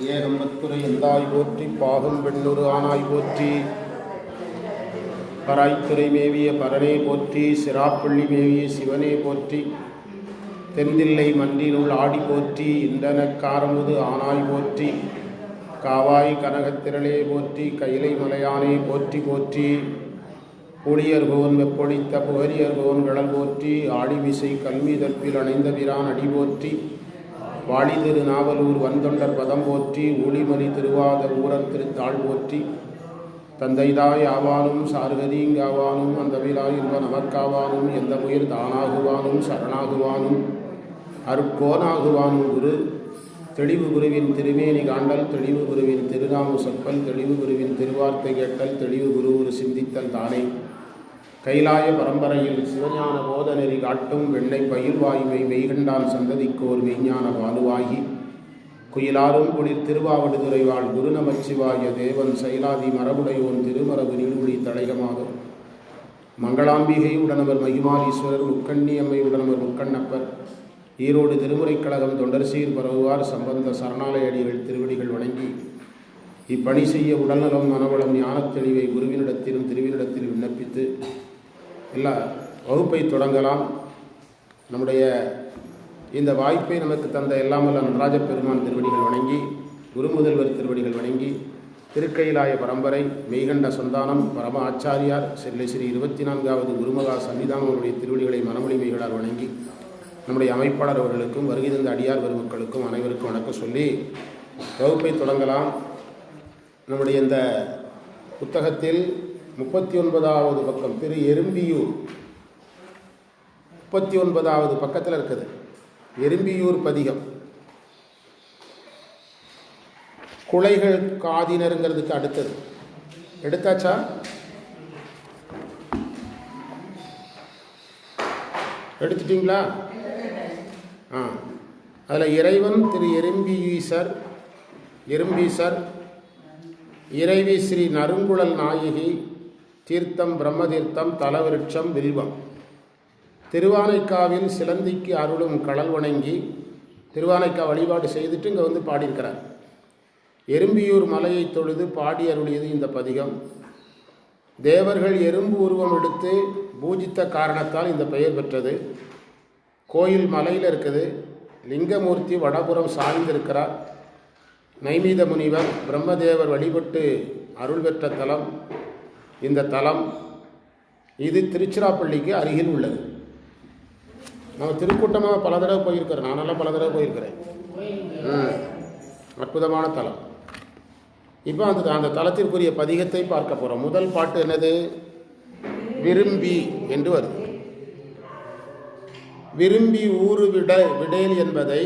ஏகம்பத்துரை எந்தாய் போற்றி பாகும் பெண்ணொரு ஆனாய் போற்றி பராய்த்துறை மேவிய பரனே போற்றி சிராப்பள்ளி மேவிய சிவனே போற்றி தென்தில்லை மன்றினுள் ஆடி போற்றி இந்தனக்காரமுது ஆனாய் போற்றி காவாய் கனகத்திரளே போற்றி கைலை மலையானே போற்றி போற்றி புளியர்கோன் வெப்பொழித்த புகரியர்கோன் கடல் போற்றி ஆடிமிசை கல்மிதற்பில் அணைந்த பிரான் அடி போற்றி வாழி திரு நாவலூர் வந்தொண்டர் பதம் போற்றி ஊழிமலி திருவாத ஊரர் திருத்தாள் போற்றி தந்தைதாய் ஆவானும் சார்கதீங்காவானும் அந்தவிழாய் இன்ப நமக்காவானும் எந்த உயிர் தானாகுவானும் சரணாகுவானும் அருட்கோனாகுவானும் குரு தெளிவு குருவின் திருமேனி காண்டல் தெளிவு குருவின் திருநாமு சொற்பல் தெளிவு குருவின் திருவார்த்தை கேட்டல் தெளிவு குரு ஒரு சிந்தித்தல் தானே கைலாய பரம்பரையில் சிவஞான போத நெறி காட்டும் வெண்ணை பயில்வாய்மை மெய்கண்டான் சந்ததிக்கோர் மெய்ஞான வாலுவாகி குயிலாரும் குளிர் திருவாவடுதுறைவாள் குரு நமச்சிவாய தேவன் சைலாதி மரபுடையோன் திருமரபு நீடுகுடி தலைகமாகும் மங்களாம்பிகை உடனவர் மகிமாலீஸ்வரர் முக்கண்ணியம்மை உடனவர் முக்கண்ணப்பர் ஈரோடு திருமுறைக் கழகம் தொண்டர் சீர் பரவுவார் சம்பந்த சரணாலய அடிகள் திருவடிகள் வணங்கி இப்பணி செய்ய உடல்நலம் மனவளம் ஞானத் தெளிவை குருவினிடத்திலும் திருவினிடத்திலும் விண்ணப்பித்து எல்லா வகுப்பை தொடங்கலாம். நம்முடைய இந்த வாய்ப்பை நமக்கு தந்த எல்லாமல்ல நடராஜ பெருமான் திருவடிகள் வணங்கி குருமுதல்வர் திருவடிகள் வணங்கி திருக்கைலாய பரம்பரை மெய்கண்ட சந்தானம் பரம ஆச்சாரியார் செல்லை ஸ்ரீ 24வது குருமகா சன்னிதானம் அவருடைய திருவடிகளை மனமொழிமைகளால் வணங்கி நம்முடைய அமைப்பாளர் அவர்களுக்கும் வருகை தந்த அடியார் பெருமக்களுக்கும் அனைவருக்கும் வணக்கம் சொல்லி வகுப்பை தொடங்கலாம். நம்முடைய இந்த புத்தகத்தில் 39வது பக்கம் திரு எறும்பியூர் 39வது பக்கத்தில் இருக்குது. எறும்பியூர் பதிகம் குலைகள் காதினருங்கிறதுக்கு அடுத்தது எடுத்தாச்சா? எடுத்துட்டீங்களா? அதில் இறைவன் திரு எறும்பீசர் இறைவி ஸ்ரீ நறுங்குழல் நாயகி தீர்த்தம் பிரம்மதீர்த்தம் தலவிருட்சம் வில்வம் திருவானைக்காவில் சிலந்திக்கு அருளும் கடல் வணங்கி திருவானைக்கா வழிபாடு செய்துட்டு இங்கே வந்து பாடியிருக்கிறார். எறும்பியூர் மலையை தொழுது பாடி அருளியது இந்த பதிகம். தேவர்கள் எறும்பு உருவம் எடுத்து பூஜித்த காரணத்தால் இந்த பெயர் பெற்றது. கோயில் மலையில் இருக்குது. லிங்கமூர்த்தி வடபுறம் சாய்ந்திருக்கிறார். நைமித முனிவர் பிரம்மதேவர் வழிபட்டு அருள் பெற்ற தலம் இந்த தலம். இது திருச்சிராப்பள்ளிக்கு அருகில் உள்ளது. நம்ம திருக்கூட்டமாக பல தடவை போயிருக்கிறோம். நானெல்லாம் பல தடவை போயிருக்கிறேன். அற்புதமான தலம். இப்போ அந்த தலத்திற்குரிய பதிகத்தை பார்க்க போகிறோம். முதல் பாட்டு என்னது? விரும்பி என்று வருது. விரும்பி ஊறு விடேல் என்பதை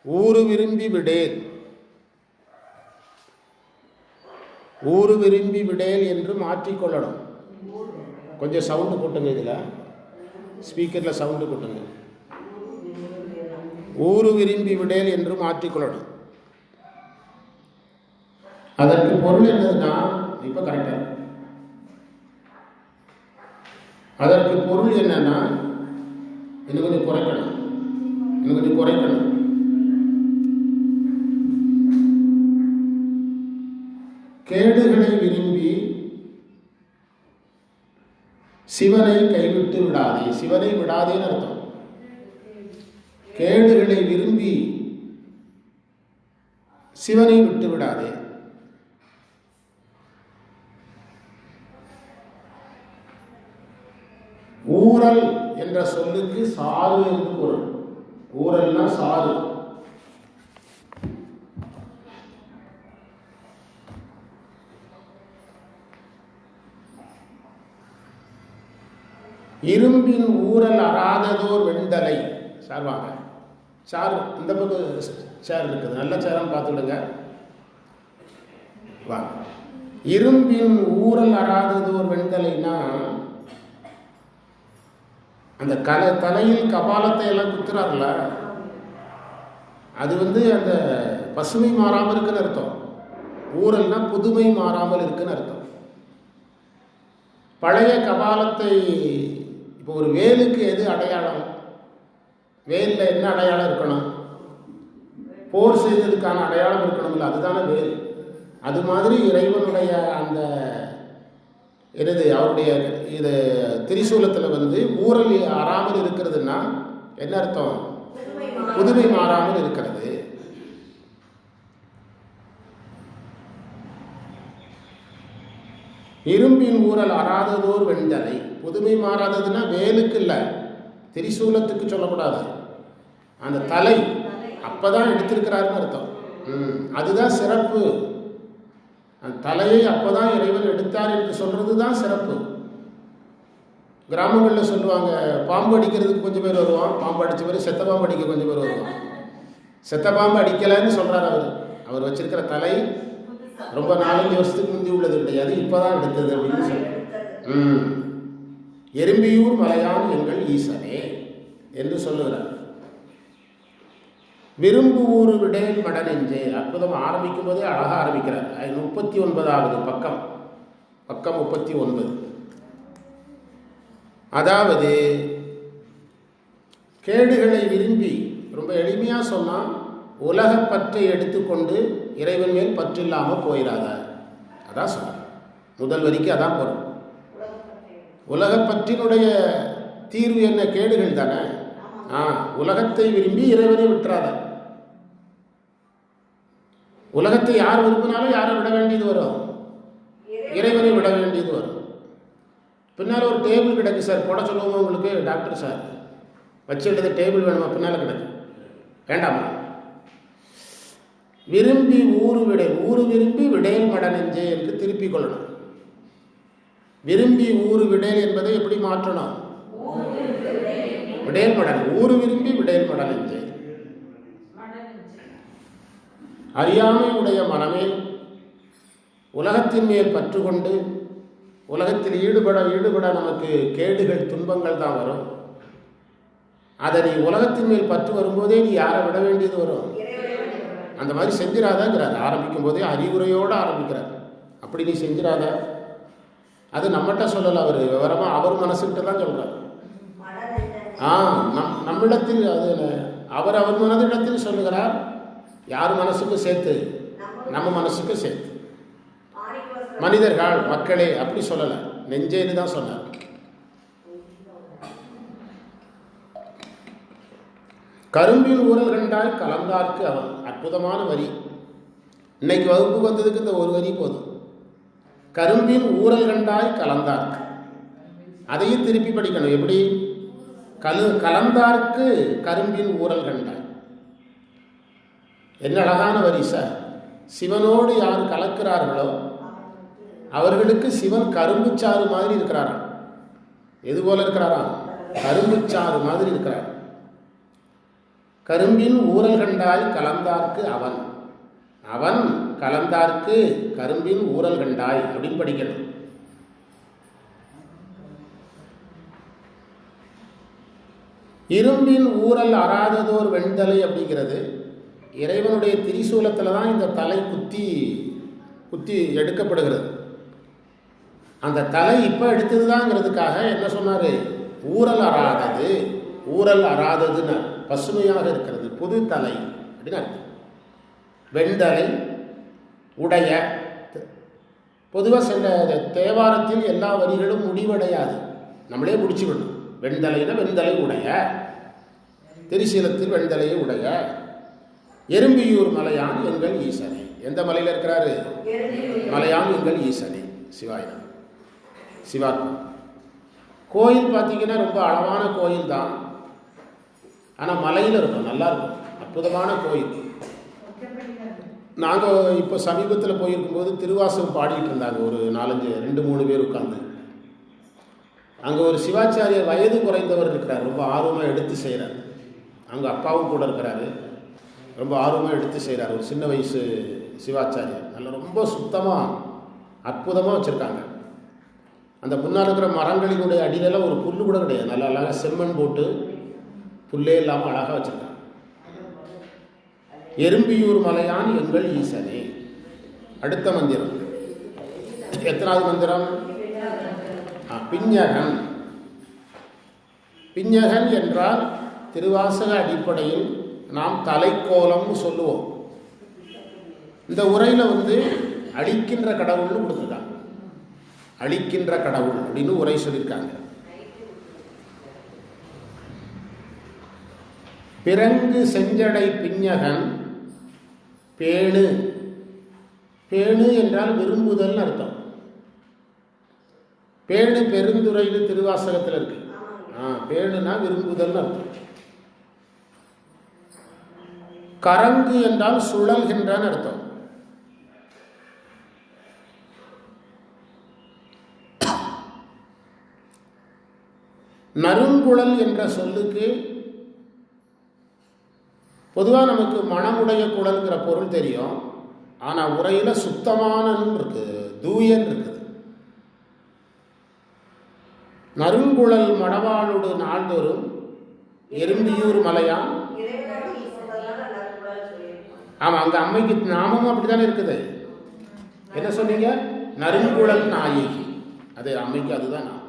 ஊறு விரும்பி விடேல், ஊறு விரும்பி விடேல் என்று மாற்றிக்கொள்ளணும். கொஞ்சம் சவுண்டு கூட்டுங்க. இதில் ஸ்பீக்கரில் சவுண்டு கூட்டுங்க. ஊறு விரும்பி விடேல் என்று மாற்றிக்கொள்ளணும். அதற்கு பொருள் என்னதுன்னா, இப்போ கரெக்டாக அதற்கு பொருள் என்னன்னா, இன்னும் கொஞ்சம் குறைக்கணும். கேடுகளை விரும்பி சிவனை கைவிட்டு விடாதே. சிவனை விடாதேன்னு அர்த்தம். கேடுகளை விரும்பி சிவனை விட்டு விடாதே. ஊரல் என்ற சொல்லுக்கு சாறு என்று பொருள். ஊரல்னா சாறு. இரும்பின் ஊரல் அறாததோர் வெண்தலை. சார் வாங்க. சார் இந்த பக்கம் சேர் இருக்குது. நல்ல சேரான்னு பார்த்துடுங்க. வாங்க. இரும்பின் ஊரல் அறாததோர் வெண்தலைன்னா அந்த தலையில் கபாலத்தை எல்லாம் குத்துறாருல, அது அந்த பசுமை மாறாமல் இருக்குன்னு அர்த்தம். ஊரல்னா புதுமை மாறாமல் இருக்குன்னு அர்த்தம். பழைய கபாலத்தை இப்போ ஒரு வேலுக்கு எது அடையாளம்? வேலில் என்ன அடையாளம் இருக்கணும்? போர் செய்ததுக்கான அடையாளம் இருக்கணும்ல, அதுதானே வேல். அது மாதிரி இறைவனுடைய அந்த அவருடைய இது திரிசூலத்தில் ஊரல் அறாமல் இருக்கிறதுன்னா என்ன அர்த்தம்? புதுமை மாறாமல் இருக்கிறது. இரும்பின் ஊரல் அறாததோர் வெண்தலை. புதுமை மாறாததுன்னா வேலுக்கு இல்லை, திரிசூலத்துக்கு சொல்லக்கூடாது. அந்த தலை அப்பதான் எடுத்திருக்கிறாருன்னு அர்த்தம். அதுதான் சிறப்பு. அந்த தலையை அப்பதான் இறைவன் எடுத்தார் என்று சொல்றது தான் சிறப்பு. கிராமங்களில் சொல்லுவாங்க, பாம்பு அடிக்கிறதுக்கு கொஞ்சம் பேர் வருவான், பாம்பு அடித்த பேர் செத்த பாம்பு அடிக்க கொஞ்சம் பேர் வருவான். செத்த பாம்பு அடிக்கலைன்னு சொல்றார் அவர் வச்சிருக்கிற தலை ரொம்ப 4-5 வருஷத்துக்கு முந்தி உள்ளது கிடையாது, இப்பதான் எடுத்தது அப்படின்னு சொல்ல. எறும்பியூர் மலையான் எங்கள் ஈசனே என்று சொல்லுகிறார். விரும்பு ஊரு விடேல் மடனெஞ்சே. அற்புதம். ஆரம்பிக்கும் போதே அழகாக ஆரம்பிக்கிறார். 39வது பக்கம் 39. அதாவது கேடுகளை விரும்பி, ரொம்ப எளிமையாக சொன்னால், உலகப்பற்றை எடுத்துக்கொண்டு இறைவன் மேல் பற்று இல்லாமல் போயிடாத. அதான் சொல்ல முதல் வரிக்கு அதான் பொருள். உலகப்பற்றினுடைய தீர்வு என்ன? கேடுகள் தானே. உலகத்தை விரும்பி இறைவனை விட்டுறாத. உலகத்தை யார் விரும்பினாலும் யாரை விட வேண்டியது வரும்? இறைவனை விட வேண்டியது வரும். பின்னால் ஒரு டேபிள் கிடக்கு சார், போட சொல்லுவோம் உங்களுக்கு, டாக்டர் சார் வச்சுக்கிட்டது டேபிள் வேணுமா? பின்னால் கிடக்கு, வேண்டாமா? விரும்பி ஊறு விடை, ஊறு விரும்பி விடையல் மடனெஞ்சே என்று திருப்பிக் கொள்ளணும். விரும்பி ஊறு விடையல் என்பதை எப்படி மாற்றணும்? விடையல் மடன். ஊறு விரும்பி விடையல் மடனெஞ்சே. அறியாமை உடைய மனமே, உலகத்தின் மேல் பற்று கொண்டு உலகத்தில் ஈடுபட நமக்கு கேடுகள் துன்பங்கள் தான் வரும். அதை நீ உலகத்தின் மேல் பற்று வரும்போதே நீ யாரை விட வேண்டியது வரும்? அந்த மாதிரி செஞ்சிடாதாங்கிறார். ஆரம்பிக்கும் போதே அறிவுரையோடு ஆரம்பிக்கிறார். அப்படி நீ செஞ்சிடாத. அது நம்மகிட்ட சொல்லலை, அவர் விவரமாக அவர் மனசுக்கிட்ட தான் சொல்கிறார். நம்மிடத்தில் அது அவர் மனதிடத்தில் சொல்லுகிறார். யார் மனசுக்கும் சேர்த்து? நம்ம மனசுக்கும் சேர்த்து. மனிதர்கள் மக்களே அப்படி சொல்லலை, நெஞ்சேன்னு தான் சொன்னார். கரும்பின் ஊரல் கண்டாய் கலந்தார்க்கு அவன். அற்புதமான வரி. இன்னைக்கு வகுப்பு வந்ததுக்கு இந்த ஒரு வரி போதும். கரும்பின் ஊரல் கண்டாய் கலந்தார்க்கு. அதையும் திருப்பி படிக்கணும். எப்படி? கலந்தார்க்கு கரும்பின் ஊரல் கண்டாய். என்ன அழகான வரி சார். சிவனோடு யார் கலக்கிறார்களோ அவர்களுக்கு சிவன் கரும்புச்சாறு மாதிரி இருக்கிறாராம். எது போல இருக்கிறாராம்? கரும்புச்சாறு மாதிரி இருக்கிறார். கரும்பின் ஊரல் கண்டாய் கலந்தார்க்கு அவன். அவன் கலந்தார்க்கு கரும்பின் ஊரல் கண்டாய் அப்படின்னு படிக்கணும். இரும்பின் ஊரல் அறாததோர் வெண்தலை அப்படிங்கிறது இறைவனுடைய திரிசூலத்தில் தான் இந்த தலை குத்தி எடுக்கப்படுகிறது. அந்த தலை இப்போ எடுத்ததுதாங்கிறதுக்காக என்ன சொன்னார்? ஊரல் அறாததுன்னு பசுமையாக இருக்கிறது, புது தலை அப்படின்னு அர்த்தம். வெண்தலை உடைய. பொதுவாக சில தேவாரத்தில் எல்லா வரிகளும் முடிவடையாது, நம்மளே முடிச்சுக்கணும். வெண்தலைனா வெண்தலை உடைய, திரிசீலத்தில் வெண்தலையை உடைய. எறும்பியூர் மலையான் எங்கள் ஈசனே. எந்த மலையில் இருக்கிறாரு? மலையான் எங்கள் ஈசனே. சிவாயிரம் சிவாத்மா கோயில் பார்த்தீங்கன்னா ரொம்ப அழகான கோயில் தான். ஆனால் மலையில் இருக்கும், நல்லா இருக்கும், அற்புதமான கோயில். நாங்கள் இப்போ சமீபத்தில் போயிருக்கும்போது திருவாசகம் பாடிட்டு இருந்தாங்க ஒரு 2-3 பேர் உட்காந்து. அங்கே ஒரு சிவாச்சாரியர் வயது குறைந்தவர் இருக்கிறார், ரொம்ப ஆர்வமாக எடுத்து செய்கிறார். அங்கே அப்பாவும் கூட இருக்கிறாரு, ரொம்ப ஆர்வமாக எடுத்து செய்கிறார். ஒரு சின்ன வயசு சிவாச்சாரியர், நல்லா ரொம்ப சுத்தமாக அற்புதமாக வச்சுருக்காங்க. அந்த முன்னால் இருக்கிற மரங்களினுடைய அடியிலெல்லாம் ஒரு புல் கூட கிடையாது, நல்லா அழகாக செம்மண் போட்டு புல்லே இல்லாமல் அழகாக வச்சுருக்காங்க. எறும்பியூர் மலையான் எங்கள் ஈசனே. அடுத்த மந்திரம் எத்தனாவது மந்திரம்? பிஞகன். பிஞகன் என்றால் திருவாசக அடிப்படையில் நாம் தலைக்கோலம்னு சொல்லுவோம். இந்த உரையில் அழிக்கின்ற கடவுள்னு கொடுத்துருக்காங்க. அழிக்கின்ற கடவுள் அப்படின்னு உரை சொல்லியிருக்காங்க. பிறங்கு செஞ்சடை பிஞகன் பேணு. பேணு என்றால் விரும்புதல் அர்த்தம். பேணு பெருந்துறைன்னு திருவாசகத்தில் இருக்கு. பேணுனா விரும்புதல் அர்த்தம். கரங்கு என்றால் சுழல்கின்றான் அர்த்தம். நறுங்குழல் என்ற சொல்லுக்கு பொதுவாக நமக்கு மனமுடைய குழல்ங்கிற பொருள் தெரியும். ஆனால் உரையில் சுத்தமான இருக்குது, தூயன் இருக்குது. நறுங்குழல் மடவாளோடு நாள்தோறும் எறும்பியூர் மலையான். ஆமாம், அங்கே அம்மைக்கு நாமமும் அப்படி தானே இருக்குது. என்ன சொன்னீங்க? நறுங்குழல் நாயகி. அது அம்மைக்கு அதுதான் நாமம்.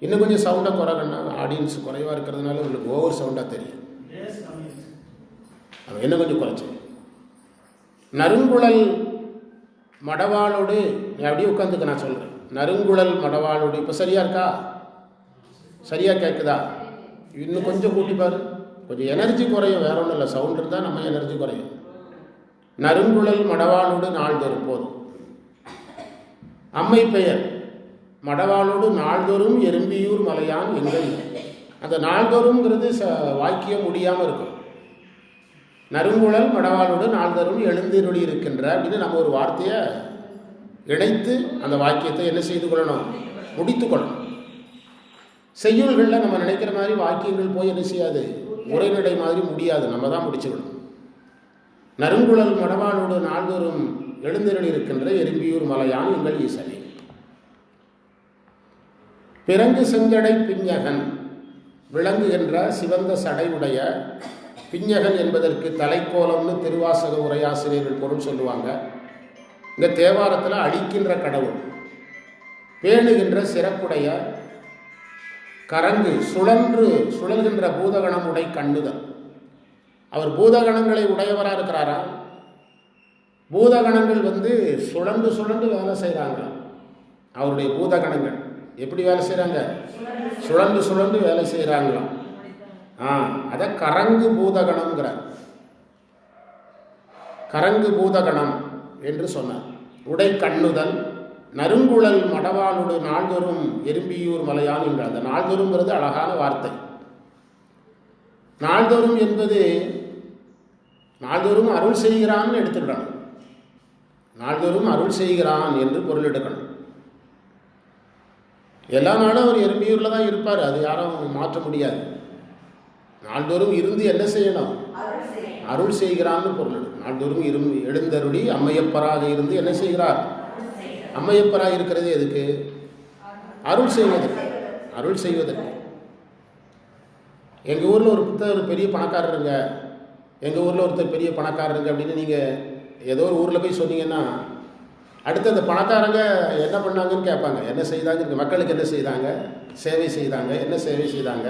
இன்னும் கொஞ்சம் சவுண்டாக குறைக்கணும்னா ஆடியன்ஸ் குறைவாக இருக்கிறதுனால உங்களுக்கு ஓவர் சவுண்டாக தெரியும். அது என்ன கொஞ்சம் குறைச்சி. நறுங்குழல் மடவாளோடு அப்படியே உட்காந்துக்க நான் சொல்கிறேன். நறுங்குழல் மடவாளோடு. இப்போ சரியா இருக்கா? சரியா கேட்குதா? இன்னும் கொஞ்சம் கூட்டிப்பார். கொஞ்சம் எனர்ஜி குறையும், வேற ஒன்றும் இல்லை. சவுண்ட் இருந்தால் நம்ம எனர்ஜி குறையும். நறுங்குழல் மடவாளோடு நாள்தோறும் போதும். அம்மை பெயர் மடவாளோடு நாள்தோறும் எறும்பியூர் மலையான் எங்கள். அந்த நாள்தோறும்ங்கிறது வாக்கியம் முடியாமல் இருக்கும். நறுங்குழல் மடவாளோடு நாள்தோறும் எழுந்திருளி இருக்கின்ற அப்படின்னு நம்ம ஒரு வார்த்தையை இணைத்து அந்த வாக்கியத்தை என்ன செய்து கொள்ளணும்? முடித்து கொள்ளணும். செய்யுள்களில் நம்ம நினைக்கிற மாதிரி வாக்கியங்கள் போய் என்ன செய்யாது, உரைநடை மாதிரி முடியாது. நம்ம தான் முடிச்சுக்கணும். நறுங்குழல் மடவாளோடு நாள்தோறும் எழுந்திருளி இருக்கின்ற எறும்பியூர் மலையான் எங்கள் ஈசனே. பிறங்கு செஞ்சடை பிஞகன். விளங்குகின்ற சிவந்த சடையுடைய. பிஞகன் என்பதற்கு தலைக்கோலம்னு திருவாசக உரையாசிரியர்கள் பொருள் சொல்லுவாங்க. இந்த தேவாரத்தில் அழிக்கின்ற கடவுள். பேணுகின்ற சிறப்புடைய. கரங்கு சுழல்கின்ற பூதகணம் உடை கண்ணுதல். அவர் பூதகணங்களை உடையவராக இருக்கிறாரா? பூதகணங்கள் சுழண்டு சுழண்டு வேலை செய்கிறாங்க. அவருடைய பூதகணங்கள் எப்படி வேலை செய்கிறாங்க? சுழண்டு சுழண்டு வேலை செய்கிறாங்களாம். அதை கரங்கு பூதகணம்ங்கிறார். கரங்கு பூதகணம் என்று சொன்னார். உடை கண்ணுதல். நறுங்குழல் மடவாளோடு நாள்தோறும் எறும்பியூர் மலையான் என்றார். அந்த நாள்தோறும்ங்கிறது அழகான வார்த்தை. நாள்தோறும் என்பது நாள்தோறும் அருள் செய்கிறான்னு எடுத்துக்கணும். நாள்தோறும் அருள் செய்கிறான் என்று பொருள் எடுக்கணும். எல்லா நாளும் அவர் எறும்பியூரில் தான் இருப்பார். அது யாரும் மாற்ற முடியாது. நாள்தோறும் இருந்து என்ன செய்யணும்? அருள் செய்கிறான்னு பொருள். நாள்தோறும் எழுந்தருளி அம்மையப்பராக இருந்து என்ன செய்கிறார்? அம்மையப்பராக இருக்கிறது எதுக்கு? அருள் செய்வதற்கு. அருள் செய்வதற்கு. எங்கள் ஊரில் ஒரு பெரிய பணக்காரருங்க, எங்கள் ஊரில் ஒருத்தர் பெரிய பணக்காரருங்க அப்படின்னு நீங்கள் ஏதோ ஒரு ஊரில் போய் சொன்னீங்கன்னா அடுத்து அந்த பணக்காரங்க என்ன பண்ணாங்கன்னு கேட்பாங்க. என்ன செய்தாங்க? மக்களுக்கு என்ன செய்தாங்க? சேவை செய்தாங்க. என்ன சேவை செய்தாங்க?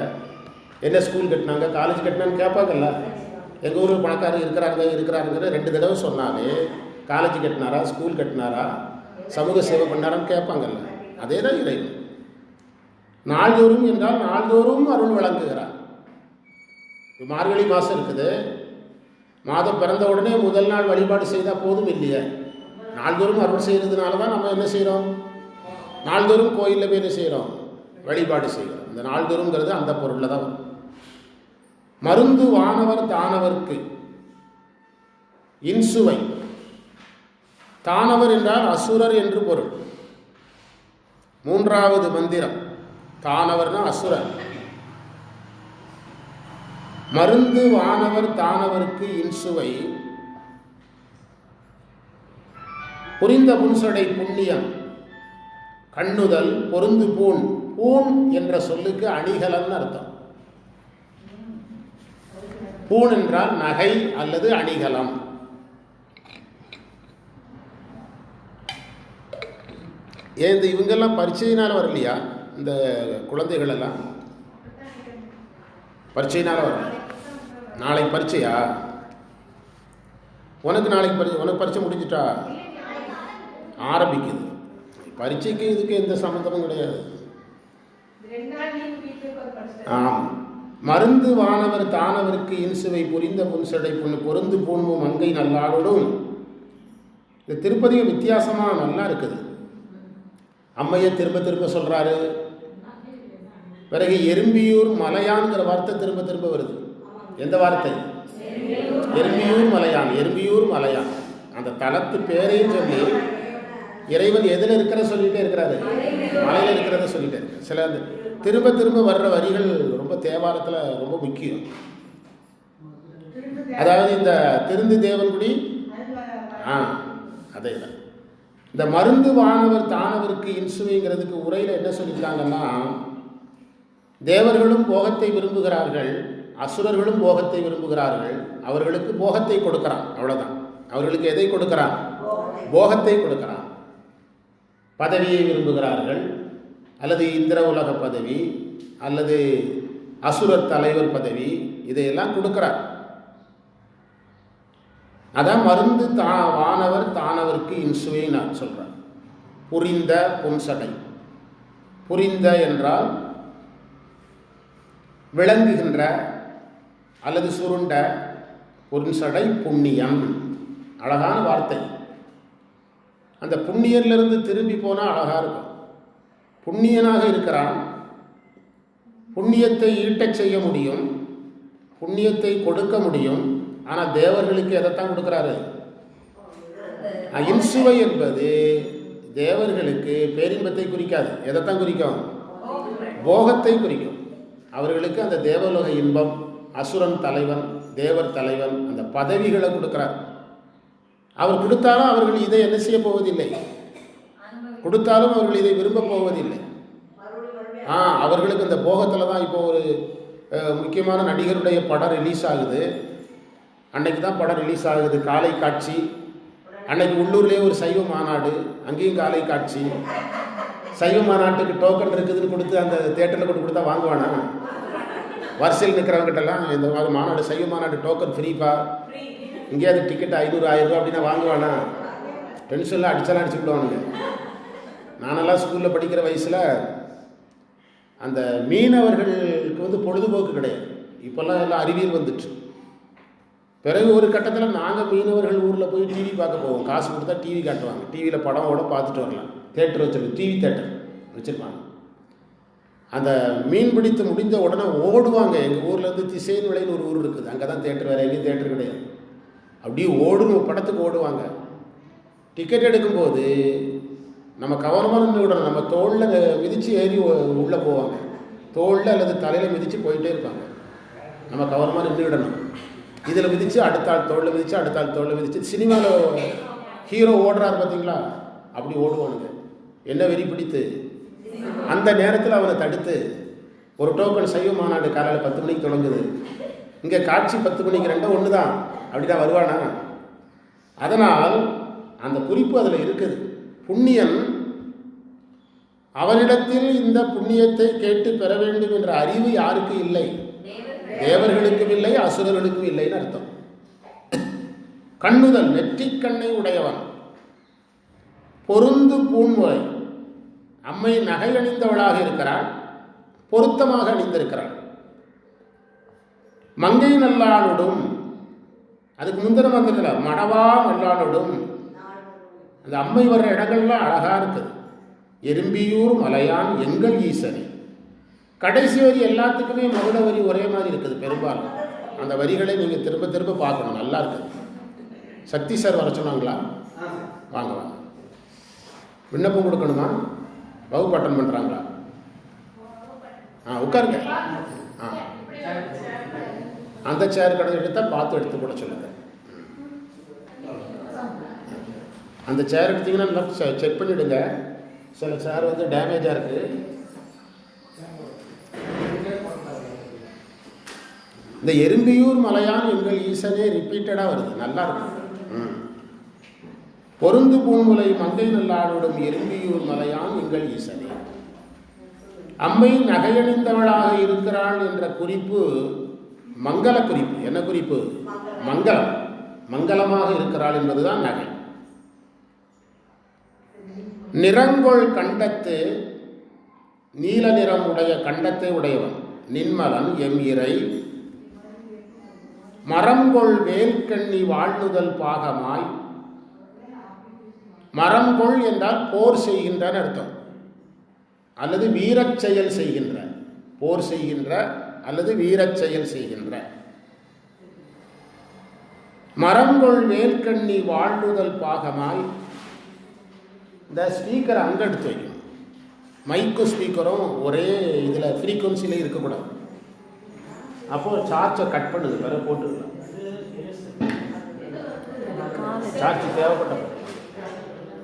என்ன ஸ்கூல் கட்டினாங்க, காலேஜ் கட்டினான்னு கேட்பாங்கல்ல. எங்கள் ஊரில் பணக்காரங்க இருக்கிறாங்கிற 2 தடவை சொன்னாலே காலேஜ் கட்டினாரா, ஸ்கூல் கட்டினாரா, சமூக சேவை பண்ணாரான்னு கேட்பாங்கல்ல. அதே தான் இறைவன். நாள்தோறும் என்றால் நாள்தோறும் அருள் வழங்குகிறார். மார்கழி மாதம் இருக்குது. மாதம் பிறந்த உடனே முதல் நாள் வழிபாடு செய்தால் போதும் இல்லையே. நாள்தோறும் அருள் செய்கிறதுனால தான் நம்ம என்ன செய்கிறோம்? நாள்தோறும் கோயிலில் போய் என்ன செய்கிறோம்? வழிபாடு செய்கிறோம். இந்த நாள்தோறும்ங்கிறது அந்த பொருளில் தான் வரும். மருந்து வானவர் தானவர்க்கு இன்சுவை. தானவர் என்றால் அசுரர் என்று பொருள். 3வது மந்திரம். தானவர்னா அசுரர். மருந்து வானவர் தானவர்க்கு இன்சுவை. புரிந்த புன்சடை புண்ணியம். கண்ணுதல் பொருந்து பூண். பூண் என்ற சொல்லுக்கு அணிகலன் அர்த்தம். பூண் என்றால் நகை அல்லது அணிகலம். ஏன் இவங்கெல்லாம் பரீட்சையினால் வரலையா? இந்த குழந்தைகள் எல்லாம் பரீட்சையினால் வரல. நாளைக்கு பரீட்சையா? உனக்கு பரீட்சை முடிஞ்சிட்டா? ஆரம்பிக்குது. பரீட்சைக்கு இதுக்கு எந்த சம்மந்தமும் கிடையாது. ஆமாம். மருந்து வானவர் தானவருக்கு இன்சுவை புரிந்த புன்சடை பொருந்து பூண்மு மங்கை நல்லாடும். இந்த திருப்பதிகம் வித்தியாசமாக நல்லா இருக்குது. அம்மையை திரும்ப திரும்ப சொல்கிறாரு. பிறகு எறும்பியூர் மலையான்கிற வார்த்தை திரும்ப திரும்ப வருது. எந்த வார்த்தை? எறும்பியூர் மலையான். எறும்பியூர் மலையான் அந்த தலத்து பேரையும் சொல்லி இறைவன் எதில் இருக்கிற சொல்லிகிட்டே இருக்கிறாரு, மலையில் இருக்கிறத சொல்லிட்டே இருக்க. சில திரும்ப திரும்ப வர்ற வரிகள் ரொம்ப தேவாரத்தில் ரொம்ப முக்கியம். அதாவது இந்த திருந்து தேவன்குடி அதே தான். இந்த மருந்து வானவர் தானவருக்கு இன்சுவைங்கிறதுக்கு உரையில் என்ன சொல்லியிருக்காங்கன்னா, தேவர்களும் போகத்தை விரும்புகிறார்கள், அசுரர்களும் போகத்தை விரும்புகிறார்கள். அவர்களுக்கு போகத்தை கொடுக்கிறான், அவ்வளோதான். அவர்களுக்கு எதை கொடுக்கிறான்? போகத்தை கொடுக்கிறான். பதவியை விரும்புகிறார்கள், அல்லது இந்திர உலக பதவி, அல்லது அசுரர் தலைவர் பதவி, இதையெல்லாம் கொடுக்கிறார். அதான் மருந்து வானவர் தானவருக்கு இன்சுவை நான் சொல்கிறேன். புரிந்த புன்சடை. புரிந்த என்றால் விளங்குகின்ற அல்லது சுருண்ட, புன்சடை புண்ணியம். அழகான வார்த்தை. அந்த புண்ணியரிலிருந்து திரும்பி போனால் அழகாக இருக்கும். புண்ணியனாக இருக்கிறான், புண்ணியத்தை ஈட்டச் செய்ய முடியும், புண்ணியத்தை கொடுக்க முடியும். ஆனால் தேவர்களுக்கு எதைத்தான் கொடுக்குறாரு? இன்சுவை என்பது தேவர்களுக்கு பேரின்பத்தை குறிக்காது. எதைத்தான் குறிக்கும்? போகத்தை குறிக்கும். அவர்களுக்கு அந்த தேவலோக இன்பம், அசுரன் தலைவன், தேவர் தலைவன், அந்த பதவிகளை கொடுக்கிறார். அவர் கொடுத்தாலும் அவர்கள் இதை என்ன செய்ய போவதில்லை, கொடுத்தாலும் அவர்கள் இதை விரும்ப போவதில்லை. அவர்களுக்கு இந்த போகத்தில் தான். இப்போ ஒரு முக்கியமான நடிகருடைய படம் ரிலீஸ் ஆகுது. அன்னைக்கு தான் படம் ரிலீஸ் ஆகுது, காலை காட்சி. அன்னைக்கு உள்ளூர்லேயே ஒரு சைவ மாநாடு, அங்கேயும் காலை காட்சி. சைவ மாநாட்டுக்கு டோக்கன் இருக்குதுன்னு கொடுத்து அந்த தேட்டரில் கொண்டு கொடுத்தா வாங்குவானா? வரிசையில் நிற்கிறவங்கிட்டலாம் இந்த மாநாடு, சைவ மாநாடு டோக்கன் ஃப்ரீப்பா, இங்கேயாவது டிக்கெட் 500-1000 ரூபா அப்படின்னா வாங்குவானா? டென்ஷனில் அடிச்செல்லாம் அடிச்சு விடுவானுங்க. நானெல்லாம் ஸ்கூலில் படிக்கிற வயசில் அந்த மீனவர்களுக்கு பொழுதுபோக்கு கிடையாது. இப்போல்லாம் எல்லாம் அறிவியல் வந்துட்டு. பிறகு ஒரு கட்டத்தில் நாங்கள் மீனவர்கள் ஊரில் போய் டிவி பார்க்க போவோம். காசு கொடுத்தா டிவி காட்டுவாங்க, டிவியில் படமோட பார்த்துட்டு வரலாம். தேட்டர் வச்சுருக்கோம், டிவி தேட்டர் வச்சுருப்பாங்க. அந்த மீன் பிடித்து முடிந்த உடனே ஓடுவாங்க. எங்கள் ஊர்லேருந்து திசைன்விளைன்னு ஒரு ஊர் இருக்குது, அங்கே தான் தேட்டர், வேறு எங்கேயும் தேட்டர் கிடையாது. அப்படியே ஓடுங்க, படத்துக்கு ஓடுவாங்க. டிக்கெட் எடுக்கும்போது நம்ம கவனமாக நின்று விடணும். நம்ம தோளில் மிதித்து ஏறி உள்ளே போவாங்க, தோளில் அல்லது தலையில் மிதித்து போயிட்டே இருப்பாங்க. நம்ம கவனமாக நின்று விடணும். இதில் மிதித்து அடுத்த ஆள் தோளில் மிதித்து, அடுத்த ஆள் தோளில் மிதித்து. சினிமாவில் ஹீரோ ஓடுறாரு பார்த்தீங்களா, அப்படி ஓடுவானுங்க. என்ன வெறி பிடித்து அந்த நேரத்தில் அவனை தடுத்து ஒரு டோக்கன் சைவ மாநாடு காலையில் 10 மணிக்கு தொடங்குது, இங்கே காட்சி 10 மணிக்கு, ரெண்டும் ஒன்று தான், அப்படிதான் வருவானா? அதனால் அந்த குறிப்பு அதில் இருக்குது. புண்ணியன் அவனிடத்தில் இந்த புண்ணியத்தை கேட்டு பெற வேண்டும் என்ற அறிவு யாருக்கு இல்லை? தேவர்களுக்கும் இல்லை, அசுரர்களுக்கும் இல்லைன்னு அர்த்தம். கண்ணுதல், நெற்றிக்கண்ணை உடையவன். பொருந்து பூண்முறை. அம்மை நகை அணிந்தவளாக இருக்கிறாள், பொருத்தமாக அணிந்திருக்கிறாள். மங்கை நல்லாளுடும். அதுக்கு முந்தின மந்திரத்தில் மடவா நல்லாளுடும். அந்த அம்மை வர்ற இடங்கள்லாம் அழகா இருக்குது. எறும்பியூர் மலையான் எங்கள் ஈசனே. கடைசி வரி எல்லாத்துக்குமே முதல வரி ஒரே மாதிரி இருக்குது பெரும்பாலும். அந்த வரிகளை நீங்கள் திரும்ப திரும்ப பார்க்கணும், நல்லா இருக்குது. சக்தி சார் வர சொன்னாங்களா? வாங்க வாங்க. விண்ணப்பம் கொடுக்கணுமா? வகுப்பு அட்டன் பண்ணுறாங்களா? உட்காருங்க. அந்த சேர் கடை எடுத்தால் பார்த்து எடுத்து கூட சொல்லுங்க. அந்த சேர் எடுத்தீங்கன்னா நல்லா செக் பண்ணிவிடுங்க. சில சேர் டேமேஜாக இருக்குது. இந்த எறும்பியூர் மலையான் எங்கள் ஈசனே ரிப்பீட்டடாக வருது, நல்லா இருக்கு. பொருந்து பூங்குலை மங்கை நல்லாடுடும் எறும்பியூர் மலையான் எங்கள் ஈசனே. அம்மை நகையணிந்தவளாக இருக்கிறாள் என்ற குறிப்பு மங்கள குறிப்பு. என்ன குறிப்பு? மங்களம். மங்களமாக இருக்கிறாள் என்பதுதான் நகை. நிறங்கொள் கண்டத்து, நீல நிறம் உடைய கண்டத்தை உடையவன் நின்மலன் எம் இறை. மரங்கொள் வேல்கண்ணி வாழ்நுதல் பாகமாய். மரங்கொள் என்றால் போர் செய்கின்ற அர்த்தம், அல்லது வீரச் செயல் செய்கின்ற, போர் செய்கின்ற அல்லது வீரச் செயல் செய்கின்ற. மரங்கொள் வேல்கண்ணி வாழ்நுதல் பாகமாய். இந்த ஸ்பீக்கரை அங்கே எடுத்து வைக்கணும். மைக்கும் ஸ்பீக்கரும் ஒரே இதில் ஃப்ரீக்குவன்சியில் இருக்கக்கூடாது. அப்போது சார்ஜை கட் பண்ணுது, வேற போட்டுக்கலாம். சார்ஜ் தேவைப்பட்ட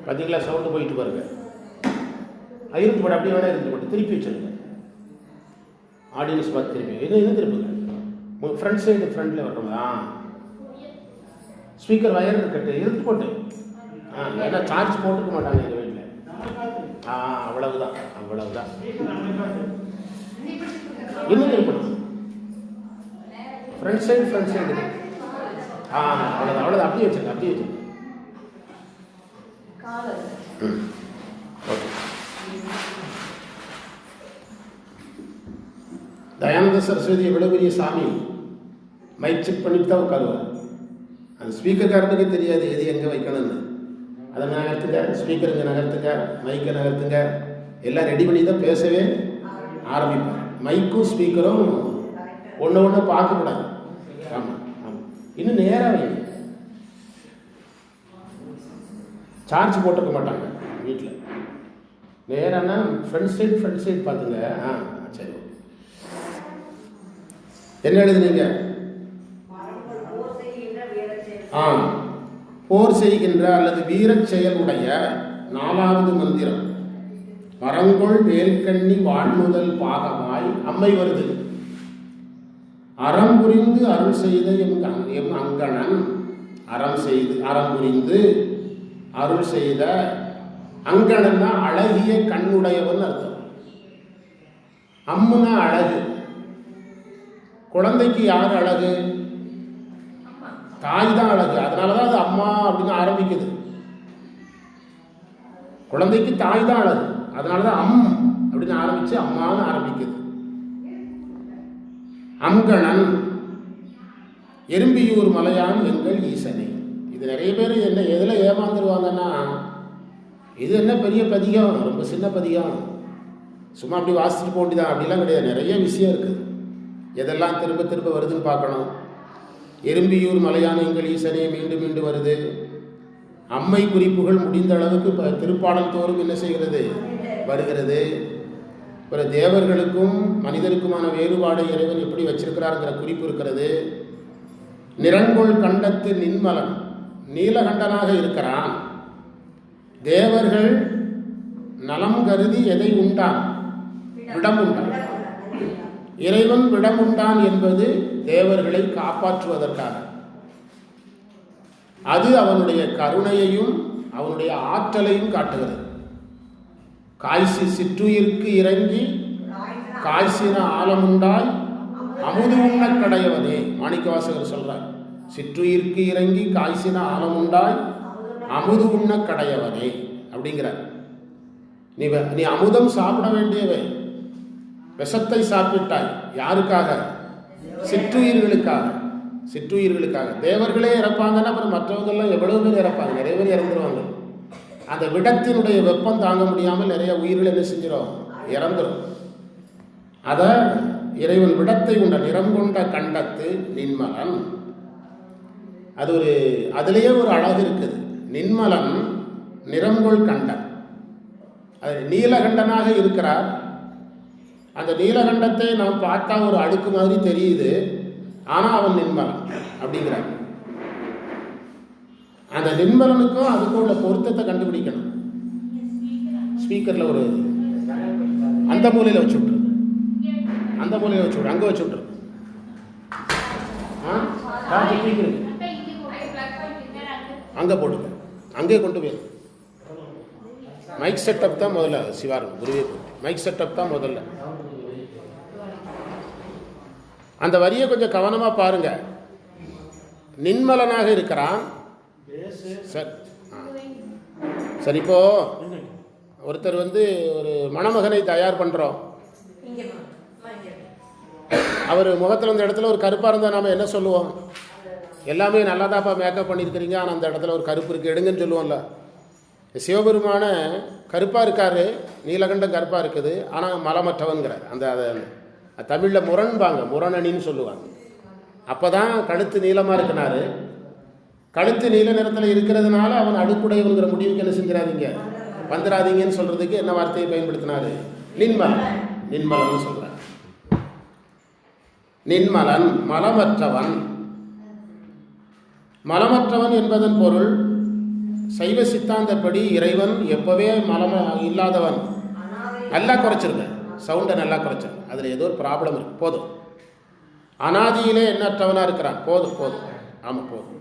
பார்த்தீங்களா, சவுண்டு போயிட்டு பாருங்க. இருந்து போட்டு அப்படியே வேணா இருந்து போட்டு திருப்பி வச்சுருங்க. ஆடியன்ஸ் பார்த்து திருப்பி இது திருப்புங்க. ஃப்ரண்ட் சைடு ஃப்ரண்ட்டில் வரணுங்களா? ஸ்பீக்கர் வயர் இருக்கட்டு இருந்து போட்டு. ஏன்னா சார்ஜ் போட்டுக்க மாட்டாங்க எங்கள் வீட்டில். அவ்வளவுதான் அவ்வளவுதான். இன்னும் திருப்பணும். ஃப்ரண்ட் சைடு அவ்வளோதான் அவ்வளோதான். அப்படியே வச்சுருங்க அப்படியே வச்சுருங்க. ஓகே. தயானந்த சரஸ்வதி எவ்வளோ பெரிய சாமி, மைக் செக் பண்ணிட்டு தான் உட்காருவார். அந்த ஸ்பீக்கர்காரனுக்கு தெரியாது எது எங்கே வைக்கணும்னு. அதை நகர்த்துங்க, ஸ்பீக்கர் இங்கே நகர்த்துங்க, மைக்கை நகர்த்துங்க, எல்லாம் ரெடி பண்ணி தான் பேசவே ஆரம்பிப்பார். மைக்கும் ஸ்பீக்கரும் ஒன்று பார்க்கக்கூடாது. ஆமாம் ஆமாம். இன்னும் நேராக வைங்க. சார்ஜ் போட்டுக்க மாட்டாங்க வீட்டில். நேரானா ஃப்ரண்ட் சைடு பார்த்துங்க. சரி. என்ன எழுதுனீங்க? போர் செய்கின்ற அல்லது வீரச் செயலுடைய 4வது மந்திரம். மரங்கொள் வேல்கண்ணி வாழ்நுதல் பாகமாய். அம்மை வருது. அறம் புரிந்து அருள் செய்த எம் அங்கணன். அறம் புரிந்து அருள் செய்த அங்கணன்னா அழகிய கண்ணுடையவன் அர்த்தம். அம்முனா அழகு. குழந்தைக்கு யார் அழகு? தாய் தான் அழகு. அதனாலதான் அது அம்மா அப்படின்னு ஆரம்பிக்குது. குழந்தைக்கு தாய் தான் அழகு. அதனாலதான் அப்படின்னு ஆரம்பிச்சு அம்மான்னு ஆரம்பிக்குது. அங்கணன் எறும்பியூர் மலையான் எங்கள் ஈசனை. இது நிறைய பேர் என்ன எதில் ஏமாந்துருவாங்கன்னா, இது என்ன பெரிய பதிகம், ரொம்ப சின்ன பதிகம், சும்மா அப்படி வாசிச்சுட்டு போட்டிதான் அப்படிலாம் கிடையாது. நிறைய விஷயம் இருக்குது. எதெல்லாம் திரும்ப திரும்ப வருதுன்னு பார்க்கணும். எறும்பியூர் மலையான எங்கள் ஈசனே மீண்டும் மீண்டும் வருது. அம்மை குறிப்புகள் முடிந்த அளவுக்கு இப்போ திருப்பாடல் தோறும் என்ன செய்கிறது, வருகிறது. அப்புறம் தேவர்களுக்கும் மனிதருக்குமான வேறுபாடு இறைவன் எப்படி வச்சிருக்கிறாருங்கிற குறிப்பு இருக்கிறது. நிறங்கொள் கண்டத்து நின்மலன், நீலகண்டனாக இருக்கிறான். தேவர்கள் நலம் கருதி எதை உண்டான்? விடம் உண்டான். இறைவன் விடம் உண்டான் என்பது தேவர்களை காப்பாற்றுவதற்காக. அது அவனுடைய கருணையையும் அவனுடைய ஆற்றலையும் காட்டுகிறது. காய்ச்சி சிற்றுயிருக்கு இறங்கி காய்ச்சின ஆலமுண்டாய் அமுது உண்ண கடையவனே. மாணிக்கவாசகர் சொல்றார், சிற்றுயிருக்கு இறங்கி காய்ச்சின ஆலமுண்டாய் அமுது உண்ண கடையவனே அப்படிங்கிறார். நீ அமுதம் சாப்பிட வேண்டியவை, விஷத்தை சாப்பிட்டாய். யாருக்காக? சிற்றுயிர்களுக்காக. சிற்றுயிர்களுக்காக. தேவர்களே இறப்பாங்கன்னா அப்புறம் மற்றவங்கெல்லாம் எவ்வளவு பேர் இறப்பாங்க, நிறைய பேர் இறந்துருவாங்க. அந்த விடத்தினுடைய வெப்பம் தாங்க முடியாமல் நிறைய உயிர்கள் என்ன செஞ்சிடும், இறந்துடும். அத இறைவன் விடத்தை உண்ட நிறம் கொண்ட கண்டத்து நின்மலன். அது ஒரு அதுலேயே ஒரு அழகு இருக்குது. நின்மலன் நிறங்கொள் கண்டன். அது நீலகண்டனாக இருக்கிறார். அந்த நீலகண்டத்தை நாம் பார்த்தா ஒரு அடுக்கு மாதிரி தெரியுது, ஆனால் அவன் நின்மலன் அப்படிங்கிறார். அந்த நின்மலனுக்கும் அதுக்கும் உள்ள பொருத்தத்தை கண்டுபிடிக்கணும். ஸ்பீக்கரில் ஒரு அந்த மூலையில் வச்சு விட்ரு, அந்த மூலையில் வச்சு விட்ரு, அங்கே வச்சு விட்ரு. அங்கே போடுங்க, அங்கே கொண்டு போய். மைக் செட்டப் தான் முதல்ல. சிவாரம் குருவே மைக் செட்டப் தான் முதல்ல. அந்த வரியை கொஞ்சம் கவனமாக பாருங்க. நின்மலனாக இருக்கிறான். சரி சரி, இப்போ ஒருத்தர் ஒரு மணமகனை தயார் பண்ணுறோம். அவர் முகத்தில் அந்த இடத்துல ஒரு கருப்பாக இருந்தால் நாம் என்ன சொல்லுவோம்? எல்லாமே நல்லா தான்ப்பா மேக்கப் பண்ணியிருக்கிறீங்க, ஆனால் அந்த இடத்துல ஒரு கருப்பு இருக்குது, எடுங்கன்னு சொல்லுவோம்ல. சிவபெருமான கருப்பாக இருக்கார், நீலகண்டம் கருப்பாக இருக்குது, ஆனால் மலமற்றவன்கிறார். அந்த தமிழில் முரண்பாங்க, முரணணின்னு சொல்லுவாங்க. அப்போ தான் கழுத்து நீளமாக இருக்கிறாரு. கழுத்து நீல நிறத்தில் இருக்கிறதுனால அவன் அடுக்குடையவங்கிற முடிவுக்கு என்ன செஞ்சிடாதீங்க, வந்துடாதீங்கன்னு சொல்கிறதுக்கு என்ன வார்த்தையை பயன்படுத்தினார்? நின்மலன். நின்மலன் சொல்கிறார். நின்மலன் மலமற்றவன். மலமற்றவன் என்பதன் பொருள் சைவ சித்தாந்தப்படி இறைவன் எப்போவே இல்லாதவன். நல்லா குறைச்சிருங்க, சவுண்டை நல்லா குறைச்சிருங்க. அதில் ஏதோ ஒரு ப்ராப்ளம் இருக்குது. போதும். அனாதியிலே எண்ணற்றவனாக இருக்கிறான். போதும் போதும், ஆமாம் போதும்.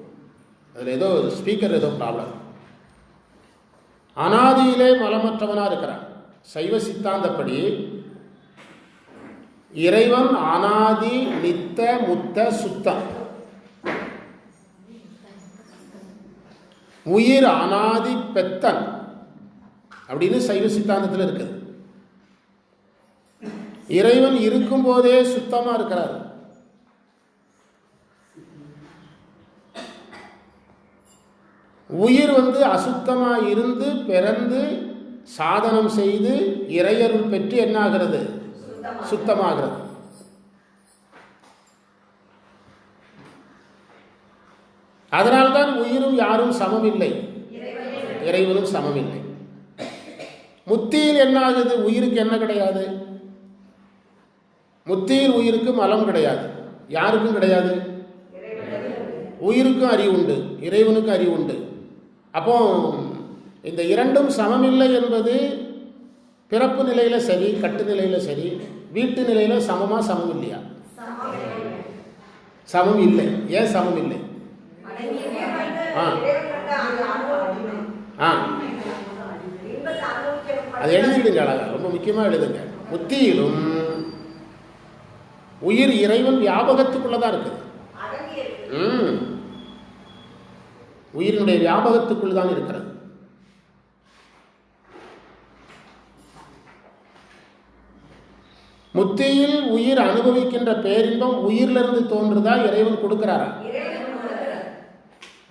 அதில் ஏதோ ஸ்பீக்கர் ஏதோ ப்ராப்ளம். அனாதியிலே மலமற்றவனாக இருக்கிறான். சைவ சித்தாந்தப்படி இறைவன் அனாதி நித்த முத்த சுத்தம். உயிர் அனாதி பெத்தன் அப்படின்னு சைவ சித்தாந்தத்தில் இருக்குது. இறைவன் இருக்கும் போதே சுத்தமா இருக்கிறார். உயிர் அசுத்தமா இருந்து பிறந்து சாதனம் செய்து இறையருள் பெற்று என்ன ஆகிறது? சுத்தமாகிறது. அதனால்தான் உயிரும் யாரும் சமம் இல்லை, இறைவனும் சமம் இல்லை. முத்தியில் என்ன ஆகுது? உயிருக்கு என்ன கிடையாது? முத்தியில் உயிருக்கு மலம் கிடையாது. யாருக்கும் கிடையாது? உயிருக்கும் அறிவு உண்டு, இறைவனுக்கும் அறிவு உண்டு. அப்போ இந்த இரண்டும் சமமில்லை என்பது பிறப்பு நிலையில சரி, கட்டு நிலையில சரி, வீட்டு நிலையில சமமா? சமம் இல்லையா? சமம் இல்லை. ஏன் சமம் இல்லை? அது எழுதிடுங்க, அழகா, ரொம்ப முக்கியமா எழுதுங்க. முத்தியிலும் உயிர் இறைவன் வியாபகத்துக்குள்ளதான் இருக்குது. உயிரினுடைய வியாபகத்துக்குள் தான் இருக்கிறது. முத்தியில் உயிர் அனுபவிக்கின்ற பேரின்பம் உயிரிலிருந்து தோன்றுதா, இறைவன் கொடுக்கிறாரா?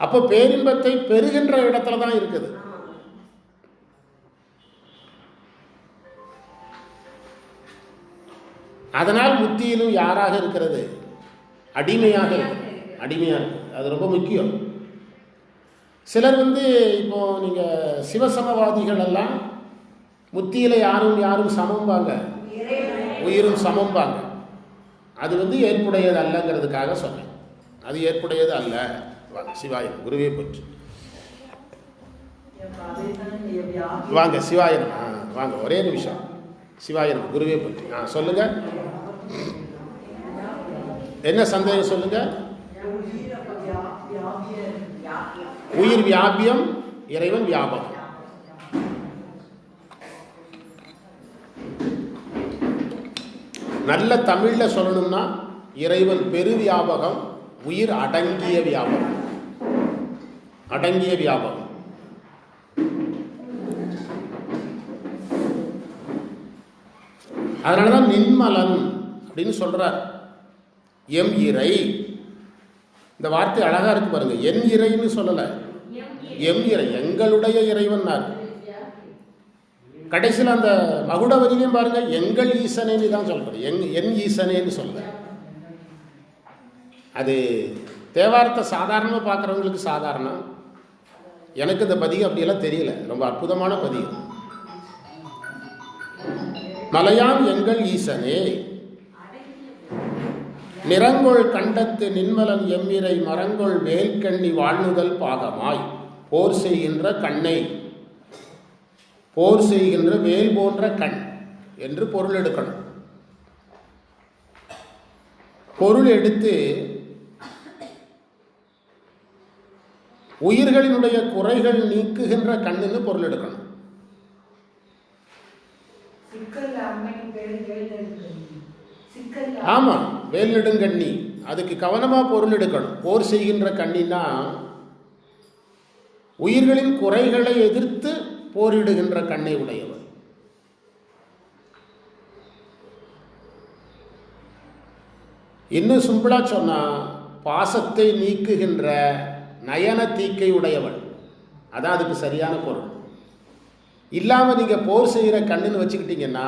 அப்போ பேரின்பத்தை பெறுகின்ற இடத்துல தான் இருக்குது. அதனால் முத்தியிலும் யாராக இருக்கிறது? அடிமையாக இருக்கு. அடிமையாக இருக்கு. அது ரொம்ப முக்கியம். சிலர் இப்போ நீங்க சிவசமவாதிகள் எல்லாம் முத்தியில யாரும் சமம்பாங்க, உயிரும் சமம்பாங்க. அது ஏற்புடையது அல்லங்கிறதுக்காக சொன்னேன். அது ஏற்புடையது அல்ல. சிவாயனம். குருவே போச்சு. வாங்க சிவாயனம். வாங்க, ஒரே நிமிஷம். சிவாயனம். குருவே போச்சு. சொல்லுங்க, என்ன சந்தேகம் சொல்லுங்க. உயிர் வியாபியம், இறைவன் வியாபகம். நல்ல தமிழ்ல சொல்லணும்னா இறைவன் பெரு வியாபகம், உயிர் அடங்கிய வியாபகம். அடங்கிய வியாபகம். அதனாலதான் நின்மலன் அப்படின்னு சொல்றார். எம் இறை. இந்த வார்த்தை அழகா இருக்கு பாருங்க. என் இறைன்னு சொல்லல, எம் இறை, எங்களுடைய இறைவன். கடைசியில் அந்த மகுடவதிலையும் பாருங்க, எங்கள் ஈசனேன்னு தான் சொல்றாரு, என் ஈசனேன்னு சொல்ல. அது தேவாரத்தை சாதாரணமாக பார்க்குறவங்களுக்கு சாதாரணம். எனக்கு இந்த பதிகம் அப்படியெல்லாம் தெரியல. ரொம்ப அற்புதமான பதிகம். மலையான் எங்கள் ஈசனே, நிறங்கொள் கண்டத்து நின்மலன் எம்மிரை மரங்கொள் வேல்கண்ணி வாழ்நுதல் பாகமாய் போர் செய்கின்ற கண்ணை, போர் செய்கின்ற வேல் போன்ற கண் என்று பொருள் எடுக்கணும். பொருள் எடுத்து உயிர்களினுடைய குறைகள் நீக்குகின்ற கண்ணுன்னு பொருள் எடுக்கணும். ஆமாம், வேல் நெடுங்கண்ணி. அதுக்கு கவனமாக பொருள் எடுக்கணும். போர் செய்கின்ற கண்ணின்னா உயிர்களின் குறைகளை எதிர்த்து போரிடுகின்ற கண்ணை உடையவர். இன்னும் சிம்பிளா சொன்னா பாசத்தை நீக்குகின்ற நயன தீக்கை உடையவள். அதான் அதுக்கு சரியான பொருள். இல்லாமல் நீங்கள் போர் செய்கிற கண்ணுன்னு வச்சுக்கிட்டீங்கன்னா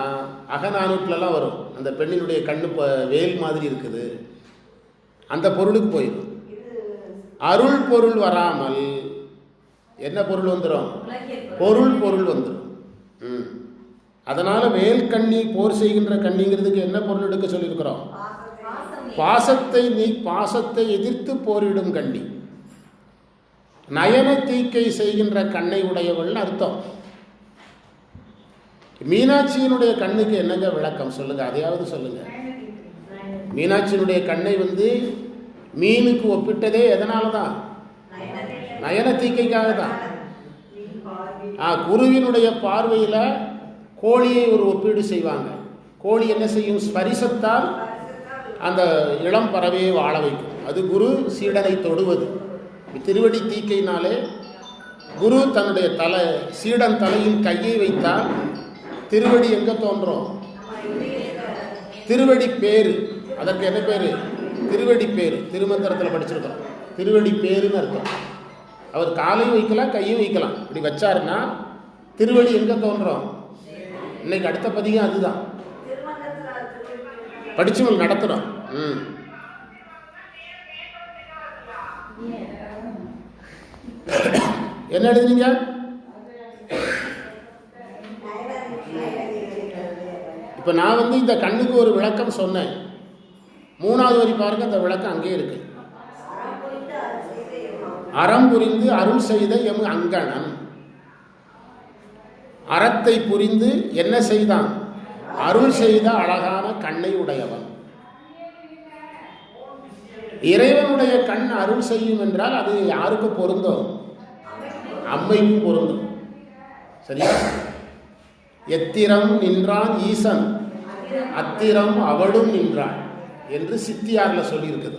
அகநானூற்றுலலாம் வரும், அந்த பெண்ணினுடைய கண்ணு வேல் மாதிரி இருக்குது, அந்த பொருளுக்கு போயிடும். அருள் பொருள் வராமல் என்ன பொருள் வந்துடும்? பொருள் வந்துடும். அதனால வேல் கண்ணி போர் செய்கின்ற கண்ணிங்கிறதுக்கு என்ன பொருள் எடுக்க சொல்லியிருக்கிறோம்? பாசத்தை எதிர்த்து போரிடும் கண்ணி, நயன தீக்கை செய்கின்ற கண்ணை உடையவள் அர்த்தம். மீனாட்சியினுடைய கண்ணுக்கு என்னங்க விளக்கம் சொல்லுங்க, அதையாவது சொல்லுங்க. மீனாட்சியினுடைய கண்ணை மீனுக்கு ஒப்பிட்டதே எதனால தான்? நயன தீக்கைக்காக தான். குருவினுடைய பார்வையில் கோழியை ஒரு ஒப்பீடு செய்வாங்க. கோழி என்ன செய்யும்? ஸ்பரிசத்தால் அந்த இளம் பறவையை வாழ வைக்கும். அது குரு சீடனை தொடுவது. திருவடி தீக்கையினாலே குரு தன்னுடைய சீடன் தலையில் கையை வைத்தால் திருவடி எங்க தோன்றும்? திருவடி பேரு. அதற்கு என்ன பேரு? திருவடி பேரு. திருமந்திரத்தில் படிச்சிருக்கிறோம். திருவடி பேருன்னு அர்த்தம். அவர் காலையும் வைக்கலாம், கையும் வைக்கலாம். இப்படி வச்சாருன்னா திருவடி எங்க தோன்றும்? இன்னைக்கு அடுத்த பதிகம் அதுதான் படிச்சு நடத்துறோம். என்ன எழுதுனீங்க? இப்ப நான் இந்த கண்ணுக்கு ஒரு விளக்கம் சொன்னேன். 3வது வரி பாருங்க, அந்த விளக்கம் அங்கே இருக்கு. அறம் புரிந்து அருள் செய்த எம் அங்கணன். அறத்தை புரிந்து என்ன செய்தான்? அருள் செய்த அழகான கண்ணை உடையவன். இறைவனுடைய கண் அருள் செய்யும் என்றால் அது யாருக்கு பொருந்தும்? அம்மைக்கும் பொருந்தும். சரியா? எத்திரம் நின்றான் ஈசன், அத்திரம் அவளும் நின்றான் என்று சித்தியார்ல சொல்லியிருக்குது.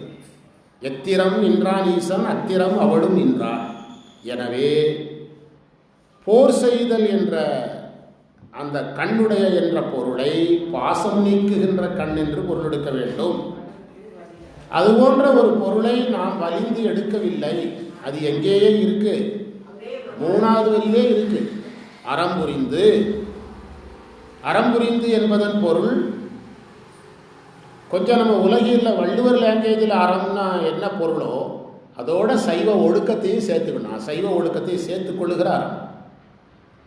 எத்திரம் நின்றான் ஈசன், அத்திரம் அவளும் நின்றான். எனவே போர் செய்தல் என்ற அந்த கண்ணுடைய என்ற பொருளை பாசம் நீக்குகின்ற கண் என்று பொருள் எடுக்க வேண்டும். அதுபோன்ற ஒரு பொருளை நாம் வலிந்து எடுக்கவில்லை. அது எங்கேயே இருக்கு? 3வது வரியிலே இருக்கு. அறம் புரிந்து என்பதன் பொருள் கொஞ்சம் நம்ம உலகில் வள்ளுவர் லாங்குவேஜில் அறம்னா என்ன பொருளோ அதோட சைவ ஒழுக்கத்தையும் சேர்த்துக்கணும். சைவ ஒழுக்கத்தையும் சேர்த்துக் கொள்ளுகிற அறம்.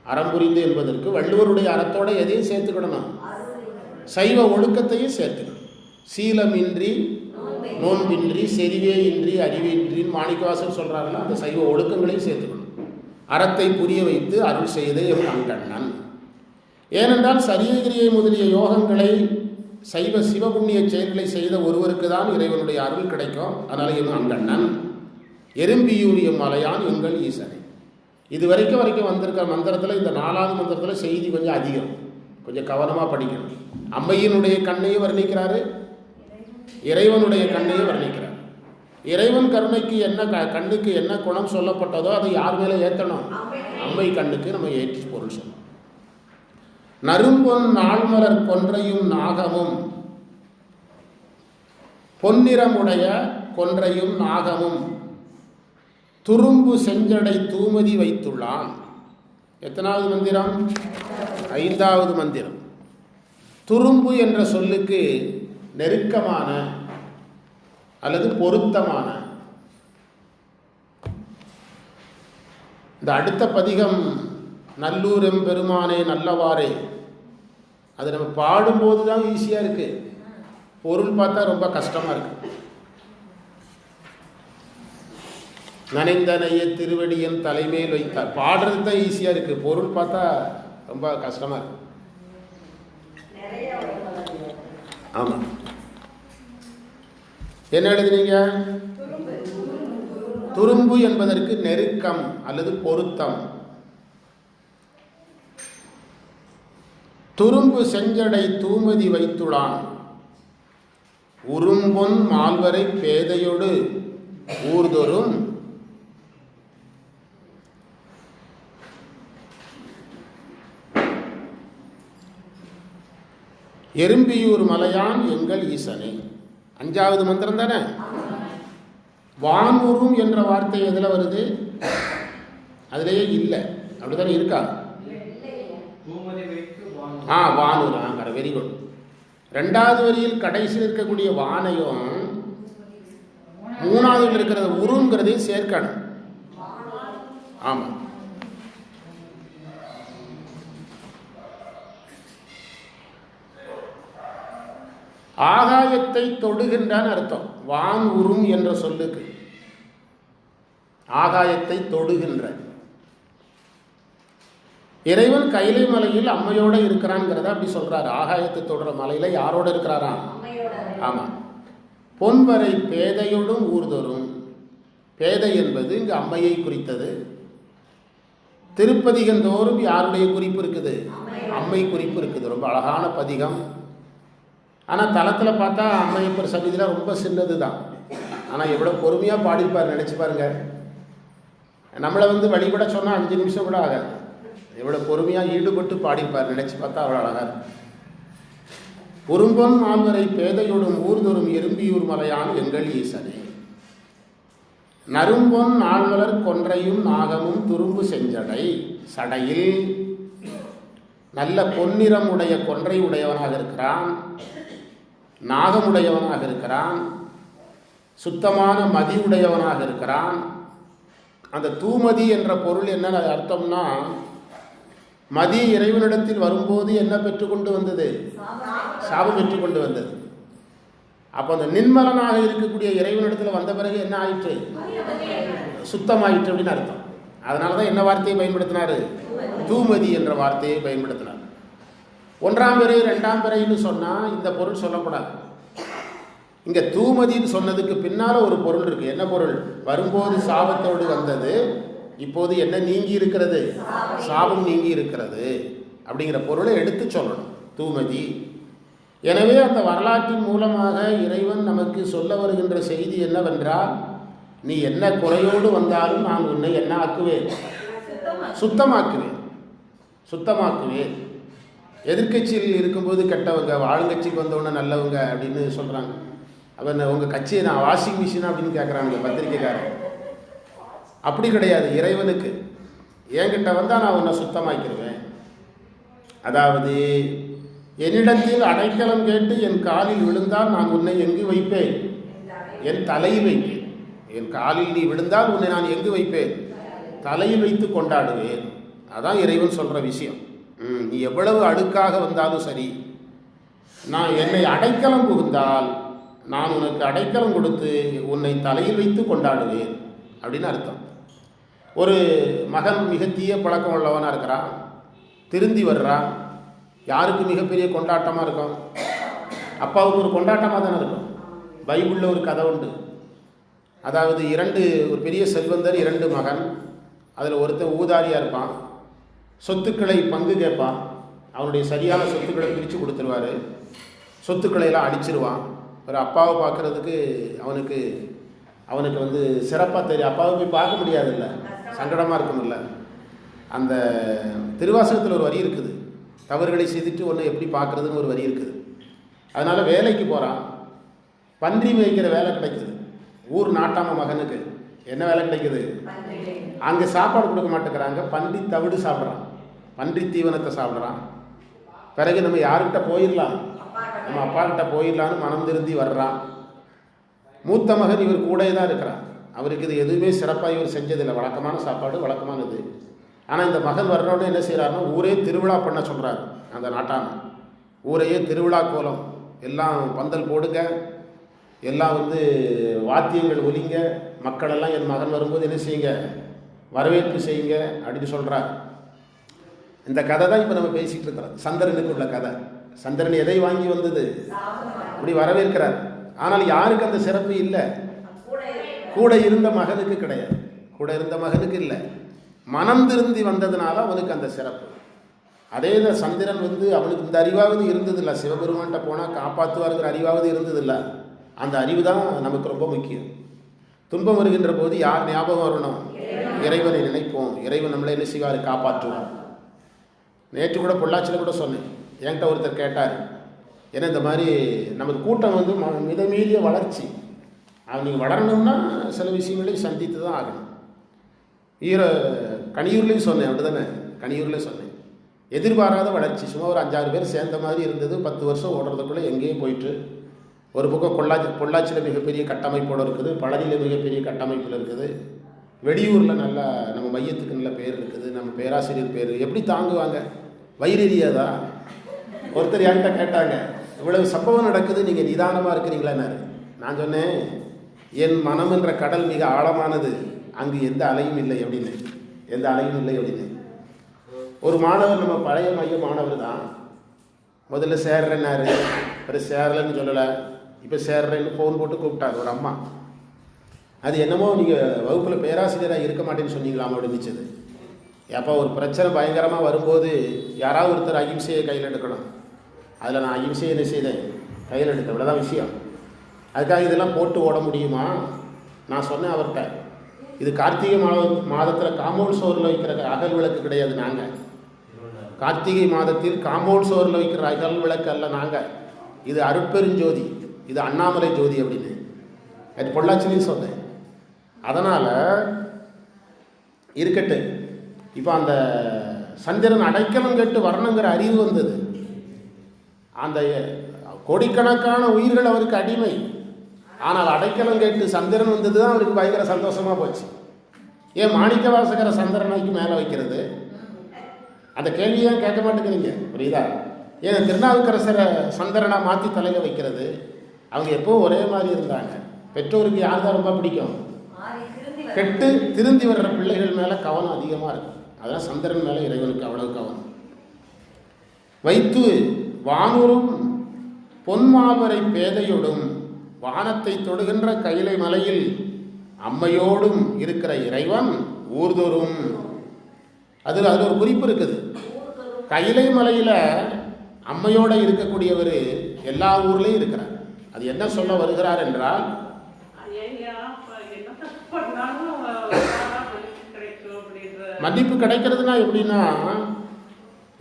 அறம் புரிந்து என்பதற்கு வள்ளுவருடைய அறத்தோட எதையும் சேர்த்துக்கிடணும்? சைவ ஒழுக்கத்தையும் சேர்த்துக்கணும். சீலமின்றி நோன்பின்றி செறிவே இன்றி அறிவின்றின்னு மாணிக்கவாசல் சொல்றாருன்னா அந்த சைவ ஒழுக்கங்களையும் சேர்த்துக்கணும். அறத்தை புரிய வைத்து அருள் செய்த எம் அங்கண்ணன். ஏனென்றால் சரியகிரியை முதலிய யோகங்களை சைவ சிவபுண்ணிய செயல்களை செய்த ஒருவருக்கு தான் இறைவனுடைய அருள் கிடைக்கும். அதனால எம் அங்கண்ணன். எறும்பியூரிய மலையான் எங்கள் ஈசனை. இது வரைக்கும் வந்திருக்கிற மந்திரத்தில் இந்த 4வது மந்திரத்தில் செய்தி கொஞ்சம் அதிகம், கொஞ்சம் கவனமாக படிக்கணும். அம்மையினுடைய கண்ணையும் வர்ணிக்கிறாரு, இறைவனுடைய கண்ணையும் வர்ணிக்கிறார். இறைவன் கருணைக்கு என்ன கண்ணுக்கு என்ன குணம் சொல்லப்பட்டதோ அதை யார் மேலே ஏற்றணும்? அம்மை கண்ணுக்கு நம்ம ஏற்றி பொருள் சொல்லணும். நறும்பொன் நாள்மலர் கொன்றையும் நாகமும், பொன்னிறமுடைய கொன்றையும் நாகமும் துரும்பு செஞ்சடை தூமதி வைத்துள்ளான். எத்தனாவது மந்திரம்? 5வது மந்திரம். துரும்பு என்ற சொல்லுக்கு நெருக்கமான அல்லது பொருத்தமான இந்த அடுத்த பதிகம் நல்லூரெம் பெருமானே நல்லவாறே, அது நம்ம பாடும்போது தான் ஈஸியாக இருக்கு. பொருள் பார்த்தா ரொம்ப கஷ்டமாக இருக்கு. நனைந்தனைய திருவடியின் தலைமையில் வைத்தார். பாடுறது தான் ஈஸியாக இருக்கு, பொருள் பார்த்தா ரொம்ப கஷ்டமாக இருக்கு. ஆமாம். என்ன எழுதுனீங்க? துரும்பு என்பதற்கு நெருக்கம் அல்லது பொருத்தம். துரும்பு செஞ்சடை தூமதி வைத்துளான். உரும்பொன் மால்வரை பேதையொடு ஊர்தொரும் எறும்பியூர் மலையான் எங்கள் ஈசனே. 5வது மந்திரம் தானே. வானூரும் என்ற வார்த்தை எதில் வருது? அதுலேயே இல்லை, அப்படித்தானே இருக்கா? வானூர். Very good. 2வது வரியில் கடைசியில் இருக்கக்கூடிய வானையும் 3வது இருக்கிற உருங்கிறதையும் சேர்க்கணும். ஆமாம். ஆகாயத்தை தொடுகின்றான் அர்த்தம். வான் உரும் என்ற சொல்லுக்கு ஆகாயத்தை தொடுகின்ற. இறைவன் கைலை மலையில் அம்மையோட இருக்கிறான்ங்கிறத அப்படி சொல்றாரு. ஆகாயத்தை தொடுற மலையில யாரோட இருக்கிறாரா? ஆமா. பொன்வரை பேதையோடும் ஊர்தொரும். பேதை என்பது இங்கு அம்மையை குறித்தது. திருப்பதிகந்தோறும் யாருடைய குறிப்பு இருக்குது? அம்மை குறிப்பு இருக்குது. ரொம்ப அழகான பதிகம். ஆனால் தளத்தில் பார்த்தா அம்மையப்பர் சன்னிதியில் ரொம்ப சின்னது தான். ஆனால் எவ்வளோ பொறுமையாக பாடிப்பார் நினச்சி பாருங்க. நம்மளை வழிபட சொன்னால் 5 நிமிஷம் கூட ஆகாது. எவ்வளோ பொறுமையாக ஈடுபட்டு பாடிப்பார் நினச்சி பார்த்தா அவ்வளோ அழகாக. உரும்பொன் மால்வரை பேதையோடும் ஊர்தொரும் எறும்பியூர் மலையான் எங்கள் ஈசனே. நரும்பொன் நாள்மலர் கொன்றையும் நாகமும் துரும்பு செஞ்சடை. சடையில் நல்ல பொன்னிறம் உடைய கொன்றை உடையவனாக இருக்கிறான், நாகமுடையவனாக இருக்கிறான், சுத்தமான மதி உடையவனாக இருக்கிறான். அந்த தூமதி என்ற பொருள் என்ன அர்த்தம்னா, மதி இறைவனிடத்தில் வரும்போது என்ன பெற்றுக்கொண்டு வந்தது? சாபம் பெற்றுக்கொண்டு வந்தது. அப்போ அந்த நின்மலனாக இருக்கக்கூடிய இறைவனிடத்தில் வந்த பிறகு என்ன ஆயிற்று? சுத்தமாயிற்று அப்படின்னு அர்த்தம். அதனால தான் என்ன வார்த்தையை பயன்படுத்தினார்? தூமதி என்ற வார்த்தையை பயன்படுத்தினார். 1ஆம் பிறை 2ஆம் பிறைன்னு சொன்னால் இந்த பொருள் சொல்லக்கூடாது. இங்கே தூமதின்னு சொன்னதுக்கு பின்னால் ஒரு பொருள் இருக்குது. என்ன பொருள்? வரும்போது சாபத்தோடு வந்தது, இப்போது என்ன நீங்கி இருக்கிறது? சாபம் நீங்கி இருக்கிறது அப்படிங்கிற பொருளை எடுத்து சொல்லணும் தூமதி. எனவே அந்த வரலாற்றின் மூலமாக இறைவன் நமக்கு சொல்ல வருகின்ற செய்தி என்னவென்றால், நீ என்ன குறையோடு வந்தாலும் நான் உன்னை என்ன ஆக்குவேன்? சுத்தமாக்குவேன். சுத்தமாக்குவேன். எதிர்கட்சியில் இருக்கும்போது கெட்டவங்க, ஆளுங்கட்சிக்கு வந்தவொன்னே நல்லவங்க அப்படின்னு சொல்கிறாங்க. அவன் உங்கள் கட்சியை நான் வாஷிங் மிஷின் அப்படின்னு கேட்குறாங்க பத்திரிக்கைக்காரன். அப்படி கிடையாது. இறைவனுக்கு என்கிட்ட வந்தால் நான் உன்னை சுத்தமாக்கிடுவேன். அதாவது என்னிடத்தில் அடைக்கலம் கேட்டு என் காலில் விழுந்தால் நான் உன்னை எங்கு வைப்பேன்? என் தலையில் வைப்பேன். என் காலில் நீ விழுந்தால் உன்னை நான் எங்கு வைப்பேன்? தலையில் வைத்து கொண்டாடுவேன். அதான் இறைவன் சொல்கிற விஷயம். நீ எவ்வளவு அழுக்காக வந்தாலும் சரி, நான் என்னை அடைக்கலம் புகுந்தால் நான் உனக்கு அடைக்கலம் கொடுத்து உன்னை தலையில் வைத்து கொண்டாடுவேன் அப்படின்னு அர்த்தம். ஒரு மகன் மிக தீய பழக்கம் உள்ளவனாக இருக்கிறான், திருந்தி வர்றான். யாருக்கு மிகப்பெரிய கொண்டாட்டமாக இருக்கும்? அப்பாவுக்கு ஒரு கொண்டாட்டமாக தானே இருக்கும். பைபிளில் ஒரு கதை உண்டு. அதாவது ஒரு பெரிய செல்வந்தர், 2 மகன். அதில் ஒருத்தன் ஊதாரியாக இருப்பான். சொத்துக்களை பங்கு கேட்பான். அவனுடைய சரியான சொத்துக்களை பிரித்து கொடுத்துருவார். சொத்துக்களையெல்லாம் அடிச்சிருவான். ஒரு அப்பாவை பார்க்குறதுக்கு அவனுக்கு சிறப்பாக தெரியும். அப்பாவை போய் பார்க்க முடியாதுல்ல, சங்கடமாக இருக்குமில்ல. அந்த திருவாசகத்தில் ஒரு வரி இருக்குது, தவறுகளை செய்துட்டு ஒன்று எப்படி பார்க்குறதுன்னு ஒரு வரி இருக்குது. அதனால் வேலைக்கு போகிறான். பன்றி மேய்க்கிற வேலை கிடைக்குது. ஊர் நாட்டாம மகனுக்கு என்ன வேலை கிடைக்குது? அங்கே சாப்பாடு கொடுக்க மாட்டேங்கிறாங்க. பன்றி தவிடு சாப்பிட்றான், பன்றி தீவனத்தை சாப்பிட்றான். பிறகு நம்ம யாருக்கிட்ட போயிடலாம்? நம்ம அப்பா கிட்ட போயிடலான்னு மனம் திருந்தி வர்றான். மூத்த மகன் இவர் கூட தான் இருக்கிறான். அவருக்கு இது எதுவுமே சிறப்பாக இவர் செஞ்சதில்லை. வழக்கமான சாப்பாடு, வழக்கமானது. ஆனால் இந்த மகன் வர்றோன்னு என்ன செய்கிறாருன்னா, ஊரே திருவிழா பண்ண சொல்கிறார். அந்த நாட்டான ஊரையே திருவிழா கோலம், எல்லாம் பந்தல் போடுங்க, எல்லாம் வாத்தியங்கள் ஒலிங்க, மக்களெல்லாம் என் மகன் வரும்போது என்ன செய்யுங்க? வரவேற்பு செய்யுங்க அப்படின்னு சொல்கிறார். இந்த கதை தான் இப்போ நம்ம பேசிகிட்டு இருக்கிறோம். சந்திரனுக்கு உள்ள கதை. சந்திரன் எதை வாங்கி வந்தது? அப்படி வரவேற்கிறார். ஆனால் யாருக்கு அந்த சிறப்பு இல்லை? கூட இருந்த மகனுக்கு கிடையாது. கூட இருந்த மகனுக்கு இல்லை. மனம் திருந்தி வந்ததுனால அவனுக்கு அந்த சிறப்பு. அதே சந்திரன் அவனுக்கு இந்த அறிவாவது இருந்ததில்லை. சிவபெருமான்கிட்ட போனால் காப்பாற்றுவாருங்கிற அறிவாவது இருந்ததில்லை. அந்த அறிவு தான் நமக்கு ரொம்ப முக்கியம். துன்பம் வருகின்ற போது யார் ஞாபகம் வரணும்? இறைவனை நினைப்போம். இறைவன் நம்மளை என்ன செய்வார்? காப்பாற்றுவார். நேற்று கூட பொள்ளாச்சியில் கூட சொன்னேன். என்கிட்ட ஒருத்தர் கேட்டார், ஏன்னா இந்த மாதிரி நமக்கு கூட்டம் வந்து மிதமீறிய வளர்ச்சி, நீங்கள் வளரணும்னா சில விஷயங்களையும் சந்தித்து தான் ஆகணும். கனியூர்லேயும் சொன்னேன், அப்படி தானே? கனியூர்லேயும் சொன்னேன். எதிர்பாராத வளர்ச்சி, சும்மா ஒரு 5-6 பேர் சேர்ந்த மாதிரி இருந்தது. 10 வருஷம் ஓடுறதுக்குள்ளே எங்கேயே போயிட்டு, ஒரு பக்கம் பொள்ளாச்சியில் மிகப்பெரிய கட்டமைப்போடு இருக்குது, பழனியில் மிகப்பெரிய கட்டமைப்பில் இருக்குது, வெளியூரில் நல்லா நம்ம மையத்துக்கு நல்ல பேர் இருக்குது, நம்ம பேராசிரியர் பேர் எப்படி தாங்குவாங்க? வயிறெரியாதா? ஒருத்தர் என்கிட்ட கேட்டாங்க, இவ்வளவு சம்பவம் நடக்குது, நீங்கள் நிதானமாக இருக்கிறீங்களான்னாரு. நான் சொன்னேன், என் மனம் என்ற கடல் மிக ஆழமானது, அங்கு எந்த அலையும் இல்லை அப்படின்னு. எந்த அலையும் இல்லை அப்படின்னு. ஒரு மாணவர், நம்ம பழைய மைய மாணவர் தான், முதல்ல சேர்றேன்னாரு, அப்புறம் சேரலன்னு சொல்லலை, இப்போ சேர்றேன்னு ஃபோன் போட்டு கூப்பிட்டார் ஒரு அம்மா. அது என்னமோ நீங்கள் வகுப்பில் பேராசிரியராக இருக்க மாட்டேன்னு சொன்னீங்களாமா இருந்துச்சு. எப்போ ஒரு பிரச்சனை பயங்கரமாக வரும்போது யாராவது ஒருத்தர் அகிம்சையை கையில் எடுக்கணும். அதில் நான் அகிம்சையை என்ன செய்தேன்? கையில் எடுத்தேன். இவ்வளோதான் விஷயம். அதுக்காக இதெல்லாம் போட்டு ஓட முடியுமா? நான் சொன்னேன் அவர்கிட்ட, இது கார்த்திகை மாதத்தில் காம்பவுண்ட் சோரில் வைக்கிற அகல் விளக்கு கிடையாது. நாங்கள் கார்த்திகை மாதத்தில் காம்பவுண்ட் சோரில் வைக்கிற அகல் விளக்கு அல்ல நாங்கள். இது அருட்பெருஞ்சோதி, இது அண்ணாமலை ஜோதி அப்படின்னு அது பொள்ளாச்சிலையும் சொன்னேன். அதனால் இருக்கட்டு. இப்போ அந்த சந்திரன் அடைக்கலம் கேட்டு வரணுங்கிற அறிவு வந்தது. அந்த கோடிக்கணக்கான உயிர்கள் அவருக்கு அடிமை. ஆனால் அடைக்கலம் கேட்டு சந்திரன் வந்தது தான் அவருக்கு பயங்கர சந்தோஷமாக போச்சு. ஏன் மாணிக்க வாசகரை சந்திரனாய்க்கு மேலே வைக்கிறது? அந்த கேள்வியை கேட்க மாட்டேங்கிறீங்க, புரியுதா? ஏன் திருநாவுக்கரசரை சந்திரனாக மாற்றி தலையில் வைக்கிறது? அவங்க எப்போவும் ஒரே மாதிரி இருந்தாங்க. பெற்றோருக்கு யார் தான் ரொம்ப பிடிக்கும்? கெட்டு திருந்தி வர்ற பிள்ளைகள் மேலே கவனம் அதிகமாக இருக்கும். அதெல்லாம் சந்திரன் மேலே இறைவனுக்கு அவ்வளவு கவனம் வைத்து. வானூரும் பொன்மால்வரை பேதையோடும் வானத்தை தொடுகின்ற கைலை மலையில் அம்மையோடும் இருக்கிற இறைவன் ஊர்தோறும். அதில் ஒரு குறிப்பு இருக்குது. கைலை மலையில் அம்மையோடு இருக்கக்கூடியவர் எல்லா ஊர்லேயும் இருக்கிறார். அது என்ன சொல்ல வருகிறார் என்றால், மன்னிப்பு கிடைக்கிறதுனா எப்படின்னா,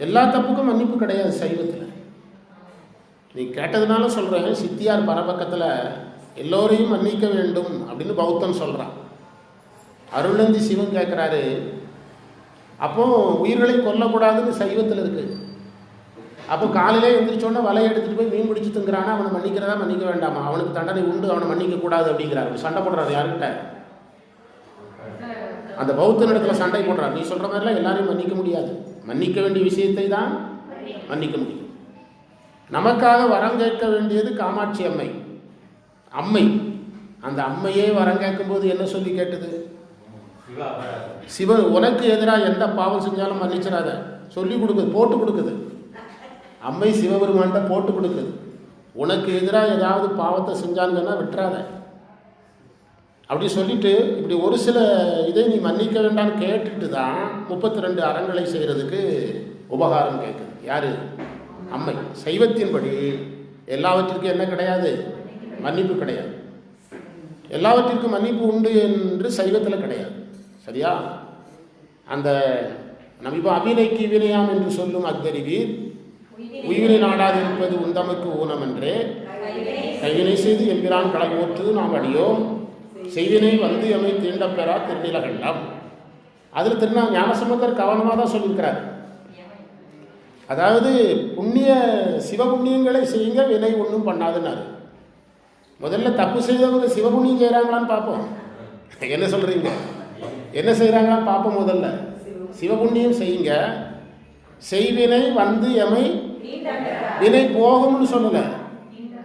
எல்லா தப்புக்கும் மன்னிப்பு கிடையாது சைவத்தில். நீ கேட்டதுனால சொல்கிறேன். சித்தியார் பரபக்கத்தில் எல்லோரையும் மன்னிக்க வேண்டும் அப்படின்னு பௌத்தன் சொல்கிறான். அருளந்தி சிவன் கேட்குறாரு, அப்போ உயிர்களை கொல்லக்கூடாதுன்னு சைவத்தில் இருக்குது. அப்போ காலையிலே எழுந்திரிச்சோன்னா வலையை எடுத்துகிட்டு போய் மீன் பிடிச்சி திங்கிறானா, அவனை மன்னிக்கிறதா மன்னிக்க வேண்டாமா? அவனுக்கு தண்டனை உண்டு, அவனை மன்னிக்கக்கூடாது அப்படிங்கிறார். சண்டை போடுறாரு யாருக்கிட்ட? அந்த பௌத்த இடத்துல சண்டை போடுறார். நீ சொல்கிற மாதிரிலாம் எல்லாரையும் மன்னிக்க முடியாது. மன்னிக்க வேண்டிய விஷயத்தை தான் மன்னிக்க முடியும். நமக்காக வரம் கேட்க வேண்டியது காமாட்சி அம்மை. அம்மை அந்த அம்மையே வரம் கேட்கும்போது என்ன சொல்லி கேட்டது? சிவன் உனக்கு எதிராக எந்த பாவம் செஞ்சாலும் மன்னிச்சிடாத சொல்லி கொடுக்குது, போட்டு கொடுக்குது. அம்மை சிவபெருமான்கிட்ட போட்டு கொடுக்குது. உனக்கு எதிராக ஏதாவது பாவத்தை செஞ்சாங்கன்னா விட்டுறாத அப்படி சொல்லிட்டு, இப்படி ஒரு சில இதை நீ மன்னிக்க வேண்டாம்னு கேட்டுட்டு தான் 32 அறங்களை செய்கிறதுக்கு உபகாரம் கேட்குது. யாரு? அம்மை. சைவத்தின்படி எல்லாவற்றிற்கும் என்ன கிடையாது? மன்னிப்பு கிடையாது. எல்லாவற்றிற்கும் மன்னிப்பு உண்டு என்று சைவத்தில் கிடையாது. சரியா? அந்த நம்ம இப்போ அபிநைக்கு வினையாம் என்று சொல்லும் அக்தறிவீர் உயிரை நாடாது இருப்பது உந்தமக்கு ஊனம் என்றே கைவினை செய்து எம்பிரான் கடல் ஓற்று நாம் அடியோம் செய்வினை வந்து எமை தீண்டப்பெறா திருநிலகண்டம். அதில் ஞானசம்பந்தர் கவனமாக தான் சொல்லியிருக்கிறார். அதாவது புண்ணிய சிவபுண்ணியங்களை செய்யுங்க, வினை ஒன்றும் பண்ணாதுன்னாரு. முதல்ல தப்பு செய்தவங்க சிவபுண்ணியம் செய்கிறாங்களான்னு பார்ப்போம். என்ன சொல்கிறீங்க? என்ன செய்கிறாங்களான்னு பார்ப்போம். முதல்ல சிவபுண்ணியம் செய்யுங்க, செய்வினை வந்து எமை வினை போகும்னு சொல்லலை.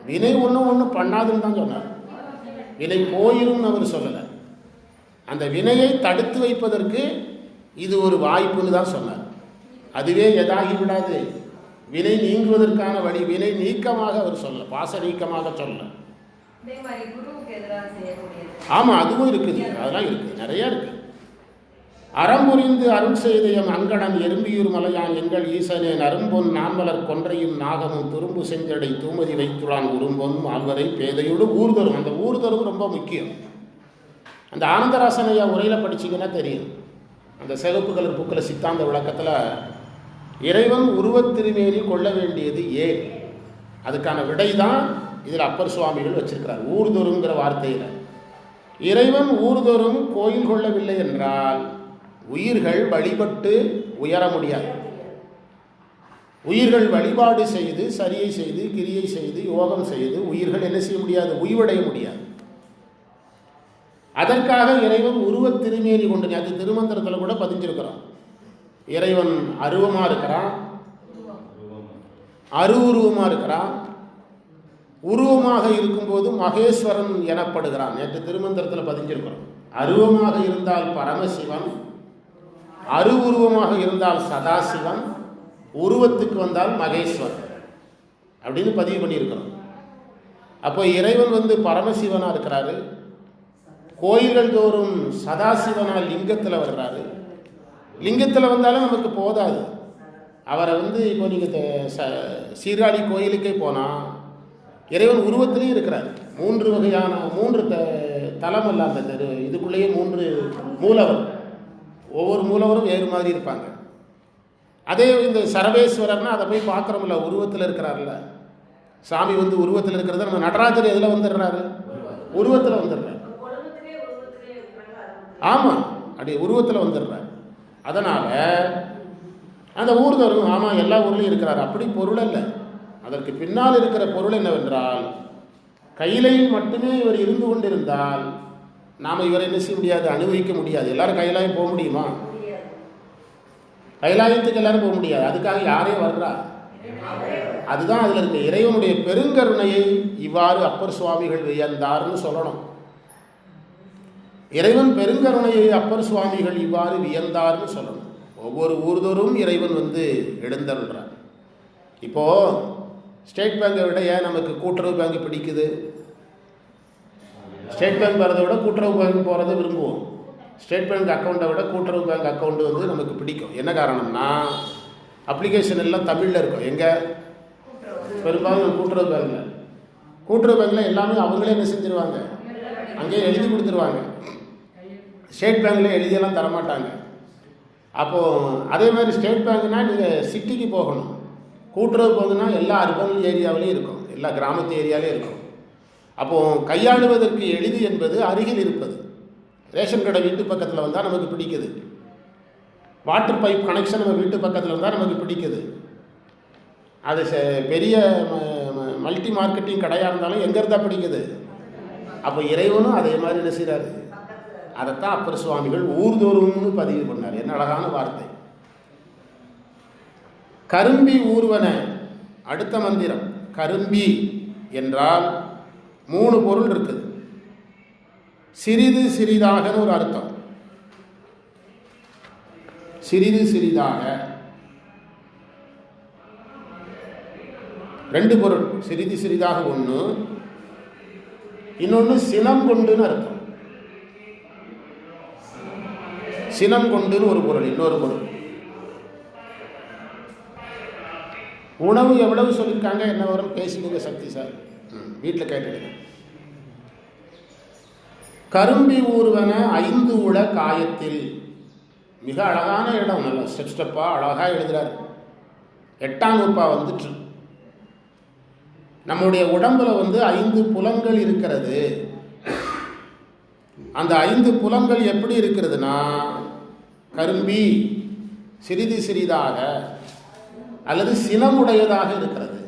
வினை ஒன்று பண்ணாதுன்னு தான் சொன்னார். வினை போயிரும் அவர் சொல்லலை. அந்த வினையை தடுத்து வைப்பதற்கு இது ஒரு வாய்ப்புன்னு தான் சொன்னார். அதுவே எதாகி விடாது. வினை நீங்குவதற்கான வழி, வினை நீக்கமாக அவர் சொல்ல, பாச நீக்கமாக சொல்ல. ஆமாம், அதுவும் இருக்குது. அதெல்லாம் இருக்குது, நிறையா இருக்குது. அறம்புரிந்து அருள் செய்த எம் அங்கடன் எறும்பியூர் மலையான் எங்கள் ஈசனே நரும்பொன் நான்மலர் கொன்றையும் நாகமும் துரும்பு செஞ்சடை தூமதி வைத்துளான் உரும்பொன் ஆழ்வரை பேதையோடு ஊர்தரும். அந்த ஊர்தரும் ரொம்ப முக்கியம். அந்த ஆனந்தராசன் ஐயா உரையில் படிச்சிங்கன்னா தெரியும். அந்த சிவப்பு கலர் புக்கில் சித்தாந்த விளக்கத்தில் இறைவன் உருவத்திருமேனி கொள்ள வேண்டியது ஏன், அதுக்கான விடை தான் இதில் அப்பர் சுவாமிகள் வச்சிருக்கிறார். ஊர்தொருங்கிற வார்த்தையில் இறைவன் ஊர்தொரும் கோயில் கொள்ளவில்லை என்றால் உயிர்கள் வழிபட்டு உயர முடியாது. உயிர்கள் வழிபாடு செய்து சரியை செய்து கிரியை செய்து யோகம் செய்து உயிர்கள் என்ன செய்ய முடியாது, உய்வடைய முடியாது. அதற்காக இறைவன் உருவத் திருமேனி கொண்டு, அது திருமந்திரத்தில் கூட பதிஞ்சிருக்கிறோம். இறைவன் அருவமாக இருக்கிறான், அருவுருவமாக இருக்கிறான். உருவமாக இருக்கும்போது மகேஸ்வரன் எனப்படுகிறான். நேற்று திருமந்திரத்தில் பதிஞ்சிருக்கிறோம். அருவமாக இருந்தால் பரமசிவன், அருவுருவமாக இருந்தால் சதாசிவன், உருவத்துக்கு வந்தால் மகேஸ்வரன் அப்படின்னு பதிவு பண்ணியிருக்கிறோம். அப்போ இறைவன் பரமசிவனாக இருக்கிறாரு. கோயில்கள் தோறும் சதாசிவனால் லிங்கத்தில் வர்றாரு. லிங்கத்தில் வந்தாலும் நமக்கு போதாது. அவரை இப்போ நீங்கள் சீர்காழி கோயிலுக்கே போனால் இறைவன் உருவத்திலையும் இருக்கிறார். 3 வகையான 3 தலம் அல்ல அந்த இதுக்குள்ளேயே 3 மூலவர். ஒவ்வொரு மூலவரும் வேறு மாதிரி இருப்பாங்க. அதே இந்த சரவேஸ்வரர்னா அதை போய் பார்க்குறோம்ல, உருவத்தில் இருக்கிறார்ல. சாமி உருவத்தில் இருக்கிறத நம்ம நடராஜர் எதில் வந்துடுறாரு, உருவத்தில் வந்துடுறாரு. ஆமாம், அப்படி உருவத்தில் வந்துடுறாரு. அதனால் அந்த ஊர்தரும் ஆமாம் எல்லா ஊர்லேயும் இருக்கிறார் அப்படி பொருள் அல்ல. அதற்கு பின்னால் இருக்கிற பொருள் என்னவென்றால், கையிலையில் மட்டுமே இவர் இருந்து கொண்டிருந்தால் நாம் இவரை என்ன செய்ய முடியாது, அனுபவிக்க முடியாது. எல்லாரும் கைலாயம் போக முடியுமா? கைலாயத்துக்கு எல்லாரும் போக முடியாது. அதுக்காக யாரே வர்றா? அதுதான் அதில் இருக்க இறைவனுடைய பெருங்கருணையை இவ்வாறு அப்பர் சுவாமிகள் வியந்தார்னு சொல்லணும். இறைவன் பெருங்கருணையை அப்பர் சுவாமிகள் இவ்வாறு வியந்தார்னு சொல்லணும். ஒவ்வொரு ஊர்தோறும் இறைவன் எழுந்தருள்றார். இப்போது ஸ்டேட் பேங்கை விட ஏன் நமக்கு கூட்டுறவு பேங்க் பிடிக்குது? ஸ்டேட் பேங்க் போகிறத விட கூட்டுறவு பேங்க் போகிறத விரும்புவோம். ஸ்டேட் பேங்க் அக்கௌண்ட்டை விட கூட்டுறவு பேங்க் அக்கௌண்ட்டு நமக்கு பிடிக்கும். என்ன காரணம்னா, அப்ளிகேஷன் எல்லாம் தமிழில் இருக்கும். எங்கே பெரும்பாலும் கூட்டுறவு பேங்கில். கூட்டுறவு பேங்கில் எல்லாமே அவங்களே என்ன செஞ்சுருவாங்க, அங்கேயே எழுதி கொடுத்துருவாங்க. ஸ்டேட் பேங்கில் எழுதியெல்லாம் தரமாட்டாங்க. அப்போது அதே மாதிரி ஸ்டேட் பேங்க்னால் நீங்கள் சிட்டிக்கு போகணும். கூட்டுறவு பேங்குனா எல்லா அர்பன் ஏரியாவிலையும் இருக்கும், எல்லா கிராமத்து ஏரியாவிலையும் இருக்கும். அப்போது கையாளுவதற்கு எளிது என்பது அருகில் இருப்பது. ரேஷன் கடை வீட்டு பக்கத்தில் வந்தால் நமக்கு பிடிக்குது. வாட்டர் பைப் கனெக்ஷன் நம்ம வீட்டு பக்கத்தில் வந்தால் நமக்கு பிடிக்குது. அது பெரிய மல்டி மார்க்கெட்டிங் கடையாக இருந்தாலும் எங்கே இருந்தால் பிடிக்குது. அப்போ இறைவனும் அதே மாதிரி என்ன செய்கிறாரு, அதைத்தான் அப்பர் சுவாமிகள் ஊர்தோறும்னு பதிவு பண்ணார். என்ன அழகான வார்த்தை. கரும்பி ஊர்வன அடுத்த மந்திரம். கரும்பி என்றால் 3 பொருள் இருக்குது. சிறிது சிறிதாகன்னு ஒரு அர்த்தம். சிறிது சிறிதாக 2 பொருள். சிறிது சிறிதாக 1, இன்னொன்று சினம் கொண்டுன்னு அர்த்தம். சினம் கொண்டுன்னு ஒரு பொருள், இன்னொரு பொருள். உணவு எவ்வளவு சொல்லியிருக்காங்க, என்ன வரும் பேசிடுங்க சக்தி சார், வீட்டில் கேட்டுடுங்க. கரும்பி ஊர்வன 5 உள காயத்தில். மிக அழகான இடம், நல்லா ஸ்டெப்பாக அழகாக எழுதுறாரு. 8ஆம் வகுப்பா வந்துட்டு. நம்முடைய உடம்புல 5 புலன்கள் இருக்கிறது. அந்த 5 புலன்கள் எப்படி இருக்கிறதுனா, கரும்பி சிறிது சிறிதாக அல்லது சினமுடையதாக இருக்கிறது.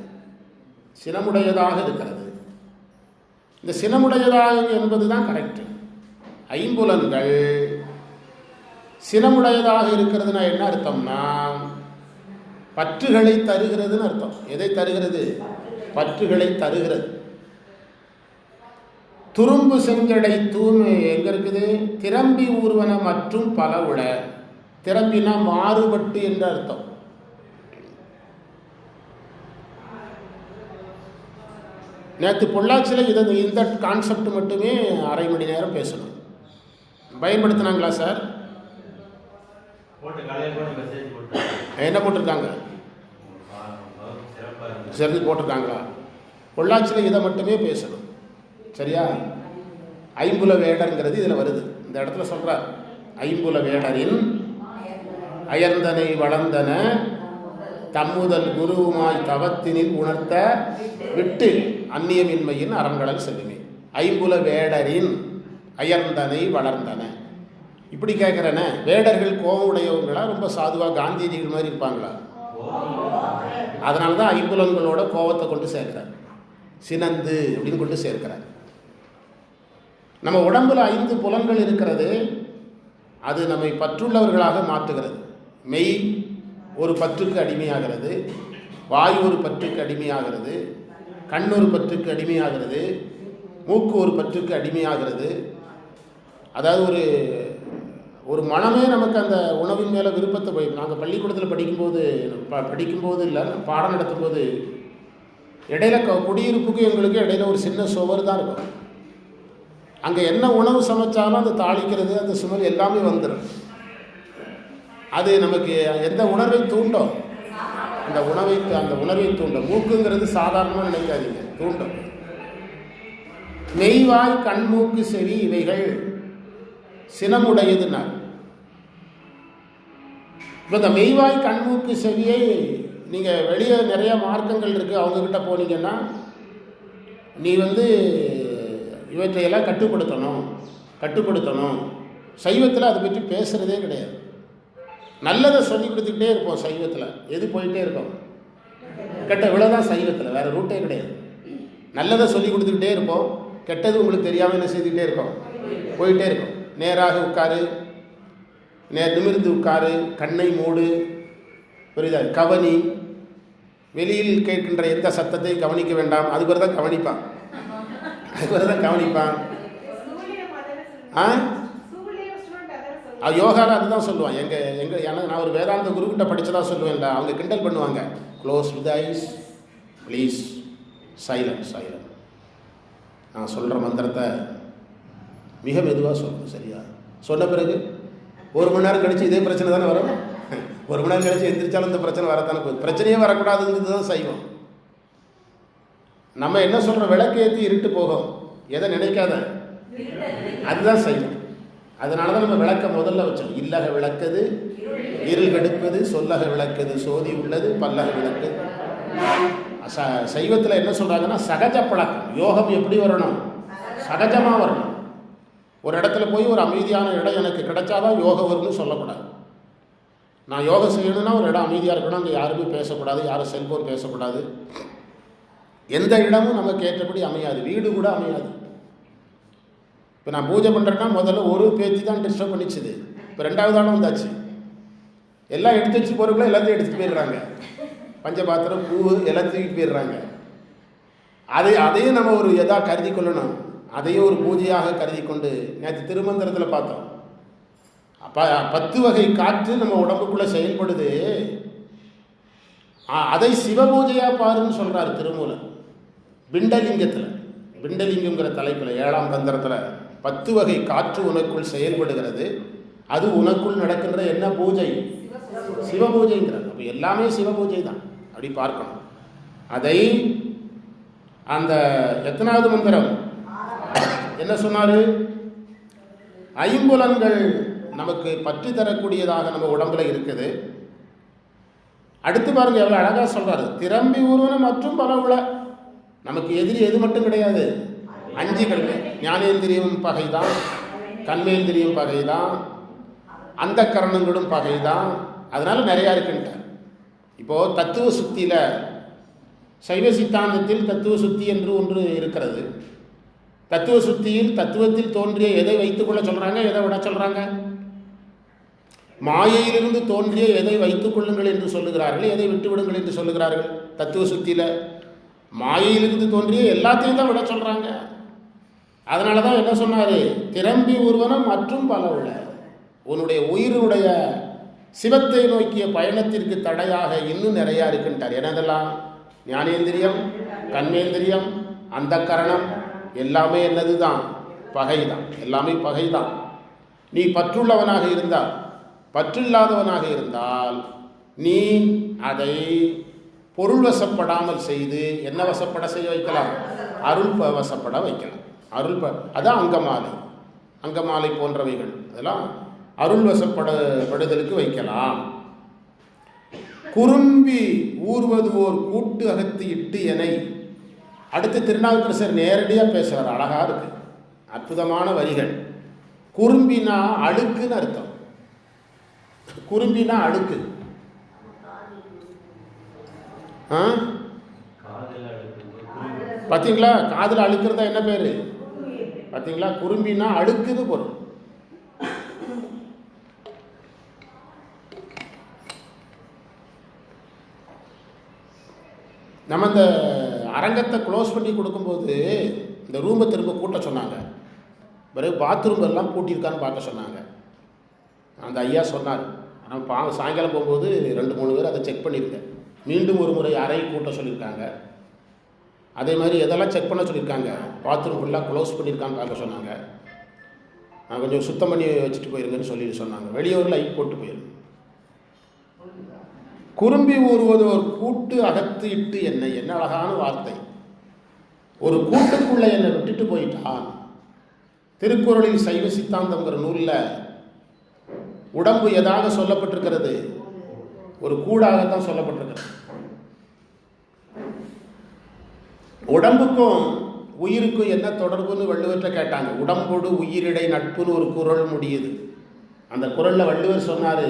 சினமுடையதாக இருக்கிறது. இந்த சினமுடையதாக என்பது தான் கரெக்ட். 5 புலன்கள் சினமுடையதாக இருக்கிறதுனா என்ன அர்த்தம்னா, பற்றுகளை தருகிறதுன்னு அர்த்தம். எதை தருகிறது? பற்றுகளை தருகிறது. துரும்பு செஞ்சடை தூய்மை எங்க இருக்குது? திரம்பி ஊர்வன மற்றும் பல உள. திரம்பினா மாறுபட்டு என்ற அர்த்தம். நேற்று பொள்ளாச்சியில் இந்த கான்செப்ட் மட்டுமே 1/2 மணி நேரம் பேசணும். பயன்படுத்தினாங்களா சார்? என்ன போட்டிருக்காங்க? சரி போட்டிருக்காங்களா? பொள்ளாச்சியில் இதை மட்டுமே பேசணும். சரியா? ஐம்புல வேடருங்கிறது இதில் வருது. இந்த இடத்துல சொல்கிறார், ஐம்புல வேடரின் அயர்ந்தனை வளர்ந்தன தம்முதல் குருவுமாய் தவத்தினில் உணர்த்த விட்டு அந்நியமின்மையின் அறங்கடல் செல்லுமே. ஐம்புல வேடரின் அயர்ந்தனை வளர்ந்தன. இப்படி கேட்குறேனே, வேடர்கள் கோபம் உடையவங்களா ரொம்ப சாதுவாக காந்தியடிகள் மாதிரி இருப்பாங்களா? அதனால தான் ஐம்புலன்களோட கோபத்தை கொண்டு சேர்க்கிறார், சினந்து அப்படின்னு கொண்டு சேர்க்கிறார். நம்ம உடம்புல 5 புலன்கள் இருக்கிறது. அது நம்மை பற்றுள்ளவர்களாக மாற்றுகிறது. மெய் ஒரு பற்றுக்கு அடிமையாகிறது, வாயு ஒரு பற்றுக்கு அடிமையாகிறது, கண் ஒரு பற்றுக்கு அடிமையாகிறது, மூக்கு ஒரு பற்றுக்கு அடிமையாகிறது. அதாவது ஒரு மனமே நமக்கு அந்த உணவின் மேலே விருப்பத்தை போய். நாங்கள் பள்ளிக்கூடத்தில் படிக்கும்போது இல்லை, பாடம் நடத்தும்போது இடையில குடியிருப்புக்கு எங்களுக்கு இடையில ஒரு சின்ன சுவர் தான் இருக்கும். அங்கே என்ன உணவு சமைச்சாலும் அந்த தாளிக்கிறது, அந்த சுமல் எல்லாமே வந்துடும். அது நமக்கு எந்த உணர்வை தூண்டும்? அந்த உணர்வை தூண்டும். மூக்குங்கிறது சாதாரணமாக நினைக்காதீங்க, தூண்டும். மெய்வாய் கண் மூக்கு செவி இவைகள் சினமுடையதுன்னா, இப்போ இந்த மெய்வாய் கண் மூக்கு செவியை நீங்கள் வெளியே நிறைய மார்க்கங்கள் இருக்குது, அவங்கக்கிட்ட போனீங்கன்னா நீ இவற்றையெல்லாம் கட்டுப்படுத்தணும். சைவத்தில் அதை பற்றி பேசுகிறதே கிடையாது. நல்லதை சொல்லி கொடுத்துக்கிட்டே இருப்போம் சைவத்தில். எது போயிட்டே இருக்கோம்? கெட்ட இவ்வளோதான் சைவத்தில், வேறு ரூட்டே கிடையாது. நல்லதை சொல்லி கொடுத்துக்கிட்டே இருப்போம், கெட்டது உங்களுக்கு தெரியாமல் என்ன செய்துக்கிட்டே இருக்கோம், போயிட்டே இருக்கும். நேராக உட்காரு, நிமிர்ந்து உட்காரு, கண்ணை மூடு, புரியுதா? கவனி, வெளியில் கேட்கின்ற எந்த சத்தத்தையும் கவனிக்க வேண்டாம். அது பேர் தான் கவனிப்பான். யோகாவில் அதுதான் சொல்லுவான். எனக்கு நான் ஒரு வேதாந்த குருக்கிட்ட படித்ததா சொல்லுவேன்ல, அவங்க கிண்டல் பண்ணுவாங்க. Close with eyes please, silent. நான் சொல்கிற மந்திரத்தை மிக மெதுவாக சொல்லணும். சரியா? சொன்ன பிறகு 1 மணி நேரம் கழித்து இதே பிரச்சனை தானே வரும். 1 மணி நேரம் கழித்து எந்திரிச்சாலும் இந்த பிரச்சனை வரத்தானே போகுது. பிரச்சனையே வரக்கூடாதுங்கிறது தான் சைவம். நம்ம என்ன சொல்கிற, விளக்கு ஏற்றி இருட்டு போகும், எதை நினைக்காத, அதுதான் சைவம். அதனால தான் நம்ம விளக்க முதல்ல வச்சோம். இல்லக விளக்குது இருள் கெடுப்பது, சொல்லக விளக்குது சோதி உள்ளது, பல்லக விளக்குது. சைவத்தில் என்ன சொல்கிறாங்கன்னா, சகஜ பழக்கம். யோகம் எப்படி வரணும்? சகஜமாக வரணும். ஒரு இடத்துல போய் ஒரு அமைதியான இடம் எனக்கு கிடைச்சாதான் யோகம் வரும்னு சொல்லக்கூடாது. நான் யோகம் செய்யணும்னா ஒரு இடம் அமைதியாக இருக்கணும், அங்கே யாருமே பேசக்கூடாது, யாரும் செல்போன் பேசக்கூடாது. எந்த இடமும் நமக்கு ஏற்றபடி அமையாது, வீடு கூட அமையாது. இப்போ நான் பூஜை பண்ணுறேன்னா முதல்ல ஒரு பேச்சு தான் டிஸ்டர்ப் பண்ணிச்சுது. இப்போ 2வது ஆளும் வந்தாச்சு, எல்லாம் எடுத்து வச்சு போகிறக்குள்ள எல்லாத்தையும் எடுத்துகிட்டு போயிடுறாங்க. பஞ்சபாத்திரம், பூ எல்லாத்தையும் போயிடுறாங்க. அதையும் நம்ம ஒரு எதாக கருதி கொள்ளணும், அதையும் ஒரு பூஜையாக கருதி கொண்டு. நேற்று திருமந்திரத்தில் பார்த்தோம், 10 வகை காற்று நம்ம உடம்புக்குள்ளே செயல்படுது. அதை சிவபூஜையாக பாருன்னு சொல்கிறார் திருமூலர். பிண்டலிங்கங்கிற தலைப்பில் 7ஆம் தந்திரத்தில் 10 வகை காற்று உனக்குள் செயல்படுகிறது, அது உனக்குள் நடக்கின்ற என்ன பூஜை? சிவபூஜைங்கிறது. அப்போ எல்லாமே சிவபூஜை தான், அப்படி பார்க்கணும். அதை அந்த எத்தனாவது மந்திரம் என்ன சொன்னார்? ஐம்புலன்கள் நமக்கு பற்றி தரக்கூடியதாக நம்ம உடம்புல இருக்குது. அடுத்து பாருங்க எவ்வளோ அழகாக சொல்கிறாரு. திரம்பி ஊர்வன மற்றும் பல உள்ள. நமக்கு எதிரி எது மட்டும் கிடையாது, 5 கல்வி. ஞானேந்திரியம் பகைதான், கண்மேந்திரியம் பகைதான், அந்த கரணங்களும் பகைதான். அதனால நிறையா இருக்குன்ட்டார். இப்போது தத்துவ சுத்தியில், சைவ சித்தாந்தத்தில் தத்துவ சுத்தி என்று ஒன்று இருக்கிறது. தத்துவ சுத்தியில் தத்துவத்தில் தோன்றிய எதை வைத்துக்கொள்ள சொல்கிறாங்க, எதை விட சொல்கிறாங்க? மாயையிலிருந்து தோன்றிய எதை வைத்துக் கொள்ளுங்கள் என்று சொல்லுகிறார்கள், எதை விட்டு விடுங்கள் என்று சொல்லுகிறார்கள். தத்துவ சுத்தியில் மாயையிலிருந்து தோன்றிய எல்லாத்தையும் தான் விட சொல்கிறாங்க. அதனால தான் என்ன சொன்னார்? திரம்பி ஊர்வனம் மற்றும் பல உள்ள. உன்னுடைய உயிருடைய சிவத்தை நோக்கிய பயணத்திற்கு தடையாக இன்னும் நிறையா இருக்குன்ட்டார். என்னதெல்லாம்? ஞானேந்திரியம், கண்மேந்திரியம், அந்த கரணம் எல்லாமே என்னது தான்? பகைதான். எல்லாமே பகைதான். நீ பற்றுள்ளவனாக இருந்தால், பற்றில்லாதவனாக இருந்தால் நீ அதை பொருள் வசப்படாமல் செய்து என்ன வசப்பட செய்ய வைக்கலாம்? அருள் வசப்பட வைக்கலாம். அதான் அங்கமாலை போன்றவைகள் அதெல்லாம் அருள் வசப்படுதலுக்கு வைக்கலாம். குறும்பி ஊர்வது ஓர் கூட்டு அகத்து இட்டு எனை. அடுத்து திருநாவுக்கரசர் நேரடியாக பேசுவார். அழகா இருக்கு, அற்புதமான வரிகள். குறும்பினா அழுக்குன்னு அர்த்தம். குறும்பினா அழுக்கு. பார்த்தீங்களா? காதில் அழுக்கிறதா என்ன பேரு? பார்த்தீங்களா? குறும்பினா அழுக்குன்னு பொருள். நம்ம இந்த அரங்கத்தை க்ளோஸ் பண்ணி கொடுக்கும்போது இந்த ரூமை திரும்ப கூட்ட சொன்னாங்க. பிறகு பாத்ரூம் எல்லாம் கூட்டியிருக்கான்னு பார்க்க சொன்னாங்க. அந்த ஐயா சொன்னார். ஆனால் சாயங்காலம் போகும்போது 2-3 பேர் அதை செக் பண்ணியிருக்கேன். மீண்டும் ஒரு முறை அறை கூட்ட சொல்லியிருக்காங்க. அதே மாதிரி எதெல்லாம் செக் பண்ண சொல்லியிருக்காங்க, பாத்ரூம் ஃபுல்லாக க்ளோஸ் பண்ணியிருக்கான்னு பார்க்க சொன்னாங்க. கொஞ்சம் சுத்தம் பண்ணி வச்சுட்டு போயிருங்கன்னு சொல்லிட்டு சொன்னாங்க. வெளியே ஒரு லைட் போட்டு போயிருங்க. குறும்பி ஊறுவது ஒரு கூட்டு அகத்து இட்டு என்னை. என்ன அழகான வார்த்தை. ஒரு கூட்டுக்குள்ளே என்னை விட்டுட்டு போயிட்டான். திருக்குறளில் சைவ சித்தாந்தம்ங்கிற நூலில் உடம்பு எதாக சொல்லப்பட்டிருக்கிறது? ஒரு கூடாகத்தான் சொல்லப்பட்டிருக்கிறது. உடம்புக்கும் உயிருக்கும் என்ன தொடர்புன்னு வள்ளுவர்கிட்ட கேட்டாங்க. உடம்போடு உயிரிடை நட்புன்னு ஒரு குறள் முடியுது. அந்த குறளில் வள்ளுவர் சொன்னார்,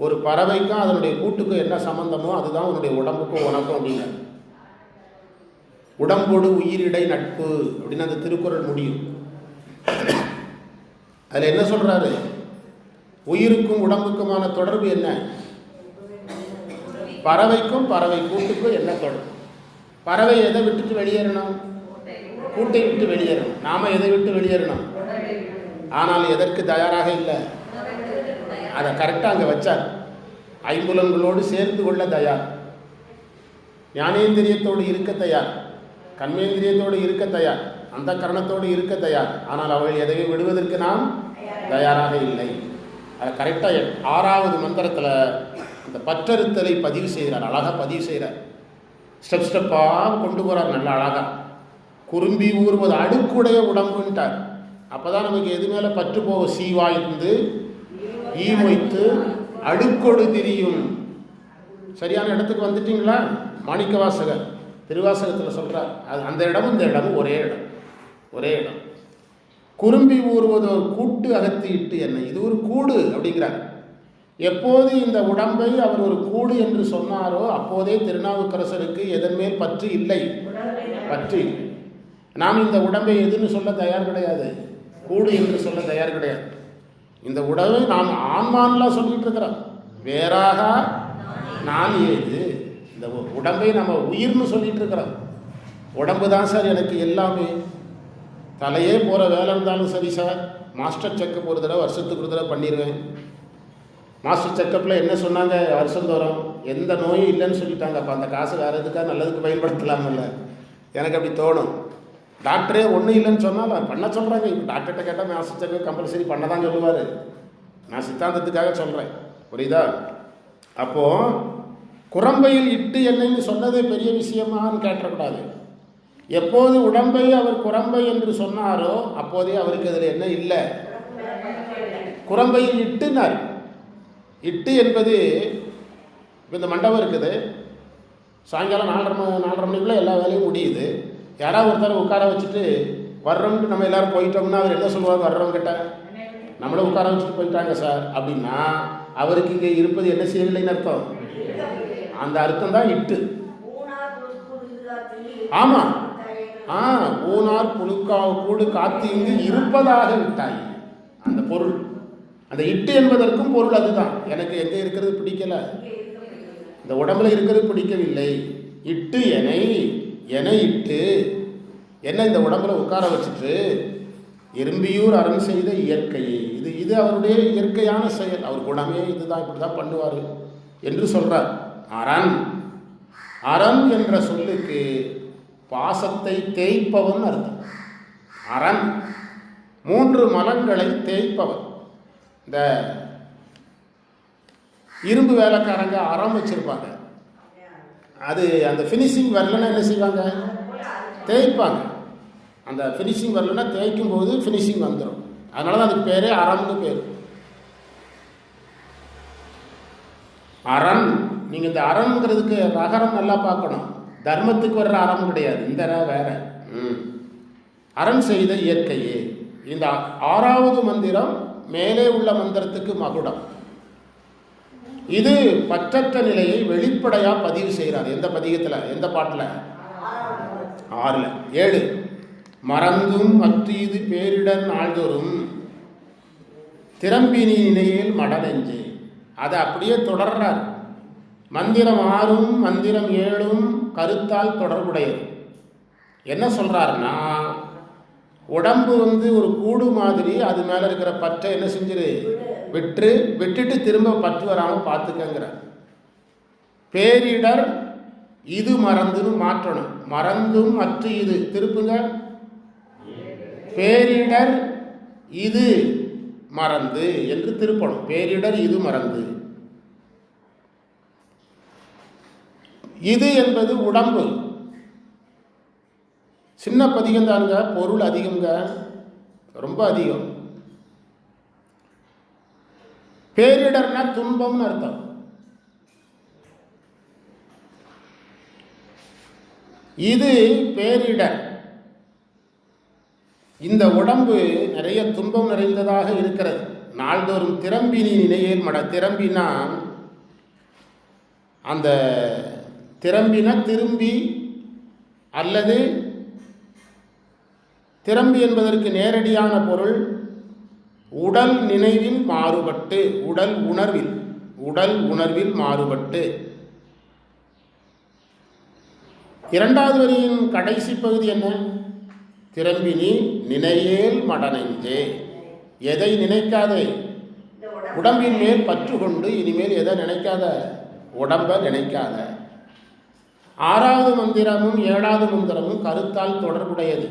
ஒரு பறவைக்கும் அதனுடைய கூட்டுக்கும் என்ன சம்பந்தமோ அதுதான் உன்னுடைய உடம்புக்கும் உனக்கும் அப்படிங்க. உடம்போடு உயிரிடை நட்பு அப்படின்னு அந்த திருக்குறள் முடியும். அதில் என்ன சொல்றாரு? உயிருக்கும் உடம்புக்குமான தொடர்பு என்ன? பறவைக்கும் பறவை கூட்டுக்கும் என்ன தொடர்பு? பறவை எதை விட்டுட்டு வெளியேறணும்? கூட்டை விட்டு வெளியேறணும். நாம எதை விட்டு வெளியேறணும்? ஆனால் எதற்கு தயாராக இல்லை? அதை கரெக்டாக அங்கே வச்சார். ஐம்புலன்களோடு சேர்ந்து கொள்ள தயார், ஞானேந்திரியத்தோடு இருக்க தயார், கண்மேந்திரியத்தோடு இருக்க தயார், அந்த கரணத்தோடு இருக்க தயார். ஆனால் அவள் எதையும் விடுவதற்கு நாம் தயாராக இல்லை. அதை கரெக்டாக 6வது மந்திரத்தில் அந்த பற்றறுத்தலை பதிவு செய்கிறார். அழகாக பதிவு செய்கிறார். ஸ்டெப்பாக கொண்டு போகிறார். நல்ல அழகாக. குறும்பி ஊறுவது அடுக்குடைய உடம்புன்ட்டார். அப்போ தான் நமக்கு எது மேலே பற்று போக சீவாய்ந்து ஈமொய்த்து அடுக்கொடு திரியும். சரியான இடத்துக்கு வந்துட்டீங்களா? மாணிக்க வாசகர் திருவாசகத்தில் சொல்கிறார். அது அந்த இடமும் இந்த இடமும் ஒரே இடம். குறும்பி ஊறுவது ஒரு கூட்டு அகத்து இட்டு என்ன. இது ஒரு கூடு அப்படிங்கிறார். எப்போது இந்த உடம்பை அவர் ஒரு கூடு என்று சொன்னாரோ அப்போதே திருநாவுக்கரசருக்கு எதன் மேல் பற்று இல்லை. நாம் இந்த உடம்பை எதுன்னு சொல்ல தயார் கிடையாது, கூடு என்று சொல்ல தயார் கிடையாது. இந்த உடம்பை நாம் ஆன்மான்லாம் சொல்லிட்டு இருக்கிறோம். வேறாக நான் ஏது? இந்த உடம்பை நம்ம உயிர்னு சொல்லிட்டு இருக்கிறோம். உடம்பு தான் சார் எனக்கு எல்லாமே. தலையே போகிற வேலை இருந்தாலும் சரி சார், மாஸ்டர் செக்கப் ஒரு தடவை வருஷத்துக்கு ஒரு தடவை பண்ணிடுவேன். மாஸ்டர் செக்கப்பில் என்ன சொன்னாங்க? வருஷந்தோறும் எந்த நோயும் இல்லைன்னு சொல்லிட்டாங்க. அப்போ அந்த காசு வேறு எதுக்காக நல்லதுக்கு பயன்படுத்தலாமல்ல. எனக்கு அப்படி தோணும். டாக்டரே ஒன்றும் இல்லைன்னு சொன்னால் பண்ண சொல்கிறாங்க. இப்போ டாக்டர்கிட்ட கேட்டால் மாஸ்டர் செக்கப் கம்பல்சரி பண்ண தான் சொல்லுவார். நான் சித்தாந்தத்துக்காக சொல்கிறேன், புரியுதா? அப்போது குரம்பையில் இட்டு என்னைன்னு சொன்னதே பெரிய விஷயமான்னு கேட்டக்கூடாது. எப்போது உடம்பை அவர் குரம்பை என்று சொன்னாரோ அப்போதே அவருக்கு அதில் என்ன இல்லை? குரம்பையில் இட்டுனார். இட்டு என்பது இப்போ இந்த மண்டபம் இருக்குது. சாயங்காலம் 4:30 மணிக்குள்ளே எல்லா வேலையும் முடியுது. யாராவது ஒருத்தர் உட்கார வச்சுட்டு வர்றோம்னு நம்ம எல்லோரும் போயிட்டோம்னா அவர் என்ன சொல்லுவாங்க? வர்றவங்கிட்ட நம்மளை உட்கார வச்சுட்டு போயிட்டாங்க சார் அப்படின்னா அவருக்கு இங்கே இருப்பது என்ன செய்யலைன்னு அர்த்தம். அந்த அர்த்தம் தான் இட்டு. ஆமாம், ஊனார் புழுக்காவு கூடு காத்து இங்கு இருப்பதாக விட்டாய். அந்த பொருள், அந்த இட்டு என்பதற்கும் பொருள் அதுதான். எனக்கு எங்கே இருக்கிறது பிடிக்கல, இந்த உடம்புல இருக்கிறது பிடிக்கவில்லை. இட்டு எனை இட்டு என்ன இந்த உடம்புல உட்கார வச்சுட்டு எறும்பியூர் அரண் செய்த இயற்கையே. இது அவருடைய இயற்கையான செயல். அவர் குணமே இதுதான், இப்படி தான் பண்ணுவார் என்று சொல்கிறார். அரண் என்ற சொல்லுக்கு பாசத்தை தேய்ப்பவன் அர்த்தம். அரண் 3 மலங்களை தேய்ப்பவன். இந்த இரும்பு வேலைக்காரங்க அறம் வச்சுருப்பாங்க. அது அந்த ஃபினிஷிங் வரலன்னா என்ன செய்வாங்க? தேய்ப்பாங்க. அந்த ஃபினிஷிங் வரலன்னா தேய்க்கும் போது ஃபினிஷிங் வந்துடும். அதனால தான் அதுக்கு பேரே அறம்னு பேர். அரண், நீங்கள் இந்த அரண்ங்கிறதுக்கு ரகரம் நல்லா பார்க்கணும். தர்மத்துக்கு வர்ற அறம் கிடையாது, இந்த வேற. அரண் செய்த இயற்கையே. இந்த 6வது மந்திரம் மேலே உள்ள மந்திரத்துக்கு மகுடம். இது பற்றற்ற நிலையை வெளிப்படையா பதிவு செய்கிறார். எந்த பதிகத்தில், எந்த பாட்டில்? 6ல். 7 மறந்தும் மற்றீது பேரிடர் நாள்தோறும் திறம்பினி நிலையில் மடநெஞ்சு. அதை அப்படியே தொடர்றார். மந்திரம் 6ம் மந்திரம் 7ம் கருத்தால் தொடர்புடையது. என்ன சொல்றாருன்னா, உடம்பு ஒரு கூடு மாதிரி, அது மேலே இருக்கிற பற்றை என்ன செஞ்சிரு? விட்டுட்டு திரும்ப பற்று வராமல் பார்த்துக்கங்கிறார். பேரிடர் இது மறந்துன்னு மாற்றணும். மறந்தும் மற்ற இது திருப்புங்க. பேரிடர் இது மறந்து என்று திருப்பணும். பேரிடர் இது மறந்து. இது என்பது உடம்பு. சின்ன பதிகம் தாங்க, பொருள் அதிகங்க, ரொம்ப அதிகம். பேரிடர்னா துன்பம்னு அர்த்தம். இது பேரிடர். இந்த உடம்பு நிறைய துன்பம் நிறைந்ததாக இருக்கிறது. நாள்தோறும் திறம்பினி நிலையில் திறம்பினா, அந்த திறம்பினா திரும்பி, அல்லது திறம்பி என்பதற்கு நேரடியான பொருள் உடல் நினைவில் மாறுபட்டு, உடல் உணர்வில் மாறுபட்டு. 2வது வரியின் கடைசி பகுதி என்ன? திறம்பினி நினையேல் மடநெஞ்சே. எதை நினைக்காதே? உடம்பின் மேல் பற்று கொண்டு இனிமேல் எதை நினைக்காத? உடம்ப நினைக்காத. 6வது மந்திரமும் 7வது மந்திரமும் கருத்தால் தொடர்புடையது.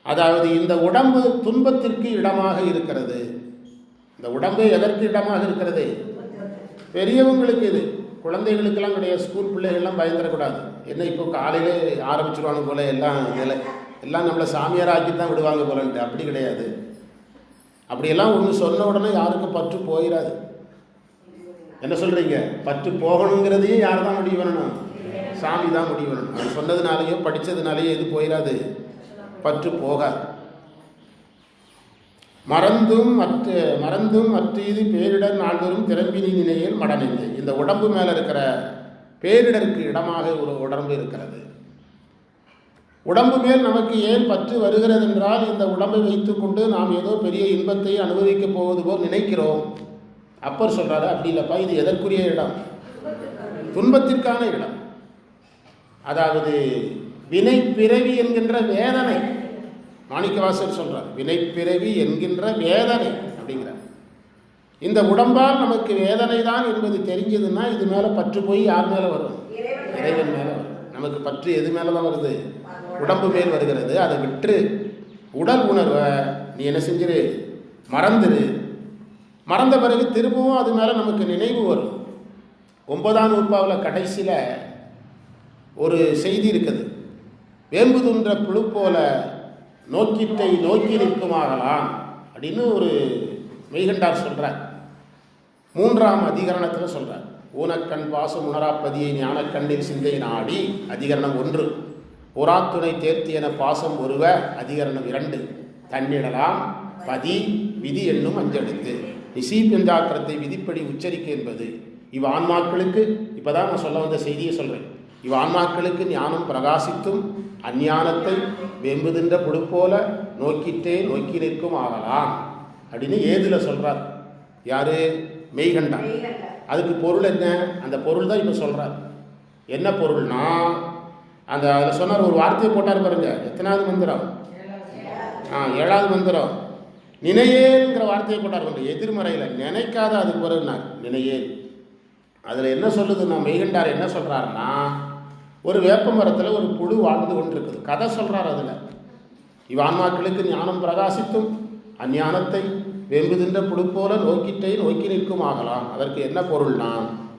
அதாவது இந்த உடம்பு துன்பத்திற்கு இடமாக இருக்கிறது. இந்த உடம்பு எதற்கு இடமாக இருக்கிறது? பெரியவங்களுக்கு. இது குழந்தைகளுக்கெல்லாம் கிடையாது. ஸ்கூல் பிள்ளைகள்லாம் பயந்துடக்கூடாது. என்ன இப்போ காலையிலே ஆரம்பிச்சிருவாங்க போல, எல்லாம் நம்மளை சாமியாராக்கி தான் விடுவாங்க போலன்ட்டு. அப்படி கிடையாது. அப்படியெல்லாம் ஒன்று சொன்ன உடனே யாருக்கும் பற்று போயிடாது. என்ன சொல்கிறீங்க? பற்று போகணுங்கிறதையும் யார் தான் முடிவு பண்ணணும்? சாமி தான் முடிவு பண்ணணும். அது சொன்னதுனாலேயோ படித்ததுனாலேயோ எது போயிடாது, பற்று போகாது. மறந்தும் மற்ற இது பேரிடர் நாள்தோறும் திறம்பினி நிலையில் மடநெஞ்சு. இந்த உடம்பு மேலே இருக்கிற பேரிடருக்கு இடமாக ஒரு உடம்பு இருக்கிறது. உடம்பு மேல் நமக்கு ஏன் பற்று வருகிறது என்றால், இந்த உடம்பை வைத்துக்கொண்டு நாம் ஏதோ பெரிய இன்பத்தை அனுபவிக்கப் போவது போல் நினைக்கிறோம். அப்பர் சொல்றாரு, அப்படி இல்லைப்பா, இது எதற்குரிய இடம்? துன்பத்திற்கான இடம். அதாவது வினை பிறவி என்கின்ற வேதனை. மாணிக்கவாசகர் சொல்றார், வினை பிறவி என்கின்ற வேதனை அப்படிங்கிறார். இந்த உடம்பால் நமக்கு வேதனை தான் என்பது தெரிஞ்சதுன்னா, இது மேலே பற்று போய் யார் மேலே வரும்? இறைவன் மேலே வரும். நமக்கு பற்று எது மேலே தான் வருது? உடம்பு மேல் வருகிறது. அதை விட்டு உடல் உணர்வை நீ என்ன செஞ்சிரு? மறந்துரு. மறந்த பிறகு திரும்பவும் அது மேலே நமக்கு நினைவு வரும். 9ஆம் நூற்பாவில் கடைசியில் ஒரு செய்தி இருக்குது. வேம்பு துன்ற புழு போல நோக்கிட்டை நோக்கி நிற்குமாகலாம் அப்படின்னு ஒரு மெய்கண்டார் சொல்கிறார். 3ஆம் அதிகரணத்தில் சொல்கிறார். ஊனக்கண் பாசம் உணராப்பதியை ஞானக்கண்ணில் சிந்தை நாடி. அதிகரணம் 1. புறாத்துணை தேர்த்தியன பாசம் ஒருவ. அதிகரணம் 2. தன்னிடலாம் பதி விதி என்னும் அஞ்செடுத்து. நிசீபெஞ்சாக்கரத்தை விதிப்படி உச்சரிக்க என்பது இவ் ஆன்மாக்களுக்கு, இப்போதான் நான் சொல்ல வந்த செய்தியை சொல்கிறேன், இவ் ஆன்மாக்களுக்கு ஞானம் பிரகாசித்தும் அஞ்ஞானத்தை வெம்புதின்ற புழு போல நோக்கிட்டே நோக்கி நிற்கும் ஆகலாம் அப்படின்னு ஏதில் சொல்கிறார். யார்? மெய்கண்டார். அதுக்கு பொருள் என்ன? அந்த பொருள் தான் இப்போ சொல்கிறார். என்ன பொருள்னா, அந்த அதில் சொன்னார், ஒரு வார்த்தையை போட்டார் பாருங்க. எத்தனாவது மந்திரம்? 7வது மந்திரம். நினையேங்கிற வார்த்தையை போட்டார் பாருங்க. எதிர்மறையில் நினைக்காத, அதுக்கு பிறகுனார் நினையேல். அதில் என்ன சொல்லுதுன்னா, மெய்கண்டார் என்ன சொல்கிறாருன்னா, ஒரு வேப்ப மரத்தில் ஒரு புழு வாழ்ந்து கொண்டிருக்குது. கதை சொல்கிறார். அதில் இவ் ஆன்மாக்களுக்கு ஞானம் பிரகாசித்தும் அஞ்ஞானத்தை வெம்பு தின்ற புழு போல நோக்கிட்டை நோக்கி நிற்கும் ஆகலாம். அதற்கு என்ன பொருள்னா,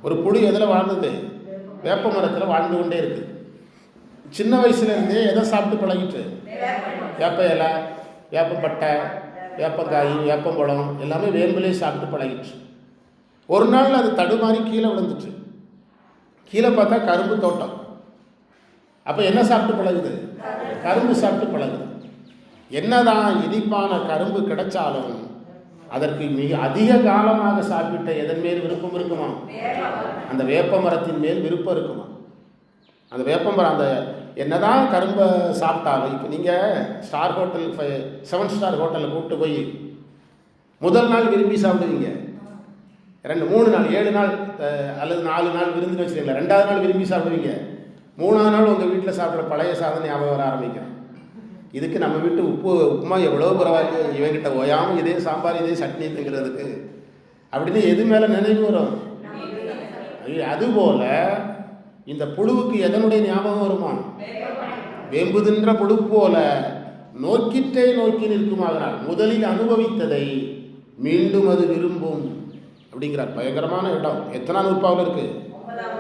ஒரு புழு எதில் வாழ்ந்தது? வேப்ப மரத்தில் வாழ்ந்து கொண்டே இருக்குது. சின்ன வயசுலேருந்தே எதை சாப்பிட்டு பழகிட்டு? வேப்ப இலை, வேப்பப்பட்டை, வேப்பக்காய், வேப்பம்பழம் எல்லாமே வேம்பிலே சாப்பிட்டு பழகிட்டு. ஒரு நாள் அது தடுமாறி கீழே விழுந்துச்சு. கீழே பார்த்தா கரும்பு தோட்டம். அப்போ என்ன சாப்பிட்டு பழகுது? கரும்பு சாப்பிட்டு பழகுது. என்னதான் இனிப்பான கரும்பு கிடைச்சாலும் அதற்கு மிக அதிக காலமாக சாப்பிட்ட எதன் மேல் விருப்பம் இருக்குமா? அந்த வேப்ப மரத்தின் மேல் விருப்பம் இருக்குமா? அந்த வேப்பமரம் அந்த என்னதான் கரும்பை சாப்பிட்டாலும், இப்போ நீங்கள் ஸ்டார் ஹோட்டல் 7 ஸ்டார் ஹோட்டலில் கூப்பிட்டு போய் முதல் நாள் விரும்பி சாப்பிடுவீங்க, 2-3 நாள் 7 நாள் அல்லது 4 நாள் விருந்துன்னு வச்சுருக்கீங்களா, 2வது நாள் விரும்பி சாப்பிடுவீங்க. 3வது நாள் உங்கள் வீட்டில் சாப்பிட்ற பழைய சாதனை ஞாபகம் வர ஆரம்பிக்கும். இதுக்கு நம்ம வீட்டு உப்புமா எவ்வளோ பரவாயில்ல, இவங்கிட்ட ஓயாமல் இதே சாம்பார் இதே சட்னி திங்கிறதுக்கு அப்படின்னு எது மேலே நினைவு வரும்? அதுபோல் இந்த புழுவுக்கு எதனுடைய ஞாபகம் வருமா? வேம்பு தின்ற புழு போல நோக்கிட்டே நோக்கி நிற்குமாகிறார். முதலில் அனுபவித்ததை மீண்டும் அது விரும்பும் அப்படிங்கிறார். பயங்கரமான இடம். எத்தனாம் நூற்பாவில் இருக்குது?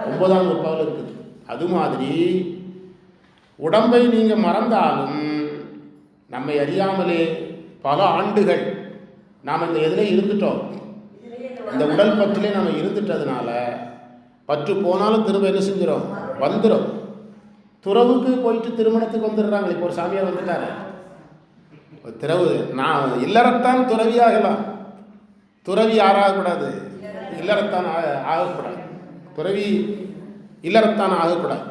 9ஆம் நூற்பாவில் இருக்குது. அது மாதிரி உடம்பை நீங்கள் மறந்தாலும் நம்மை அறியாமலே பல ஆண்டுகள் நாம் இந்த எதிலே இருந்துட்டோம். இந்த உடல் பற்றிலே நம்ம இருந்துட்டதுனால பற்று போனாலும் திரும்ப என்ன செஞ்சிடும்? வந்துடும். துறவுக்கு போயிட்டு திருமணத்துக்கு வந்துடுறாங்க. இப்போ ஒரு சாமியார் வந்துட்டாரு, துறவு நான் இல்லறத்தான் துறவியாகலாம். துறவி யாராகக்கூடாது? இல்லறத்தான் ஆகக்கூடாது. துறவி இல்லறத்தான் ஆகக்கூடாது.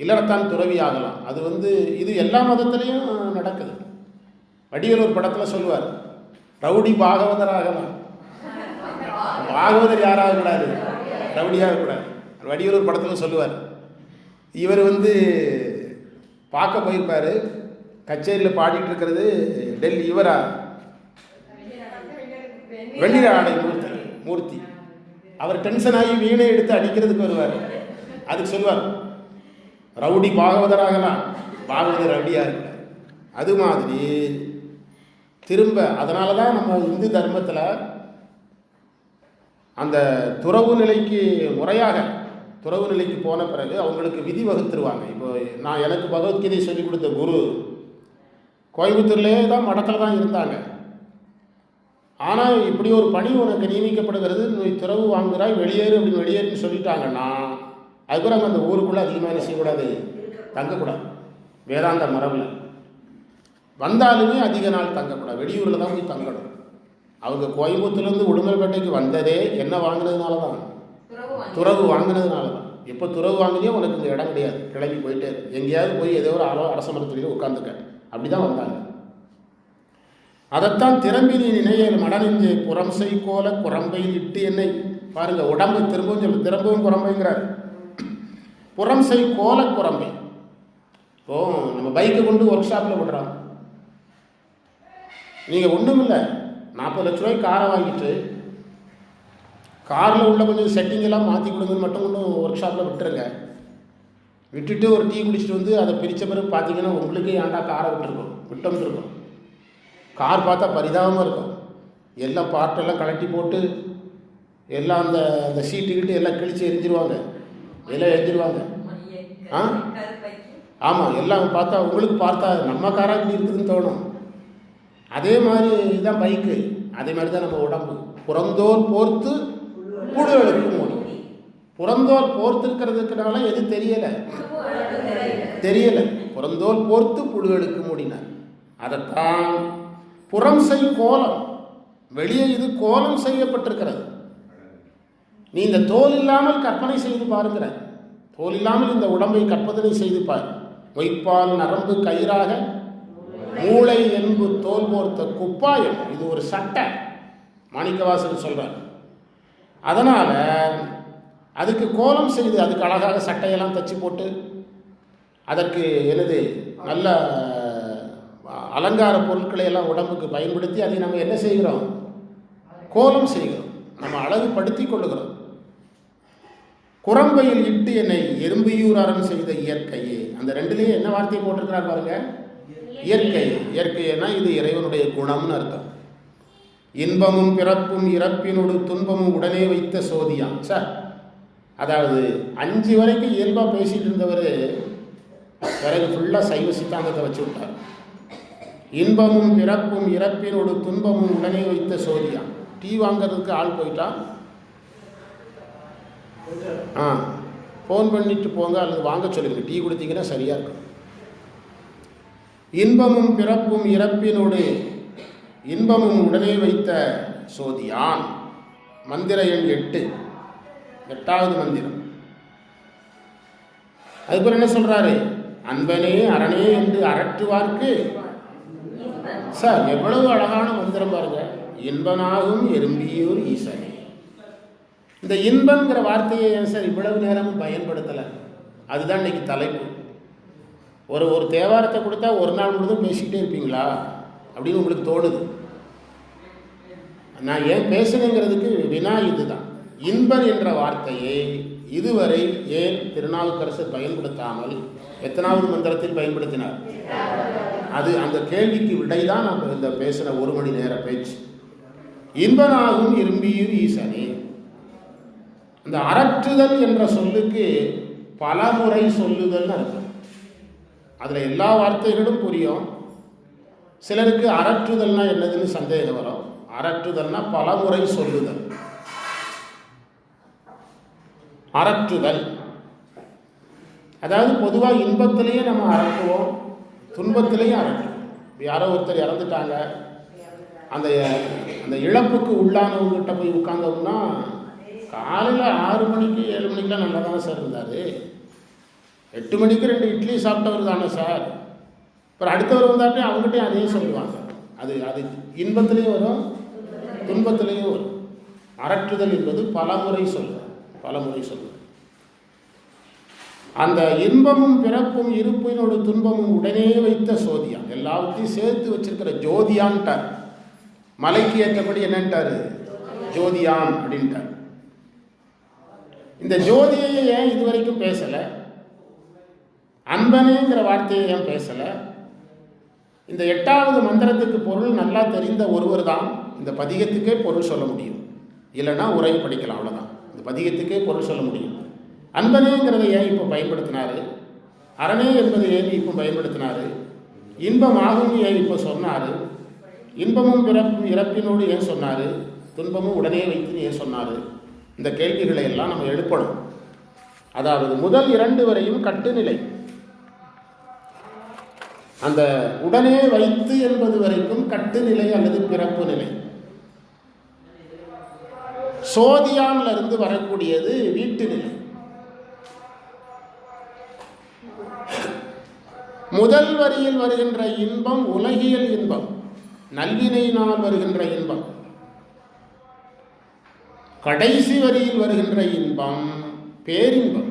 இல்லறத்தான் துறவி ஆகலாம். அது இது எல்லா மதத்திலையும் நடக்குது. வடிவேல் ஒரு படத்தில் சொல்லுவார், ரவுடி பாகவதர் ஆகலாம். பாகவதர் யாராகக்கூடாது? ரவுடியாகக்கூடாது. வடிவேல் ஒரு படத்தில் சொல்லுவார். இவர் பார்க்க போயிருப்பார், கச்சேரியில் பாடிட்டு இருக்கிறது டெல்லி இவரா வெண்ணிற ஆடை மூர்த்தி. அவர் டென்ஷன் ஆகி வீணை எடுத்து அடிக்கிறதுக்கு வருவார். அதுக்கு சொல்லுவார், ரவுடி பாகவதராகலாம், பாகவதர் ரவுடியாக இருக்க. அது மாதிரி திரும்ப அதனால தான் நம்ம இந்து தர்மத்தில் அந்த துறவு நிலைக்கு முறையாக துறவு நிலைக்கு போன பிறகு அவங்களுக்கு விதி வகுத்துருவாங்க. இப்போ எனக்கு பகவத்கீதை சொல்லிக் கொடுத்த குரு கோயம்புத்தூர்லேயே தான் மடத்தில் தான் இருந்தாங்க. ஆனால் இப்படி ஒரு பணி உனக்கு நியமிக்கப்படுகிறது, நீ துறவு வாங்குகிறாய், வெளியேறு அப்படின்னு வெளியேறுன்னு சொல்லிட்டாங்கன்னா அதுக்கப்புறம் அந்த ஊருக்குள்ளே அதிகமாக என்ன செய்யக்கூடாது? தங்கக்கூடாது. வேதாந்த மரபில் வந்தாலுமே அதிக நாள் தங்கக்கூடாது. வெளியூரில் தான் போய் தங்கணும். அவங்க கோயம்புத்தூர்லேருந்து உடுமலைப்பேட்டைக்கு வந்ததே என்ன வாங்கினதுனால தான்? துறவு வாங்கினதுனால தான். எப்போ துறவு வாங்கினே உனக்கு இந்த இடம் கிடையாது, கிளம்பி போயிட்டே எங்கேயாவது போய் ஏதோ ஒரு அரச மரத்துலேயே உட்காந்துக்க, அப்படி தான் வந்தாங்க. அதைத்தான் திறம்பி நீ நினையல் மடனெஞ்சை புறம் செய்கோல குரம்பையில் இட்டு என்னை பாருங்க. உடம்பு திரும்பவும் சொல்லு, திரும்பவும் குரம்பைங்கிறார். புறம் செய் கோல குரம்பை. இப்போ நம்ம பைக்கை கொண்டு ஒர்க் ஷாப்பில் விடுறோம். நீங்கள் ஒன்றும் இல்லை, 40 லட்ச ரூபாய்க்கு காரை வாங்கிட்டு காரில் உள்ள கொஞ்சம் செட்டிங் எல்லாம் மாற்றி கொடுங்கன்னு மட்டும் ஒன்றும் ஒர்க் ஷாப்பில் விட்டுருங்க. விட்டுட்டு ஒரு டீ குடிச்சிட்டு அதை பிரித்த பிறகு பார்த்தீங்கன்னா உங்களுக்கே ஏன்டா காரை விட்டோம்னு இருக்கும். கார் பார்த்தா பரிதாபமாக இருக்கும். எல்லாம் பார்ட்டெல்லாம் கலட்டி போட்டு எல்லாம் அந்த சீட்டுக்கிட்டு எல்லாம் கிழிச்சு எரிஞ்சிருவாங்க, எல்லாம் எரிஞ்சிருவாங்க. ஆமாம், எல்லாம் பார்த்தா உங்களுக்கு பார்த்தா நம்ம காராக இப்படி இருக்குதுன்னு தோணும். அதே மாதிரி தான் பைக்கு, அதே மாதிரி தான் நம்ம உடம்பு. புறந்தோல் போர்த்து புழுகளுக்கு மூடி. புறந்தோல் போர்த்துக்கிறதுக்குனால எது தெரியலை. புறந்தோல் போர்த்து புழுகளுக்கு மூடினார். அதைத்தான் புறம் செய் கோலம். வெளியே இது கோலம் செய்யப்பட்டிருக்கிறது. நீ இந்த தோல் இல்லாமல் கற்பனை செய்து பாருங்கிற. தோல் இல்லாமல் இந்த உடம்பை கற்பனை செய்து பார். மொய்ப்பால் நரம்பு கயிறாக மூளை என்பு தோல் போர்த்த குப்பாயம். இது ஒரு சட்டை, மாணிக்கவாசகர் சொல்றார். அதனால அதுக்கு கோலம் செய்து அதுக்கு அழகாக சட்டையெல்லாம் தச்சு போட்டு அதற்கு நல்ல அலங்கார பொருட்களை எல்லாம் உடம்புக்கு பயன்படுத்தி அதை நம்ம என்ன செய்கிறோம்? கோலம் செய்கிறோம், நம்ம அழகுபடுத்தி கொள்ளுகிறோம். குரம்பையில் இட்டு என்னை எறும்பியூர் அரண் செய்த இயற்கையே. அந்த ரெண்டுலேயும் என்ன வார்த்தையை போட்டிருக்கிறார் பாருங்க, இயற்கை. இயற்கைன்னா இது இறைவனுடைய குணம்னு அர்த்தம். இன்பமும் பிறப்பும் இறப்பினோடு துன்பமும் உடனே வைத்த சோதியான். சார், அதாவது 5 வரைக்கும் இயல்பாக பேசிகிட்டு இருந்தவர் பிறகு ஃபுல்லாக சைவ சித்தாந்தத்தை வச்சு விட்டார். இன்பமும் பிறப்பும் இறப்பினோடு துன்பமும் உடனே வைத்த சோதியான். டீ வாங்கிறதுக்கு ஆள் போயிட்டா ஃபோன் பண்ணிட்டு போங்க அல்லது வாங்க சொல்லுங்க, டீ கொடுத்தீங்கன்னா சரியாக இருக்கும். இன்பமும் பிறப்பும் இறப்பினோடு இன்பமும் உடனே வைத்த சோதியான். மந்திர எண் 8, 8வது மந்திரம். அதுக்கப்புறம் என்ன சொல்றாரு? அன்பனே அரணே என்று அரற்றுவார்க்கு. சார், எவ்வளவு அழகான மந்திரம் பாருங்க. இன்பனாகும் எறும்பியூர் ஈசனே. இந்த இன்பங்கிற வார்த்தையை ஏன் சார் இவ்வளவு நேரமும் பயன்படுத்தலை? அதுதான் இன்னைக்கு தலைப்பு. ஒரு தேவாரத்தை கொடுத்தா ஒரு நாள் முழுதும் பேசிக்கிட்டே இருப்பீங்களா அப்படின்னு உங்களுக்கு தோணுது. நான் ஏன் பேசணுங்கிறதுக்கு வினா இதுதான். இன்பன் என்ற வார்த்தையை இதுவரை ஏன் திருநாவுக்கரசர் பயன்படுத்தாமல் எத்தனாவது மந்திரத்தில் பயன்படுத்தினார்? அது அந்த கேள்விக்கு விடைதான் நான் இந்த பேசின 1 மணி நேர பேச்சு. இன்பனாகும் இரும்பியூர் ஈசனே. அந்த அரற்றுதல் என்ற சொல்லுக்கு பலமுறை சொல்லுதல் அர்த்தம். அதில் எல்லா வார்த்தைகளும் புரியும். சிலருக்கு அரற்றுதல்னா என்னதுன்னு சந்தேகம் வரும். அரற்றுதல்னா பலமுறை சொல்லுதல். அரற்றுதல் அதாவது பொதுவாக இன்பத்திலேயே நம்ம அரற்றுவோம், துன்பத்திலேயும் அரற்றுவோம். யாரோ ஒருத்தர் இறந்துட்டாங்க, அந்த அந்த இழப்புக்கு உள்ளானவங்ககிட்ட போய் உட்கார்ந்தோம்னா காலையில் 6 மணிக்கு 7 மணிக்கெலாம் நல்லா தானே சார் இருந்தார், 8 மணிக்கு 2 இட்லி சாப்பிட்டவர் தானே சார். அப்புறம் அடுத்தவர் வந்தாட்டே அவங்ககிட்டயும் அதே சொல்லுவாங்க. அது அது இன்பத்திலையும் வரும், துன்பத்திலையும் வரும். அரற்றுதல் என்பது பலமுறை சொல்லுவார், பலமுறை சொல்லுவார். அந்த இன்பமும் பிறப்பும் இருப்பினோடு துன்பமும் உடனே வைத்த சோதியான். எல்லாத்தையும் சேர்த்து வச்சிருக்கிற ஜோதியான்ட்டார். மலைக்கு ஏற்றபடி என்னன்ட்டாரு? ஜோதியான் அப்படின்ட்டார். இந்த ஜோதியை ஏன் இதுவரைக்கும் பேசலை? அன்பனேங்கிற வார்த்தையை ஏன் பேசலை? இந்த 8வது மந்திரத்துக்கு பொருள் நல்லா தெரிந்த ஒருவர் தான் இந்த பதிகத்துக்கே பொருள் சொல்ல முடியும். இல்லைன்னா உரை படிக்கலாம், அவ்வளோதான். இந்த பதிகத்துக்கே பொருள் சொல்ல முடியும். அன்பனேங்கிறத ஏன் இப்போ பயன்படுத்தினாரு? அரணே என்பதை ஏன் இப்போ பயன்படுத்தினாரு? இன்பமாகும் ஏன் இப்போ சொன்னார்? இன்பமும் பிறப்பும் இறப்பினோடு ஏன் சொன்னார்? துன்பமும் உடனே வைத்துன்னு ஏன் சொன்னார்? இந்த கேள்விகளை எல்லாம் நம்ம எழுப்பணும். அதாவது முதல் 2 வரையும் கட்டுநிலை. அந்த உடனே வைத்து என்பது வரைக்கும் கட்டுநிலை அல்லது பிறப்பு நிலை. சோதியான்ல இருந்து வரக்கூடியது வீட்டு நிலை. முதல் வரியில் வருகின்ற இன்பம் உலகியல் இன்பம், நல்வினையினால் வருகின்ற இன்பம். கடைசி வரியில் வருகின்ற இன்பம் பேரின்பம்.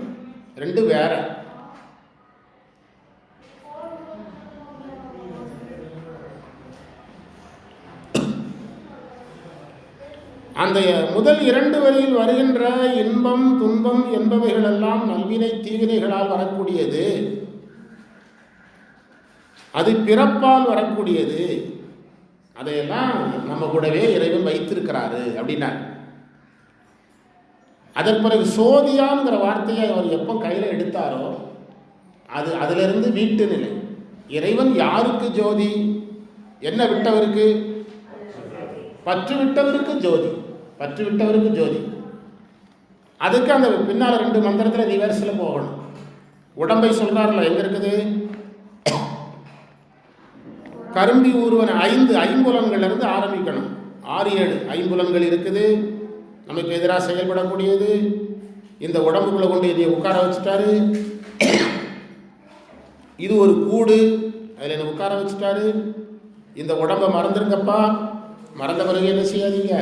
2 வேற. அந்த முதல் 2 வரியில் வருகின்ற இன்பம் துன்பம் என்பவைகளெல்லாம் நல்வினை தீவினைகளால் வரக்கூடியது. அது பிறப்பால் வரக்கூடியது. அதையெல்லாம் நம்ம கூடவே இறைவன் வைத்திருக்கிறாரு அப்படின்னா. அதற்கு பிறகு சோதியான்கிற வார்த்தையை அவர் எப்போ கையில் எடுத்தாரோ அதிலிருந்து வீட்டு நிலை. இறைவன் யாருக்கு ஜோதி? என்ன விட்டவருக்கு? பற்று விட்டவருக்கு ஜோதி, பற்று விட்டவருக்கு ஜோதி. அதுக்கு அந்த பின்னால் 2 மந்திரத்தில் ரிவர்ஸில் போகணும். உடம்பை சொல்கிறார்ல, எங்கே இருக்குது? கரும்பி ஊர்வன 5 ஐம்புலன்கள்லேருந்து ஆரம்பிக்கணும். 6 7 ஐம்புலன்கள் இருக்குது, நமக்கு எதிராக செயல்படக்கூடியது. இந்த உடம்புக்குள்ளே கொண்டு இதை உட்கார வச்சுட்டாரு. இது ஒரு கூடு, அதில் என்ன உட்கார வச்சுட்டாரு. இந்த உடம்பை மறந்துருங்கப்பா, மறந்த பிறகு என்ன செய்யாதீங்க,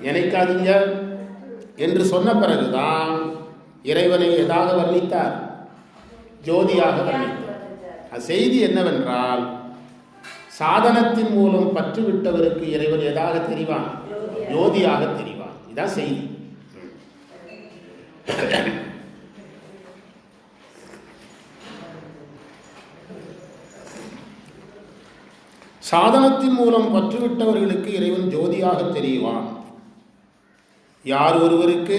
நினைக்காதீங்க என்று சொன்ன பிறகுதான் இறைவனை எதாக வர்ணித்தார்? ஜோதியாக வர்ணித்தார். செய்தி என்னவென்றால், சாதனத்தின் மூலம் பற்று விட்டவருக்கு இறைவன் எதாக தெரிவான்? ஜோதியாக தெரிவான். இதான் செய்தி. சாதனத்தின் மூலம் பற்றுவிட்டவர்களுக்கு இறைவன் ஜோதியாக தெரிவான். யார் ஒருவருக்கு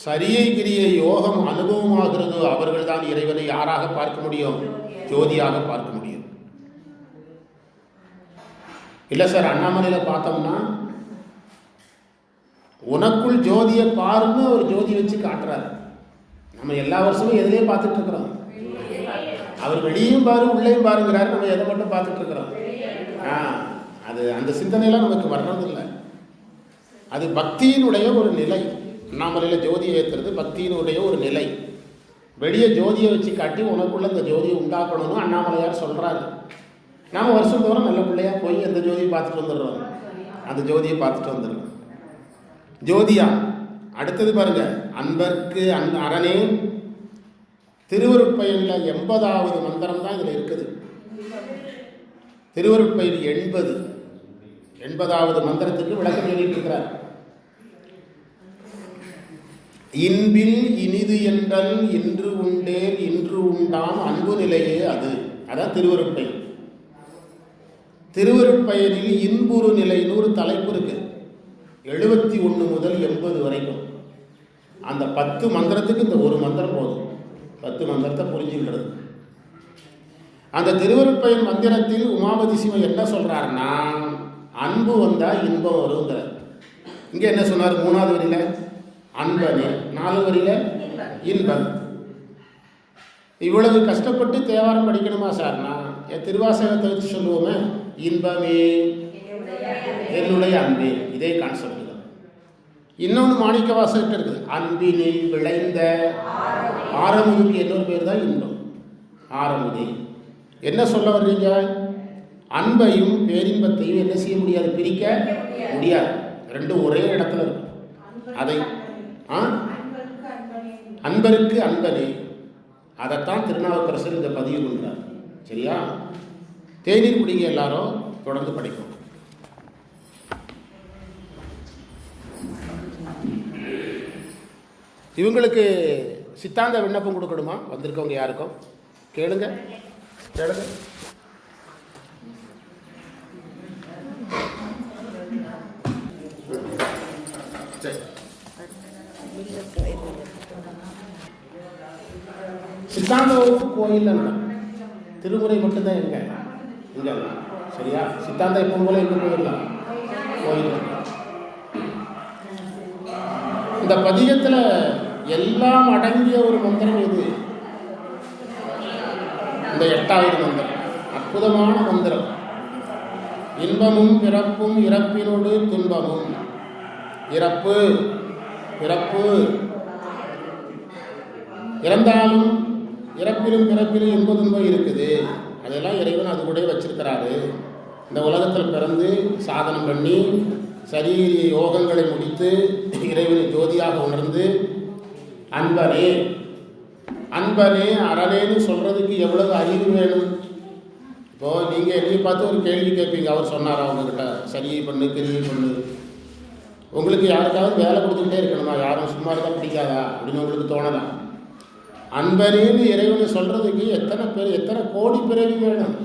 சரியை கிரியை யோகம் அனுபவமாகிறதோ அவர்கள்தான் இறைவனை யாராக பார்க்க முடியும்? ஜோதியாக பார்க்க முடியும். இல்லை சார், அண்ணாமலையில் பார்த்தோம்னா உனக்குள் ஜோதியை பாருன்னு ஒரு ஜோதி வச்சு காட்டுறாரு. நம்ம எல்லா வருஷமும் எதிலே பார்த்துட்டு இருக்கிறோம். அவர் வெளியும் பாரு உள்ளேயும் பாருங்கிறாரு, நம்ம எதை மட்டும் பார்த்துட்டு இருக்கிறோம். அது அந்த சிந்தனையெல்லாம் நமக்கு வர்றதில்லை. அது பக்தியினுடைய ஒரு நிலை. அண்ணாமலையில் ஜோதியை ஏற்றுறது பக்தியினுடைய ஒரு நிலை. வெளியே ஜோதியை வச்சு காட்டி உனக்குள்ள இந்த ஜோதியை உண்டாக்கணும்னு அண்ணாமலையார் சொல்கிறாரு. நாம் வருஷம் தோறும் நல்ல பிள்ளையாக போய் அந்த ஜோதியை பார்த்துட்டு வந்துடுறோம். அந்த ஜோதியை பார்த்துட்டு வந்துடுறோம். ஜோதியா அடுத்தது பாருங்க, அன்பர்க்கு அரணே திருவருட்பயனில் 80வது மந்திரம் தான் இதில் இருக்குது. திருவருட்பயன் 80வது மந்திரத்துக்கு விளக்கம் சொல்லிட்டு இருக்கிறார். இன்பில் இனிது என்றல் இன்று உண்டேன் இன்று உண்டாம் அன்பு நிலையே அது. அதான் திருவருட்பயன். திருவருட்பயனில் இன்புறு நிலைன்னு ஒரு தலைப்பு இருக்கு. 71 முதல் 80 வரைக்கும். அந்த 10 மந்திரத்துக்கு இந்த ஒரு மந்திரம் போதும். 10 மந்திரத்தை புரிஞ்சுக்கிறது. அந்த திருவருட்பயன் மந்திரத்தில் உமாபதி சிவன் என்ன சொல்றாருன்னா, அன்பு வந்தா இன்பம் வருங்கிறார். இங்கே என்ன சொன்னார்? 3வது வரியில அன்பனே, 4வது வரியில இன்பம். இவ்வளவு கஷ்டப்பட்டு தேவாரம் படிக்கணுமா சார்னா, என் திருவாசகத்தை வச்சு சொல்லுவோமே, இன்பமே என்னுடைய அன்பே, இதே கான்செப்ட் தான். இன்னொன்று மாணிக்க வாசகத்தை இருக்குது, அன்பினில் விளைந்த ஆரமுதுக்கு இன்னொரு பேர் தான் இன்பம். ஆரமுதி என்ன சொல்ல வர்றீங்க? அன்பையும் பேரின்பத்தையும் என்ன செய்ய முடியாது? பிரிக்க முடியாது. ரெண்டும் ஒரே இடத்துல இருக்கும். அதை அன்பருக்கு அன்பனே, அதைத்தான் திருநாவுக்கரசர் இந்த பதிவு பண்றார். சரியா? தேநீர் குடிங்க, எல்லாரும் தொடர்ந்து படிக்கும். இவங்களுக்கு சித்தாந்த விண்ணப்பம் கொடுக்கணுமா? வந்திருக்கவங்க யாருக்கும் கேளுங்க கேளுங்க. சித்தாந்த வகுப்பு கோயில்ல நடக்கும். திருமுறை மட்டும்தான் எங்க இங்க. சரியா? சித்தாந்தம் எப்போ போல எங்க போயிடலாம், கோயில். இந்த பதிகத்துல எல்லாம் அடங்கிய ஒரு மந்திரம் எது? இந்த 8வது மந்திரம். அற்புதமான மந்திரம். இன்பமும் பிறப்பும் இறப்பினோடு துன்பமும். இறப்பு பிறப்பு இறந்தாலும் இறப்பிலும் பிறப்பிலும் இன்ப துன்பம் இருக்குது. அதெல்லாம் இறைவன் அது கூட வச்சிருக்கிறாரு. இந்த உலகத்தில் பிறந்து சாதனம் பண்ணி சரீர யோகங்களை முடித்து இறைவனை ஜோதியாக உணர்ந்து அன்பனே அன்பனே அரணேன்னு சொல்றதுக்கு எவ்வளவு அறிவு வேணும்? இப்போ நீங்க என்னை பார்த்து ஒரு கேள்வி கேட்பீங்க, அவர் சொன்னாரா அவங்ககிட்ட சரியை பண்ணு கிரியை பண்ணு? உங்களுக்கு யாருக்காவது வேலை கொடுத்துக்கிட்டே இருக்கணுமா? யாரும் சும்மா இருந்தால் பிடிக்காதா அப்படின்னு உங்களுக்கு தோணலாம். அன்பனேன்னு இறைவனை சொல்றதுக்கு எத்தனை பேர், எத்தனை கோடி பிறவி வேணும்?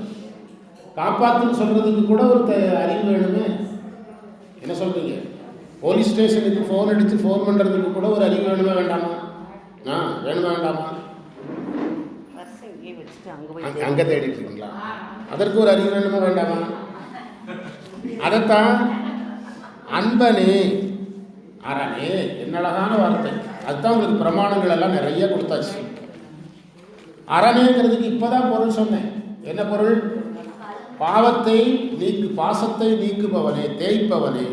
காப்பாற்றுன்னு சொல்றதுக்கு கூட ஒரு அறிவு வேணுமே. என்ன சொல்றீங்க? போலீஸ் ஸ்டேஷனுக்கு ஃபோன் அடித்து ஃபோன் பண்ணுறதுக்கு கூட ஒரு அறிவு வேணுமா வேண்டாமா? வேணுமா வேண்டாமா? அங்கே தேடிட்டு இருக்கீங்களா? அதற்கு ஒரு அறிவு வேணுமா வேண்டாமா? அதைத்தான் அன்பனே அரணே, என்ன அழகான வார்த்தை. அதுதான் உங்களுக்கு பிரமாணங்கள் எல்லாம் நிறைய கொடுத்தாச்சு. அரணேங்கிறதுக்கு இப்போதான் பொருள் சொன்னேன். என்ன பொருள்? பாவத்தை பாசத்தை நீக்குபவனே, தேய்ப்பவனே,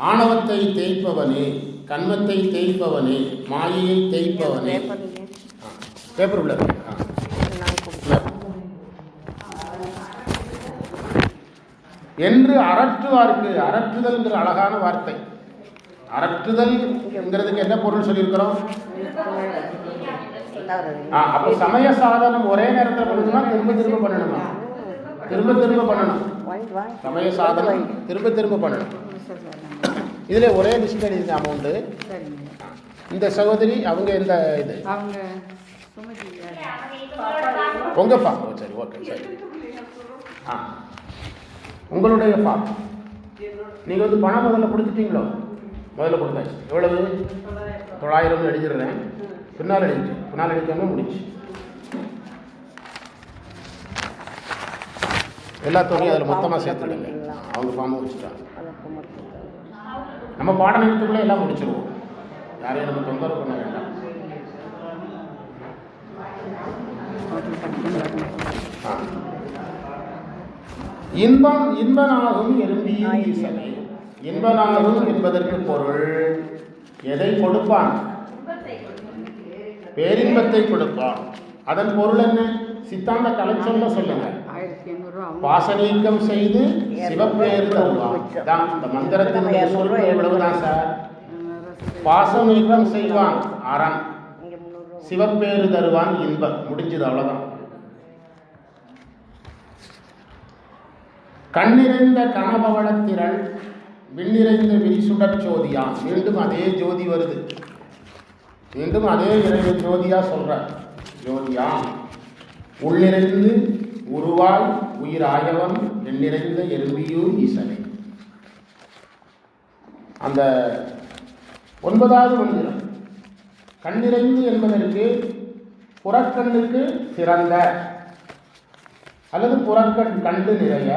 ஆணவத்தை தேய்ப்பவனே, கண்மத்தை தேய்ப்பவனே, மாயையை தேய்ப்பவனே. பேப்பர் உள்ள என்று அரற்றுவார்க்கு. அரற்றுதல்ங்கிற அழகான வார்த்தை. அரற்றுதல்ங்கிறதுக்கு என்ன பொருள் சொல்லியிருக்கிறோம்? அப்ப சமய சாதனம் ஒரே நேரத்தில் பண்ணணுமா, திரும்ப திரும்ப பண்ணணுமா? திரும்ப திரும்ப பண்ணணும். சமய சாதனம் திரும்ப திரும்ப பண்ணணும். இதுல ஒரே லிஸ்ட் எழுதிங்க அமௌண்ட். இந்த சகோதரி அவங்க இந்த இது உங்கப்பா. சரி, ஓகே, சரி. உங்களுடைய ஃபார்ம் நீங்கள் வந்து பணம் முதல்ல கொடுத்துட்டீங்களோ? முதல்ல கொடுத்தாச்சு. எவ்வளவு? 900 எழுதிடுறேன். பின்னால் எழுதிக்காம முடிச்சு எல்லா தொகையும் அதில் மொத்தமாக சேர்த்துடுங்க. அவங்க ஃபார்மை வச்சுட்டாங்க. நம்ம பாட நேரத்துக்குள்ளே எல்லாம் முடிச்சிருவோம். யாரையும் நம்ம தொந்தரவு பண்ண வேண்டாம். இன்பனாகும் எறும்பியின் ஈசனை. இன்பனாகும் என்பதற்கு பொருள் எதை கொடுப்பான்? பேரின்பத்தை கொடுப்பான். அதன் பொருள் என்ன? சித்தாந்த கலைச்சொல்ல சொல்லுங்க. பாசநீக்கம் செய்து சிவப்பேறு தருவான். இந்த மந்திரத்தினுடைய சொல் எவ்வளவுதான் சார்? பாசநீக்கம் செய்வான் அரண், சிவப்பேறு தருவான் இன்பம். முடிஞ்சது, அவ்வளவுதான். கண்ணிறைந்த கனபவளத்திரள் விண்ணிறைந்த விரிசுடற் சோதியான். மீண்டும் அதே ஜோதி வருது. மீண்டும் அதே இறைவ ஜோதியா சொல்ற. ஜோதியான் உள்ளிறைந்து உருவாய் உயிராயவன் எண்ணிறைந்த எறும்பியூர் ஈசனை. அந்த 9வது மந்திரம் கண்ணிறைந்து என்பதற்கு புறக்கண்ணுக்கு சிறந்த அல்லது புறக்கண் கண்டு நிறைய.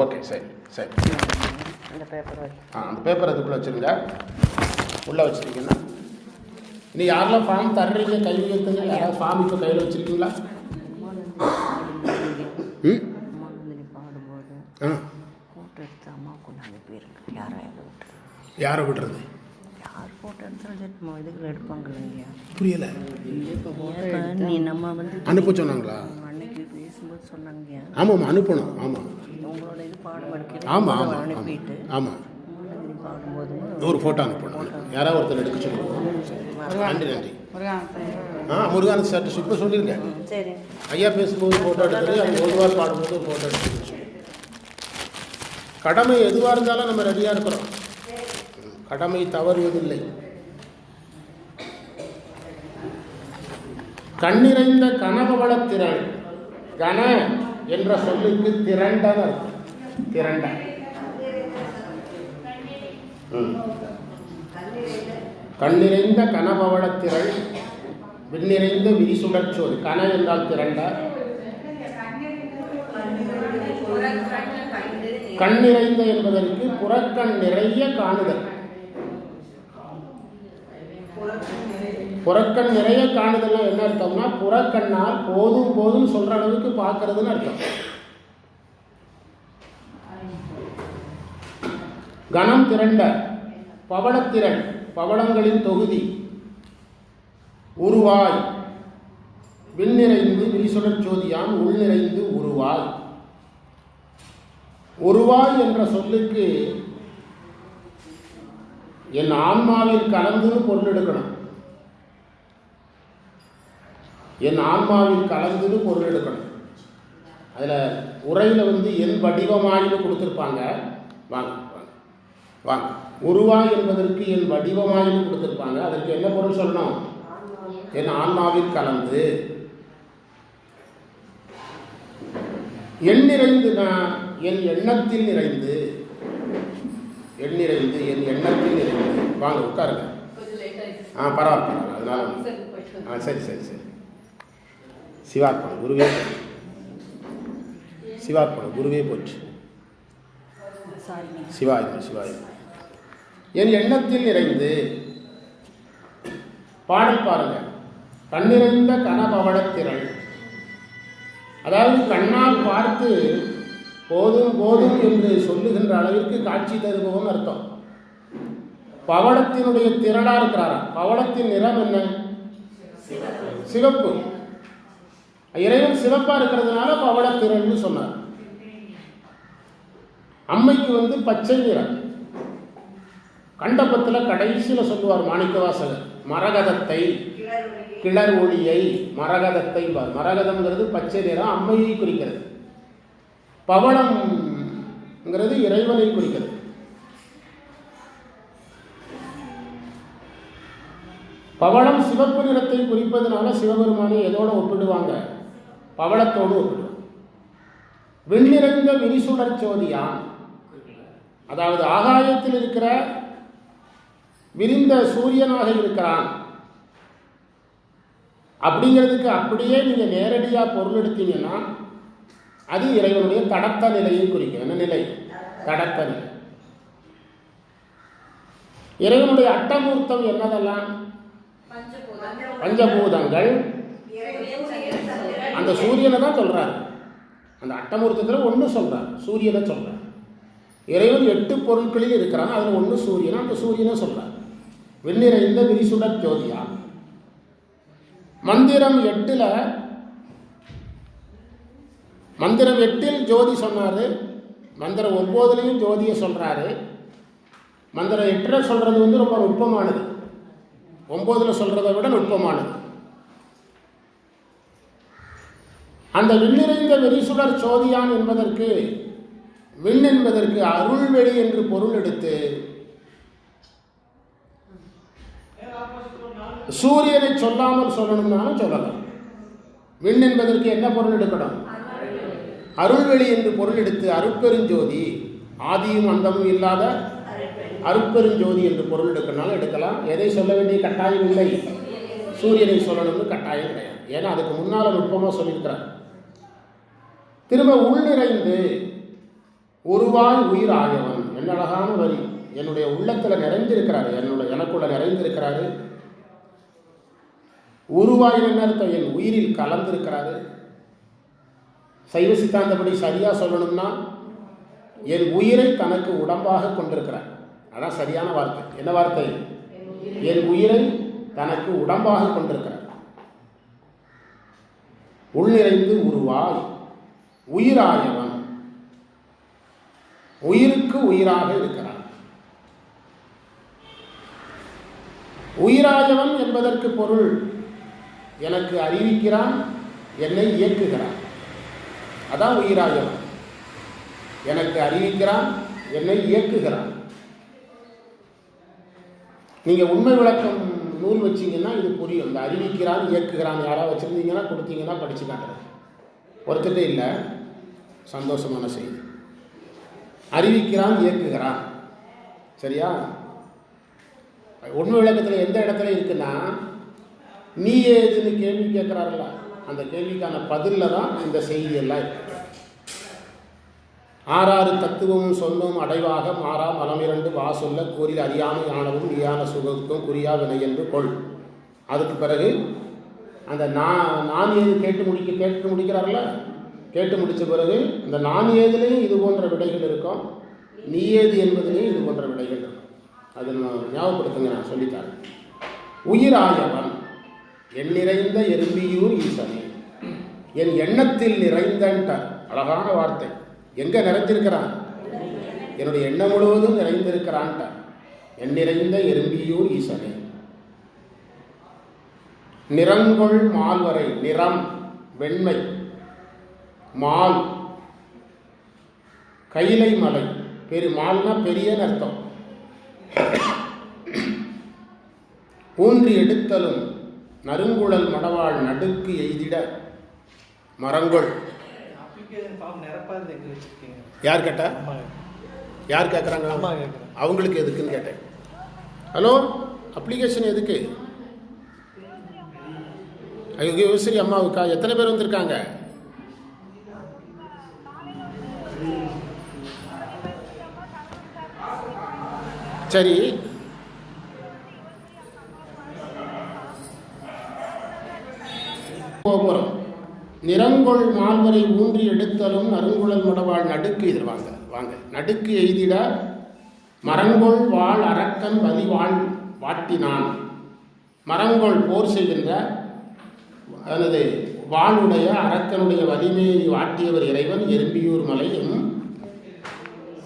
ஓகே, சரி சரி. அந்த பேப்பர் அதுக்குள்ளே வச்சுருங்க. உள்ளே வச்சுருக்கீங்கன்னா இனி யாரெல்லாம் ஃபார்ம் தர்றீங்க கை வைத்துங்க. யாராவது ஃபார்ம் இப்போ கையில் வச்சுருக்கீங்களா? யாரை விடுறது? புரியல. நீ நம்ம வந்து அனுப்ப சொன்னாங்களா? அன்னைக்கு பேசும்போது சொன்னாங்க. ஆமாம், அனுப்பணும். ஆமாம், உங்களோட இது பாடம் எடுக்க. ஆமாம் ஆமாம் அனுப்பிட்டு ஆமாம் ஒரு ஃபோட்டோ அனுப்பணும். யாராவது ஒருத்தர் எடுக்க சொல்லுவோம். நன்றி நன்றி. முருகானந்த் சார்ட்டு இப்போ சொல்லியிருக்கேன். சரி, ஐயா பேசும்போது ஃபோட்டோ எடுக்கிறது, அது ஒருவார் பாடும்போது ஒரு ஃபோட்டோ எடுத்து. கடமை எதுவாக இருந்தாலும் நம்ம ரெடியாக இருக்கிறோம். கடமை தவறுவதில்லை. கண்ணிறைந்த கனபவளத்திரள். கன என்ற சொல்லுக்கு திரண்டன்னு அர்த்தம். திரண்ட. கண்ணிறைந்த கனபவளத்திரள் விண்ணிறைந்த விரிசுடற் சோதி. கன என்றால் திரண்ட. கண்ணிறைந்த என்பதற்கு புறக்கண் நிறைய காணுதல். புறக்கண் நிறைய காணுதல் என்ன அர்த்தம்னா, புறக்கண்ணால் போதும் போதும் சொல்ற அளவுக்கு பார்க்கறதுன்னு அர்த்தம். கணம் திரண்ட. பவளத்திரள் பவளங்களின் தொகுதி. உருவாய் விண்ணிறைந்து விரிசுடற் சோதியான் உள்நிறைந்து உருவாய். உருவாய் என்ற சொல்லுக்கு என் ஆன்மாவில் கலந்துன்னு பொருள் எடுக்கணும். என் ஆன்மாவில் கலந்துன்னு பொருள் எடுக்கணும். அதில் உரையில் வந்து என் வடிவமாயின்னு கொடுத்துருப்பாங்க. வாங்க வாங்க வாங்க. உருவாய் என்பதற்கு என் வடிவமாயின்னு கொடுத்துருப்பாங்க. அதற்கு என்ன பொருள் சொல்லணும்? என் ஆன்மாவில் கலந்து. என் நிறைந்துனா என் எண்ணத்தில் நிறைந்து. என் நிறைந்து என் எண்ணத்தில் நிறைந்து. வாங்க உட்காருங்க. பரவாயில்ல. அதனால சரி சரி சரி. சிவார்ப்பணம் குருவே. சிவார்ப்பணம் குருவே போச்சு. சிவாயம் சிவாயம். என் எண்ணத்தில் நிறைந்து. பாடல் பாருங்க. கண்ணிறைந்த கனபவளத்திரள். அதாவது கண்ணால் பார்த்து போதும் போதும் என்று சொல்லுகின்ற அளவிற்கு காட்சி தருபவன் அர்த்தம். பவளத்தினுடைய திரளா இருக்கிறாரா? பவளத்தின் நிறம் என்ன? சிவப்பு. இறைவன் சிவப்பா இருக்கிறதுனால பவளத்திரள்னு சொன்னார். அம்மைக்கு வந்து பச்சை நிறம். கண்டபத்தில் கடைசியில் சொல்லுவார் மாணிக்கவாசகர், மரகதத்தை கிளர் ஒளியை மரகதத்தை. மரகதம்ங்கிறது பச்சை நிறம், அம்மையை குறிக்கிறது. பவளம்ங்கிறது இறைவனை குறிக்கிறது. பவளம் சிவப்பு நிறத்தை குறிப்பதனால சிவபெருமானை எதோட ஒப்பிடுவாங்க? பவளத்தோடு ஒப்பிடுவார். விண்ணிறைந்த விரிசுடர் சோதியான், அதாவது ஆகாயத்தில் இருக்கிற விரிந்த சூரியனாக இருக்கிறான் அப்படிங்கிறதுக்கு அப்படியே நீங்க நேரடியா பொருள் எடுத்தீங்கன்னா அது இறைவனுடைய தடத்த நிலையை குறிக்கும். என்ன நிலை? தடத்த நிலை. இறைவனுடைய அட்டமூர்த்தம் என்னதெல்லாம்? பஞ்சபூதங்கள். அந்த சூரியனை தான் சொல்றாரு. அந்த அட்டமூர்த்தத்தில் ஒன்று சொல்றார், சூரியனை சொல்றார். இறைவன் 8 பொருட்களில் இருக்கிறான், அதில் ஒன்று சூரியன். அந்த சூரியனை சொல்றார். வெண்ணிறைந்த விரிசுடர் ஜோதியா. மந்திரம் 8ல் மந்திரம் 8ல் ஜோதி சொன்னாரு. மந்திரம் 9லையும் ஜோதியை சொல்றாரு. மந்திரம் 8ல் சொல்றது ரொம்ப நுட்பமானது, 9ல் சொல்றதை விட நுட்பமானது. அந்த விண்ணிறைந்த விரிசுடர் சோதியான் என்பதற்கு, விண் என்பதற்கு அருள்வெளி என்று பொருள் எடுத்து சூரியனை சொல்லாமல் சொல்லணும்னாலும் சொல்லலாம். விண் என்பதற்கு என்ன பொருள் எடுக்கணும்? அருள்வெளி என்று பொருள் எடுத்து அருட்பெருஞ்சோதி, ஆதியும் அந்தமும் இல்லாத அருட்பெருஞ்சோதி என்று பொருள் எடுக்கனாலும் எடுக்கலாம். எதை சொல்ல வேண்டிய கட்டாயம் இல்லை, சூரியனை சொல்லணும்னு கட்டாயம் கிடையாது. ஏன்னா அதுக்கு முன்னால் நுட்பமாக சொல்லியிருக்கிறார். திரும்ப உள் நிறைந்து உருவாய் உயிர் ஆயவன். என்ன அழகான வரி! என்னுடைய உள்ளத்தில் நிறைந்திருக்கிறாரு, எனக்குள்ள நிறைந்திருக்கிறாரு. உருவாய் என்ன அர்த்தம்? என் உயிரில் கலந்திருக்கிறாரு. சைவ சித்தாந்தப்படி சரியா சொல்லணும்னா என் உயிரை தனக்கு உடம்பாக கொண்டிருக்கிறார். அதான் சரியான வார்த்தை. என்ன வார்த்தை? என் உயிரை தனக்கு உடம்பாக கொண்டிருக்கிறார். உள் நிறைந்து உருவாய் உயிராயவன், உயிருக்கு உயிராக இருக்கிறான். உயிராயவன் என்பதற்கு பொருள் எனக்கு அறிவிக்கிறான், என்னை இயக்குகிறான். அதான் உயிராயவன். எனக்கு அறிவிக்கிறான், என்னை இயக்குகிறான். நீங்க உண்மை விளக்கம் நூல் வச்சீங்கன்னா இது புரியும். இந்த அறிவிக்கிறான் இயக்குகிறான் யாராவது வச்சிருந்தீங்கன்னா கொடுத்தீங்கன்னா படிச்சு காட்டுறேன். ஒருத்தட்டே இல்லை, சந்தோஷமான செய்தி. அறிவிக்கிறான் இயக்குகிறான். சரியா? உண்மை விளக்கத்தில் எந்த இடத்துல இருக்குன்னா, நீ ஏதுன்னு கேள்வி கேட்கிறாருல்ல, அந்த கேள்விக்கான பதிலில் தான் இந்த செய்தி எல்லாம் இருக்கு. 6 தத்துவமும் சொல்லும் அடைவாக மாறா மலம் 2 வா சொல்ல கூறில் அறியாமை ஆனவும் நீயான சுகத்துக்கும் குறியா வினை என்று கொள். அதுக்கு பிறகு அந்த நான் ஏது கேட்டு முடிக்கிறார்ல, கேட்டு முடித்த பிறகு இந்த நான் ஏதுலேயும் இது போன்ற விடைகள் இருக்கும், நீ ஏது என்பதிலேயும் இது போன்ற விடைகள் இருக்கும். அது நான் ஞாபகப்படுத்துங்க, நான் சொல்லித்தரேன். உயிராயவன் என் நிறைந்த எறும்பியூர் ஈசனே, என் எண்ணத்தில் நிறைந்தன்ட்டார். அழகான வார்த்தை. எங்க நிறைந்திருக்கிறான்? என்னுடைய எண்ணம் முழுவதும் நிறைந்திருக்கிறான்ட்டார். என் நிறைந்த எறும்பியூர் ஈசனே. நிறங்கொள் மால்வரை, நிறம் வெண்மை, மால் கைலை மலை. மால்னா பெரிய அர்த்தம். ஊன்றி எடுத்தலும் நறுங்குழல் மடவாள் நடுக்கு எய்திட மரங்கொள். யார் கேட்டா? யார் கேட்குறாங்க? அவங்களுக்கு எதுக்குன்னு கேட்டேன். ஹலோ, அப்ளிகேஷன் எதுக்கு? யோகேஸ்வரி அம்மாவுக்கா? எத்தனை பேர் வந்திருக்காங்க? சரி, போகிறோம். நிறங்கொள் மால்வரை ஊன்றி எடுத்தலும் நறுங்குழல் மடவாள் நடுக்கு எதிர்வாங்க வாங்க நடுக்கு எய்திட மரங்கொள் வாழ் அரக்கன் வலி வாழ் வாட்டினான். மரங்கொள் போர் செய்கின்ற அல்லது வாளுடைய அரக்கனுடைய வலிமையை வாட்டியவர் இறைவன் எறும்பியூர் மலையும்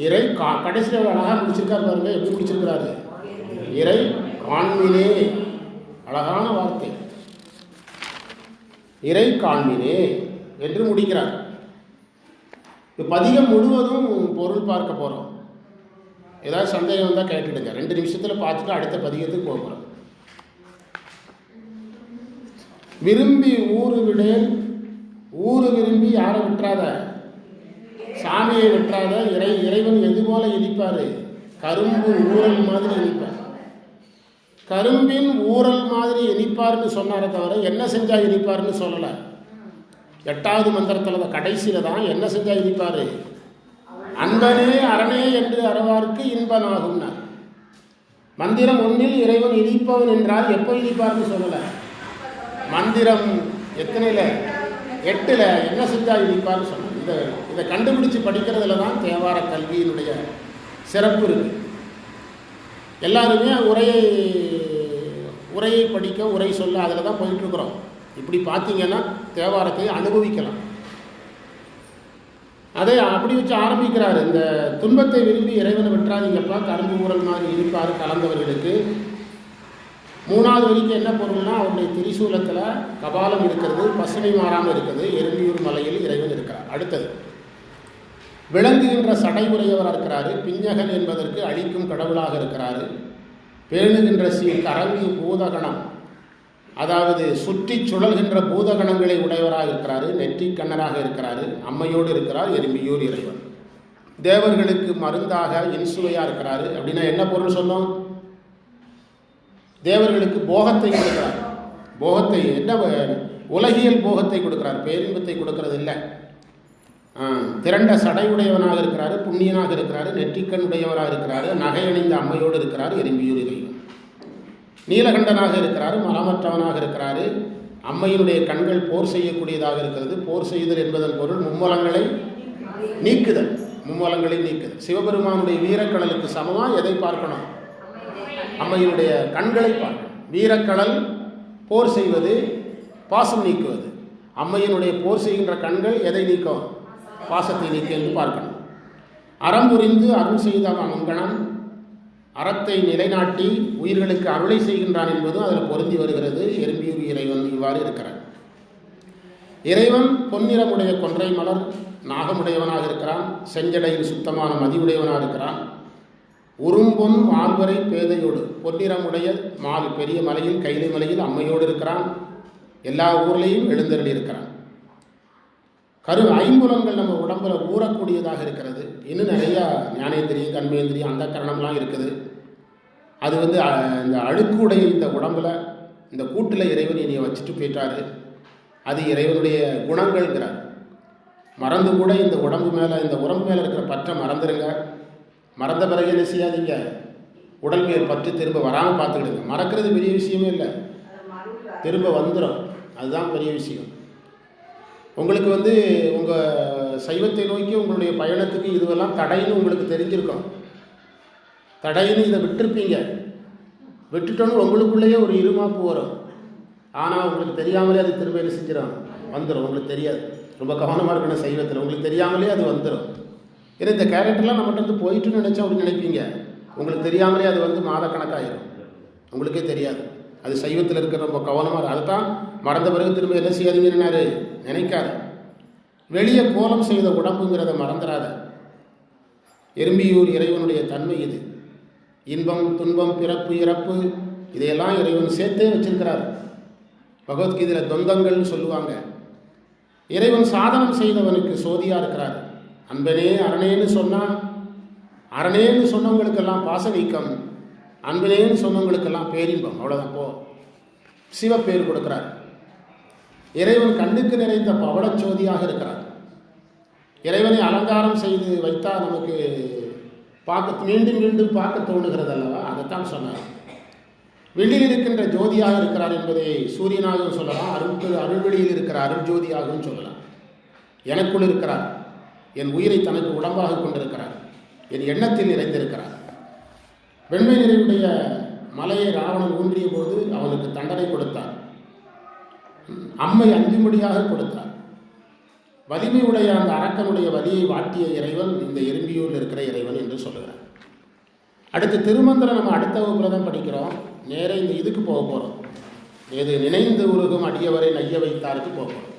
இறை கடைசியில் அழகாக முடிச்சிருக்காரு பாருங்க. எப்படி முடிச்சிருக்கிறாரு? இறை காண்மினே. அழகான வார்த்தை. இறை காண்மினே என்று முடிக்கிறார். பதிகம் முழுவதும் பொருள் பார்க்க போகிறோம். ஏதாவது சந்தேகம் வந்தால் கேட்டுடுங்க. 2 நிமிஷத்தில் பார்த்துட்டு அடுத்த பதிகத்துக்கு போகிறோம். விரும்பி ஊறு விடேன் ஊரு விரும்பி யாரை விட்டுறாத, சாமியை விட்டுறாத. இறைவன் எது போல இனிப்பார்? கரும்பு ஊரல் மாதிரி இனிப்பார். கரும்பின் ஊரல் மாதிரி இனிப்பார்னு சொன்னாரே தவிர என்ன செஞ்சா இனிப்பார்னு சொல்லலை. 8வது மந்திரத்தில் கடைசியில் தான் என்ன செஞ்சா இனிப்பார்? அன்பனே அரணே என்று அறவார்க்கு இன்பனாகும்னார். மந்திரம் 1 இறைவன் இனிப்பவன் என்றால் எப்போ இனிப்பார்னு சொல்லலை. மந்திரம் எத்தனையில்? 8 என்ன செஞ்சா இனிப்பார்னு சொன்னார். இதை கண்டுபிடிச்சு படிக்கிறதுல தான் தேவார கல்வியினுடைய சிறப்பு இருக்கு. எல்லாருமே உரையை படிக்க, உரை சொல்ல அதில் தான் போயிட்டுருக்குறோம். இப்படி பார்த்தீங்கன்னா தேவாரத்தை அனுபவிக்கலாம். அதை அப்படி வச்சு ஆரம்பிக்கிறாரு. இந்த துன்பத்தை விரும்பி இறைவனை விட்டுறாதீங்கப்பா, கரும்பு ஊரல் மாதிரி இனிப்பார் கலந்தவர்களுக்கு. 3வது வரிக்கு என்ன பொருள்னா, அவருடைய திரிசூலத்தில் கபாலம் இருக்கிறது, பசுமை மாறாமல் இருக்குது. எறும்பியூர் மலையில் இறைவன் இருக்கிறார். அடுத்தது விளங்குகின்ற சடை உடையவராக இருக்கிறாரு. பிஞ்சகன் என்பதற்கு அழிக்கும் கடவுளாக இருக்கிறாரு. பேணுகின்ற கரங்கு பூதகணம், அதாவது சுற்றி சுழல்கின்ற பூதகணங்களை உடையவராக இருக்கிறாரு. நெற்றி கண்ணராக இருக்கிறாரு. அம்மையோடு இருக்கிறார் எறும்பியூர் இறைவன். தேவர்களுக்கு மருந்தாக இன்சுவையாக இருக்கிறாரு. அப்படின்னா என்ன பொருள் சொன்னோம்? தேவர்களுக்கு போகத்தை கொடுக்கிறார். போகத்தை என்ன? உலகியல் போகத்தை கொடுக்கிறார், பேரின்பத்தை கொடுக்கறது இல்லை. திரண்ட சடையுடையவனாக இருக்கிறாரு, புண்ணியனாக இருக்கிறாரு, நெற்றிக்கண் உடையவராக இருக்கிறாரு, நகை அணிந்த அம்மையோடு இருக்கிறார் எறும்பியூர் இறைவன். நீலகண்டனாக இருக்கிறாரு, மலமற்றவனாக இருக்கிறாரு. அம்மையினுடைய கண்கள் போர் செய்யக்கூடியதாக இருக்கிறது. போர் செய்தல் என்பதன் பொருள் மும்மலங்களை நீக்குதல். மும்மலங்களை நீக்குதல். சிவபெருமானுடைய வீரக்கடலுக்கு சமமாக எதை பார்க்கணும்? அம்மையினுடைய கண்களை பார்க்கணும். வீரக்கடல் போர் செய்வது, பாசம் நீக்குவது. அம்மையினுடைய போர் செய்கின்ற கண்கள் எதை நீக்கும்? பாசத்தை நீக்கி என்று பார்க்கணும். அறம் புரிந்து அருள் செய்த மங்கணம் அறத்தை நிலைநாட்டி உயிர்களுக்கு அருளை செய்கின்றான் என்பதும் அதில் பொருந்தி வருகிறது. எறும்பியூர் இறைவன் இவ்வாறு இருக்கிறார். இறைவன் பொன்னிறமுடைய கொன்றை மலர் நாகமுடையவனாக இருக்கிறான். செஞ்சடையில் சுத்தமான மதியுடையவனாக இருக்கிறான். உரும்பொன் மால்வரை பேதையோடு, பொன்னிறமுடைய மால் பெரிய மலையில் கைலை மலையில் அம்மையோடு இருக்கிறான். எல்லா ஊர்லேயும் எழுந்தருளி இருக்கிறான். 5 நம்ம உடம்புல ஊறக்கூடியதாக இருக்கிறது. இன்னும் நிறையா ஞானேந்திரியம், கண்மேந்திரியம், அந்த கரணம்லாம் இருக்குது. அது இந்த அழுக்குடைய இந்த உடம்புல, இந்த கூட்டில் இறைவன் என்னைய வச்சுட்டு போயிட்டாரு. அது இறைவனுடைய குணங்கள்ங்கிறார். மறந்து கூட இந்த உடம்பு மேலே, இந்த உடம்பு மேலே இருக்கிற பற்றை மறந்துடுங்க. மறந்த பிறகு என்ன செய்யாதீங்க? உடல் மேல் பற்று திரும்ப வராமல் பார்த்துக்கிடுங்க. மறக்கிறது பெரிய விஷயமே இல்லை, திரும்ப வந்துடும். அதுதான் பெரிய விஷயம். உங்களுக்கு உங்கள் சைவத்தை நோக்கி உங்களுடைய பயணத்துக்கு இதுவெல்லாம் தடைன்னு உங்களுக்கு தெரிஞ்சிருக்கும். தடைன்னு இதை விட்டுருப்பீங்க. விட்டுட்டோன்னு உங்களுக்குள்ளேயே ஒரு இருமாப்பு வரும். ஆனால் உங்களுக்கு தெரியாமலே அது திரும்ப என்ன செஞ்சிடும்? வந்துடும். உங்களுக்கு தெரியாது. ரொம்ப கவனமாக இருக்கணும் சைவத்தில். உங்களுக்கு தெரியாமலே அது வந்துடும். ஏன்னா இந்த கேரக்டர்லாம் நம்மகிட்ட போயிட்டுன்னு நினச்சா அப்படின்னு நினைப்பீங்க. உங்களுக்கு தெரியாமலே அது மாதக்கணக்காயிரும். உங்களுக்கே தெரியாது. அது சைவத்தில் இருக்கிற ரொம்ப கவனமாக. அதுதான் மறந்த பிறகு திரும்ப என்ன செய்யாதீங்கன்னாரு, நினைக்காத. வெளியே கோலம் செய்த உடம்புங்கிறத மறந்துடாத. எறும்பியூர் இறைவனுடைய தன்மை இது. இன்பம், துன்பம், பிறப்பு, இறப்பு, இதையெல்லாம் இறைவன் சேர்த்தே வச்சிருக்கிறார். பகவத்கீதையில் தொந்தங்கள்னு சொல்லுவாங்க. இறைவன் சாதனம் செய்தவனுக்கு சோதியாக இருக்கிறார். அன்பனே அரணேன்னு சொன்னால், அரணேன்னு சொன்னவங்களுக்கெல்லாம் பாச நீக்கம், அன்பனேன்னு சொன்னவங்களுக்கெல்லாம் பேரின்பம். அவ்வளோதான். சிவப்பேர் கொடுக்கிறார். இறைவன் கண்ணுக்கு நிறைந்த பவளச்சோதியாக இருக்கிறார். இறைவனை அலங்காரம் செய்து வைத்தால் நமக்கு பார்க்க மீண்டும் மீண்டும் பார்க்க தோணுகிறது அல்லவா? அதைத்தான் சொன்னார். வெளியில் இருக்கின்ற ஜோதியாக இருக்கிறார் என்பதை சூரியனாகவும் சொல்லலாம். அருள்வெளியில் இருக்கிற அருள் ஜோதியாகவும் சொல்லலாம். எனக்குள் இருக்கிறார். என் உயிரை தனக்கு உடம்பாக கொண்டிருக்கிறார். என் எண்ணத்தில் நிறைந்திருக்கிறார். வெண்மை நிறைவுடைய மலையை ராவணன் ஊன்றிய போது அவனுக்கு தண்டனை கொடுத்தார். அம்மை அஞ்சும்படியாக கொடுத்தார். வலிமையுடைய அந்த அரக்கனுடைய வலியை வாட்டிய இறைவன் இந்த எறும்பியூரில் இருக்கிற இறைவன் என்று சொல்லுகிறார். அடுத்து திருமந்திரம் நம்ம அடுத்த வகுப்பில் தான் படிக்கிறோம். நேரே இந்த இதுக்கு போக போகிறோம். இது நினைந்து உருகும் அடியவரை நைய வைத்தாருக்கு போக போகிறோம்.